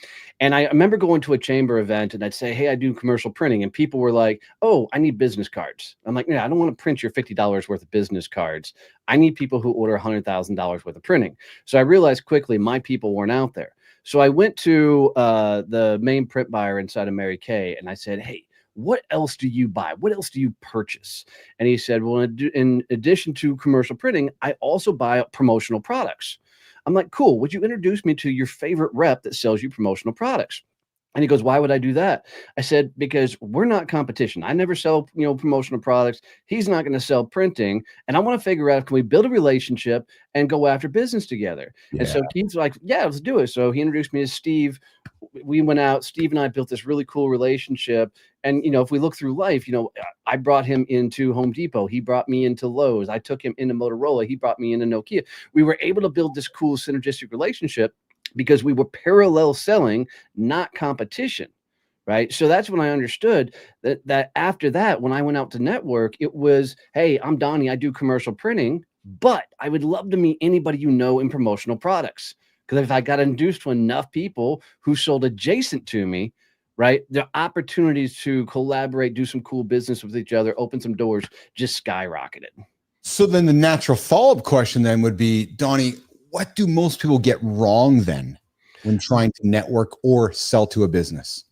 And I remember going to a chamber event and I'd say, hey, I do commercial printing. And people were like, oh, I need business cards. I'm like, I don't want to print your $50 worth of business cards. I need people who order $100,000 worth of printing. So I realized quickly my people weren't out there. So I went to the main print buyer inside of Mary Kay and I said, hey, what else do you buy? What else do you purchase? And he said, well, in addition to commercial printing, I also buy promotional products. I'm like, cool. Would you introduce me to your favorite rep that sells you promotional products? And he goes, why would I do that? I said, because we're not competition. I never sell, promotional products. He's not going to sell printing. And I want to figure out, can we build a relationship and go after business together? Yeah. And so Keith's like, yeah, let's do it. So he introduced me to Steve. We went out, Steve and I built this really cool relationship. And, if we look through life, I brought him into Home Depot. He brought me into Lowe's. I took him into Motorola. He brought me into Nokia. We were able to build this cool synergistic relationship because we were parallel selling, not competition, right? So that's when I understood that after that, when I went out to network, it was, hey, I'm Donnie. I do commercial printing, but I would love to meet anybody in promotional products. Because if I got introduced to enough people who sold adjacent to me, right, the opportunities to collaborate, do some cool business with each other, open some doors, just skyrocketed. So then the natural follow-up question then would be, Donnie, what do most people get wrong then when trying to network or sell to a business?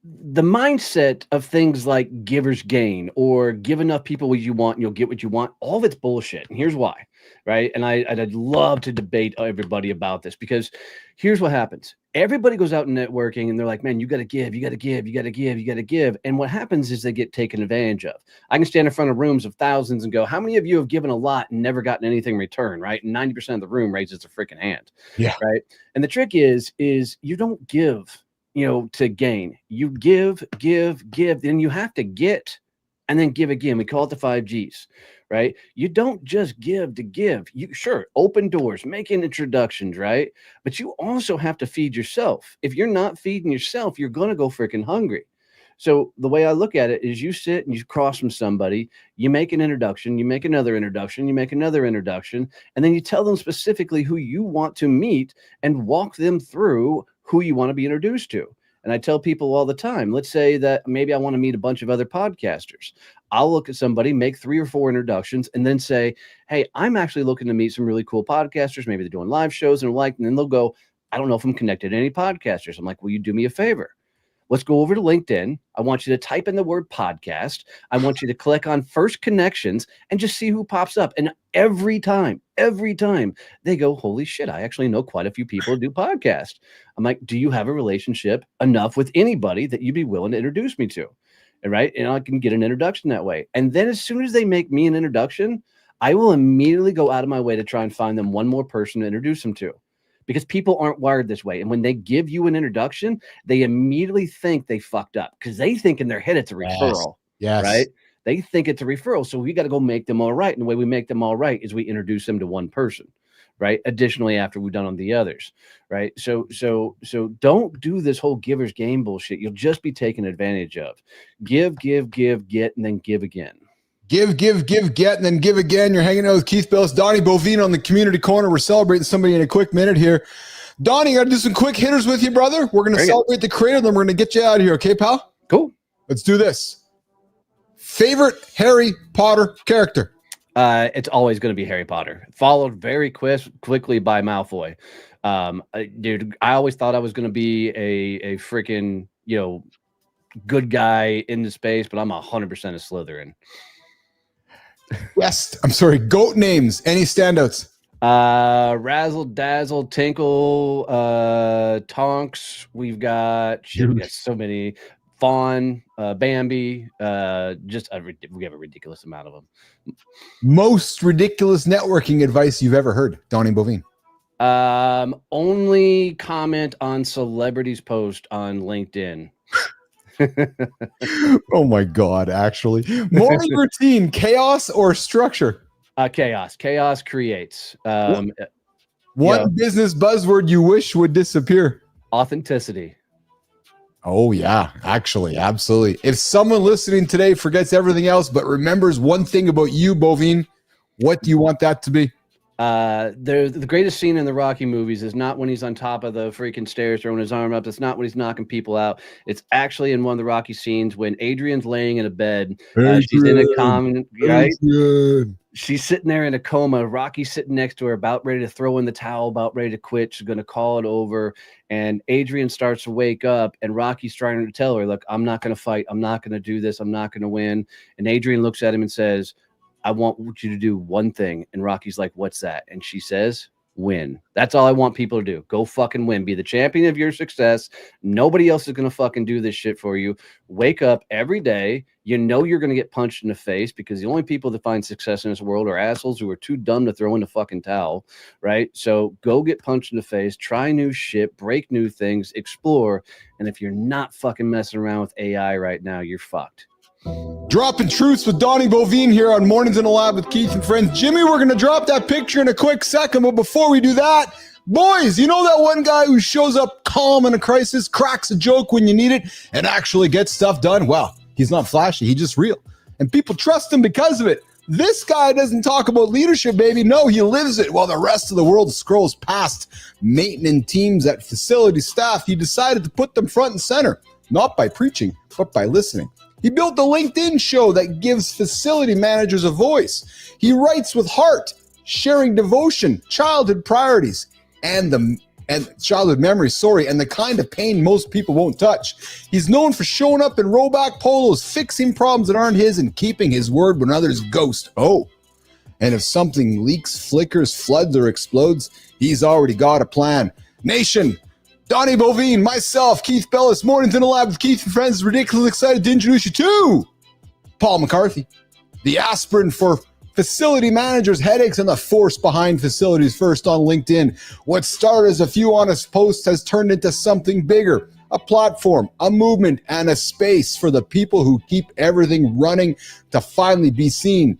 The mindset of things like giver's gain or give enough people what you want and you'll get what you want, all of it's bullshit. And here's why, right? And I'd love to debate everybody about this because here's what happens. Everybody goes out networking and they're like, man, you got to give, you got to give, you got to give, you got to give. And what happens is they get taken advantage of. I can stand in front of rooms of thousands and go, how many of you have given a lot and never gotten anything in return, right? And 90% of the room raises a freaking hand. Yeah. Right. And the trick is you don't give, to gain. You give, then you have to get and then give again. We call it the 5 Gs, right? You don't just give to give. You sure open doors, making introductions, right? But you also have to feed yourself. If you're not feeding yourself, you're going to go freaking hungry. So the way I look at it is you sit and you cross from somebody, you make an introduction, you make another introduction, you make another introduction, and then you tell them specifically who you want to meet and walk them through who you want to be introduced to. And I tell people all the time, let's say that maybe I want to meet a bunch of other podcasters. I'll look at somebody, make 3 or 4 introductions, and then say, hey, I'm actually looking to meet some really cool podcasters. Maybe they're doing live shows and then they'll go, I don't know if I'm connected to any podcasters. I'm like, will you do me a favor? Let's go over to LinkedIn. I want you to type in the word podcast. I want you to click on first connections and just see who pops up. And every time they go, holy shit, I actually know quite a few people who do podcasts. I'm like, do you have a relationship enough with anybody that you'd be willing to introduce me to? Right. And I can get an introduction that way. And then as soon as they make me an introduction, I will immediately go out of my way to try and find them one more person to introduce them to. Because people aren't wired this way. And when they give you an introduction, they immediately think they fucked up because they think in their head it's a referral. Yes. Right? They think it's a referral. So we got to go make them all right. And the way we make them all right is we introduce them to one person. Right. Additionally, after we've done on the others. Right. So don't do this whole giver's game bullshit. You'll just be taken advantage of. Give, get, and then give again. Give, get, and then give again. You're hanging out with Keith Bellis, Donnie Boivin on the Community Corner. We're celebrating somebody in a quick minute here. Donnie, got to do some quick hitters with you, brother. We're going to celebrate the creator, then we're going to get you out of here. Okay, pal? Cool. Let's do this. Favorite Harry Potter character? It's always going to be Harry Potter, followed very quickly by Malfoy. Dude, I always thought I was going to be a freaking, good guy in the space, but I'm 100% a Slytherin. Yes, I'm sorry. Goat names. Any standouts? Razzle Dazzle, Tinkle, Tonks. We got so many. Fawn, Bambi. We have a ridiculous amount of them. Most ridiculous networking advice you've ever heard, Donnie Boivin? Only comment on celebrities' post on LinkedIn. Oh my God, actually. Morning routine, chaos or structure? Chaos. Chaos creates. One business buzzword you wish would disappear? Authenticity. Oh yeah, actually, absolutely. If someone listening today forgets everything else but remembers one thing about you, Boivin, what do you want that to be? The greatest scene in the Rocky movies is not when he's on top of the freaking stairs throwing his arm up. It's not when he's knocking people out. It's actually in one of the Rocky scenes when Adrian's laying in a bed. She's in a common, right? she's sitting there in a coma. Rocky's sitting next to her, about ready to throw in the towel, about ready to quit. She's going to call it over. And Adrian starts to wake up, and Rocky's trying to tell her, look, I'm not going to fight. I'm not going to do this. I'm not going to win. And Adrian looks at him and says, I want you to do one thing. And Rocky's like, what's that? And she says, win. That's all I want people to do. Go fucking win. Be the champion of your success. Nobody else is going to fucking do this shit for you. Wake up every day. You know you're going to get punched in the face, because the only people that find success in this world are assholes who are too dumb to throw in the fucking towel, right? So go get punched in the face, try new shit, break new things, explore. And if you're not fucking messing around with AI right now, you're fucked. Dropping truths with Donnie Boivin here on Mornings in the Lab with Keith and Friends. Jimmy, we're going to drop that picture in a quick second, but before we do that, boys, you know that one guy who shows up calm in a crisis, cracks a joke when you need it, and actually gets stuff done? Well, he's not flashy, he's just real. And people trust him because of it. This guy doesn't talk about leadership, baby. No, he lives it while the rest of the world scrolls past maintenance teams at facility staff. He decided to put them front and center, not by preaching, but by listening. He built the LinkedIn show that gives facility managers a voice. He writes with heart, sharing devotion, childhood priorities, and childhood memories, and the kind of pain most people won't touch. He's known for showing up in rowback polos, fixing problems that aren't his, and keeping his word when others ghost. Oh, and if something leaks, flickers, floods, or explodes, he's already got a plan. Nation, Donnie Boivin, myself, Keith Bellis, Mornings in the Lab with Keith and Friends, ridiculously excited to introduce you to Paul McCarthy, the aspirin for facility managers, headaches, and the force behind Facilities First on LinkedIn. What started as a few honest posts has turned into something bigger, a platform, a movement, and a space for the people who keep everything running to finally be seen.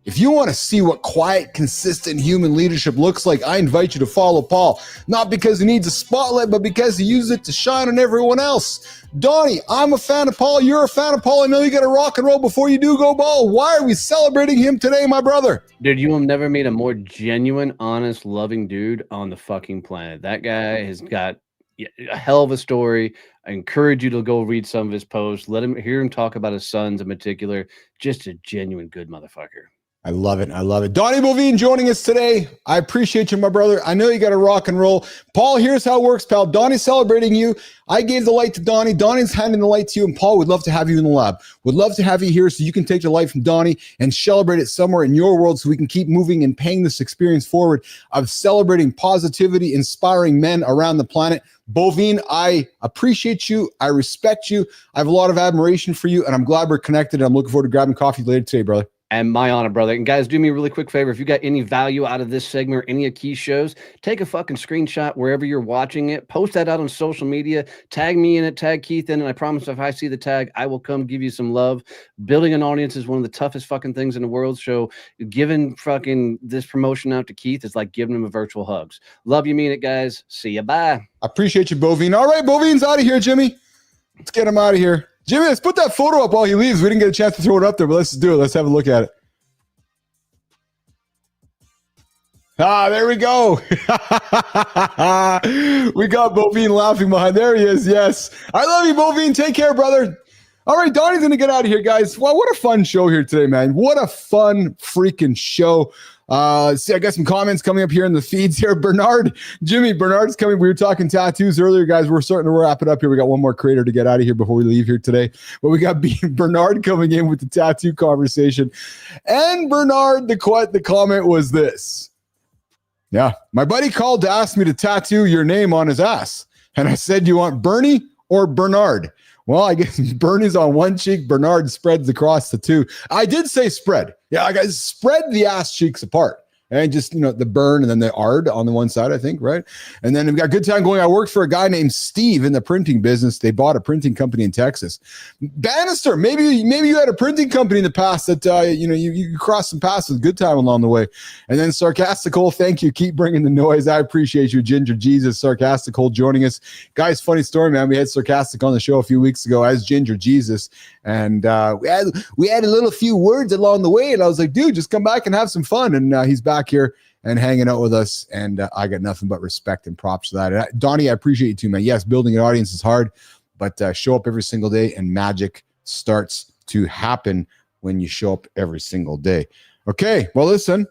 If you want to see what quiet, consistent human leadership looks like, I invite you to follow Paul. Not because he needs a spotlight, but because he uses it to shine on everyone else. Donnie, I'm a fan of Paul. You're a fan of Paul. I know you got to rock and roll before you do go ball. Why are we celebrating him today, my brother? Dude, you will never meet a more genuine, honest, loving dude on the fucking planet. That guy has got a hell of a story. I encourage you to go read some of his posts. Hear him talk about his sons in particular. Just a genuine good motherfucker. I love it. I love it. Donnie Boivin joining us today. I appreciate you, my brother. I know you got to rock and roll. Paul, here's how it works, pal. Donnie's celebrating you. I gave the light to Donnie. Donnie's handing the light to you. And Paul, would love to have you in the lab. Would love to have you here so you can take the light from Donnie and celebrate it somewhere in your world so we can keep moving and paying this experience forward of celebrating positivity, inspiring men around the planet. Boivin, I appreciate you. I respect you. I have a lot of admiration for you, and I'm glad we're connected. I'm looking forward to grabbing coffee later today, brother. And my honor, brother. And guys, do me a really quick favor. If you got any value out of this segment or any of Keith's shows, take a fucking screenshot wherever you're watching it. Post that out on social media. Tag me in it. Tag Keith in it. And I promise if I see the tag, I will come give you some love. Building an audience is one of the toughest fucking things in the world. So giving fucking this promotion out to Keith is like giving him a virtual hugs. Love you, mean it, guys. See ya. Bye. I appreciate you, Boivin. All right, Bovin's out of here, Jimmy. Let's get him out of here. Jimmy, let's put that photo up while he leaves. We didn't get a chance to throw it up there, but let's just do it. Let's have a look at it. Ah, there we go. We got Boivin laughing behind. There he is. Yes. I love you, Boivin. Take care, brother. All right, Donnie's going to get out of here, guys. Wow, what a fun show here today, man. What a fun freaking show. See, I got some comments coming up here in the feeds here. Bernard's coming. We were talking tattoos earlier, guys. We're starting to wrap it up here. We got one more creator to get out of here before we leave here today. But we got Bernard coming in with the tattoo conversation. And Bernard, the comment was this. Yeah, my buddy called to ask me to tattoo your name on his ass. And I said, you want Bernie or Bernard? Well, I guess Bernie's on one cheek, Bernard spreads across the two. I did say spread. Yeah, I guys spread the ass cheeks apart. And just, the burn and then the ard on the one side, I think, right? And then we've got a good time going. I worked for a guy named Steve in the printing business. They bought a printing company in Texas. Bannister, maybe you had a printing company in the past that, you crossed some paths with good time along the way. And then Sarcastical, thank you. Keep bringing the noise. I appreciate you, Ginger Jesus. Sarcastical joining us. Guys, funny story, man. We had Sarcastic on the show a few weeks ago as Ginger Jesus. And we had a little few words along the way. And I was like, dude, just come back and have some fun. And he's back here and hanging out with us, and I got nothing but respect and props for that. And Donnie, I appreciate you too, man. Yes, building an audience is hard, but show up every single day and magic starts to happen when you show up every single day. Okay, well, listen.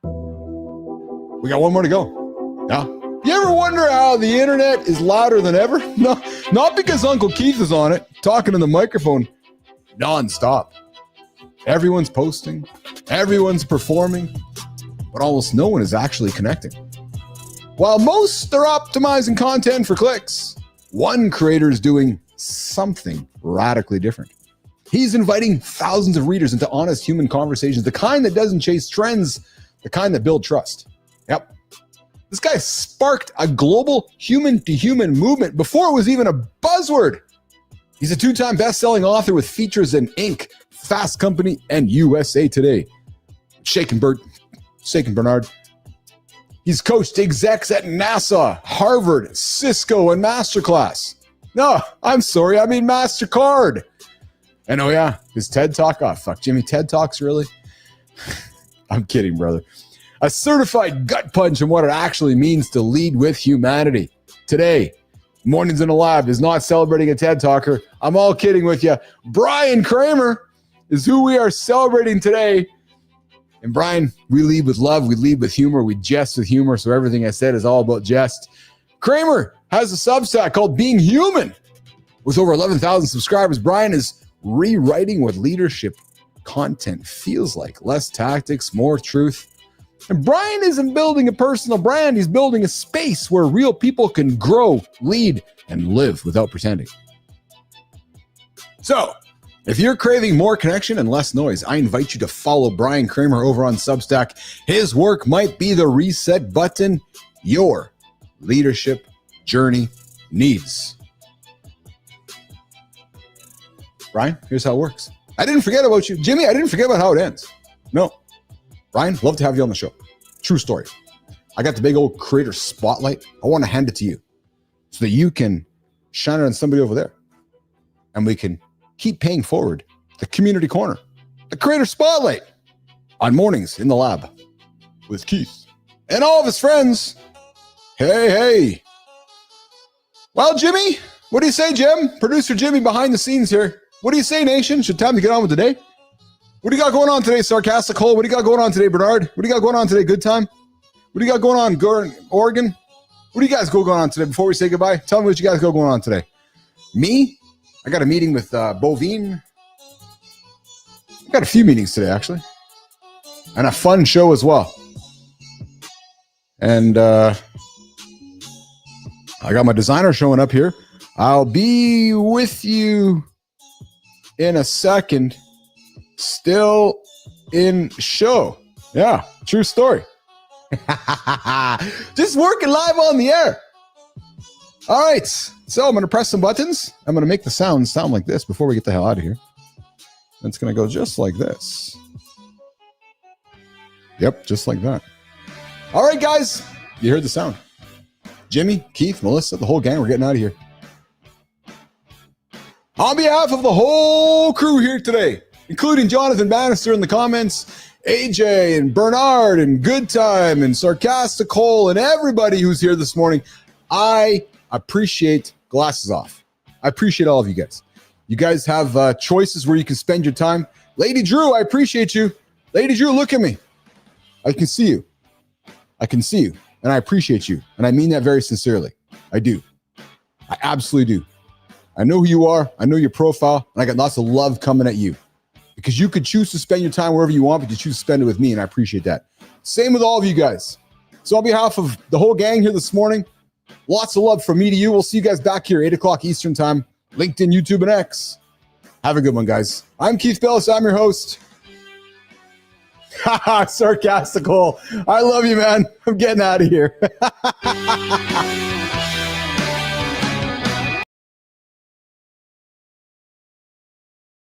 We got one more to go. Yeah. You ever wonder how the internet is louder than ever? No, not because Uncle Keith is on it, talking in the microphone nonstop. Everyone's posting, everyone's performing, but almost no one is actually connecting. While most are optimizing content for clicks, one creator is doing something radically different. He's inviting thousands of readers into honest human conversations, the kind that doesn't chase trends, the kind that build trust. Yep. This guy sparked a global human-to-human movement before it was even a buzzword. He's a 2-time best-selling author with features in Inc., Fast Company, and USA Today. Shaken Bernard. He's coached execs at NASA, Harvard, Cisco, and Masterclass. No, I'm sorry, I mean MasterCard. And oh yeah, his TED Talk. Oh fuck, Jimmy, TED Talks, really? I'm kidding, brother. A certified gut punch on what it actually means to lead with humanity. Today, Mornings in the Lab is not celebrating a TED Talker. I'm all kidding with you. Brian Kramer is who we are celebrating today. And Brian, we lead with love, we lead with humor, we jest with humor, so everything I said is all about jest. Kramer has a Substack called Being Human. With over 11,000 subscribers, Brian is rewriting what leadership content feels like. Less tactics, more truth. And Brian isn't building a personal brand, he's building a space where real people can grow, lead, and live without pretending. So, if you're craving more connection and less noise, I invite you to follow Brian Kramer over on Substack. His work might be the reset button your leadership journey needs. Brian, here's how it works. I didn't forget about you. Jimmy, I didn't forget about how it ends. No. Brian, love to have you on the show. True story. I got the big old creator spotlight. I want to hand it to you so that you can shine it on somebody over there. And we can keep paying forward the community corner, the creator spotlight on Mornings in the Lab with Keith and all of his friends. Hey. Well, Jimmy, what do you say, Jim? Producer Jimmy behind the scenes here. What do you say, Nation? Should time to get on with the day? What do you got going on today, Sarcastic Hole? What do you got going on today, Bernard? What do you got going on today, Good Time? What do you got going on, Oregon? What do you guys go going on today before we say goodbye? Tell me what you guys got going on today. Me? I got a meeting with Boivin. I got a few meetings today, actually. And a fun show as well. And I got my designer showing up here. I'll be with you in a second. Still in show. Yeah, true story. Just working live on the air. All right, so I'm going to press some buttons. I'm going to make the sound like this before we get the hell out of here. It's going to go just like this. Yep, just like that. All right, guys, you heard the sound. Jimmy, Keith, Melissa, the whole gang, we're getting out of here. On behalf of the whole crew here today, including Jonathan Bannister in the comments, AJ and Bernard and Good Time and Sarcastic Hole and everybody who's here this morning, I appreciate glasses off. I appreciate all of you guys. You guys have choices where you can spend your time. Lady Drew, I appreciate you. Lady Drew, look at me. I can see you. I can see you. And I appreciate you. And I mean that very sincerely. I do. I absolutely do. I know who you are. I know your profile. And I got lots of love coming at you. Because you could choose to spend your time wherever you want, but you choose to spend it with me. And I appreciate that. Same with all of you guys. So on behalf of the whole gang here this morning, lots of love from me to you. We'll see you guys back here, 8 o'clock Eastern time. LinkedIn, YouTube, and X. Have a good one, guys. I'm Keith Bellis. I'm your host. Sarcastical. I love you, man. I'm getting out of here.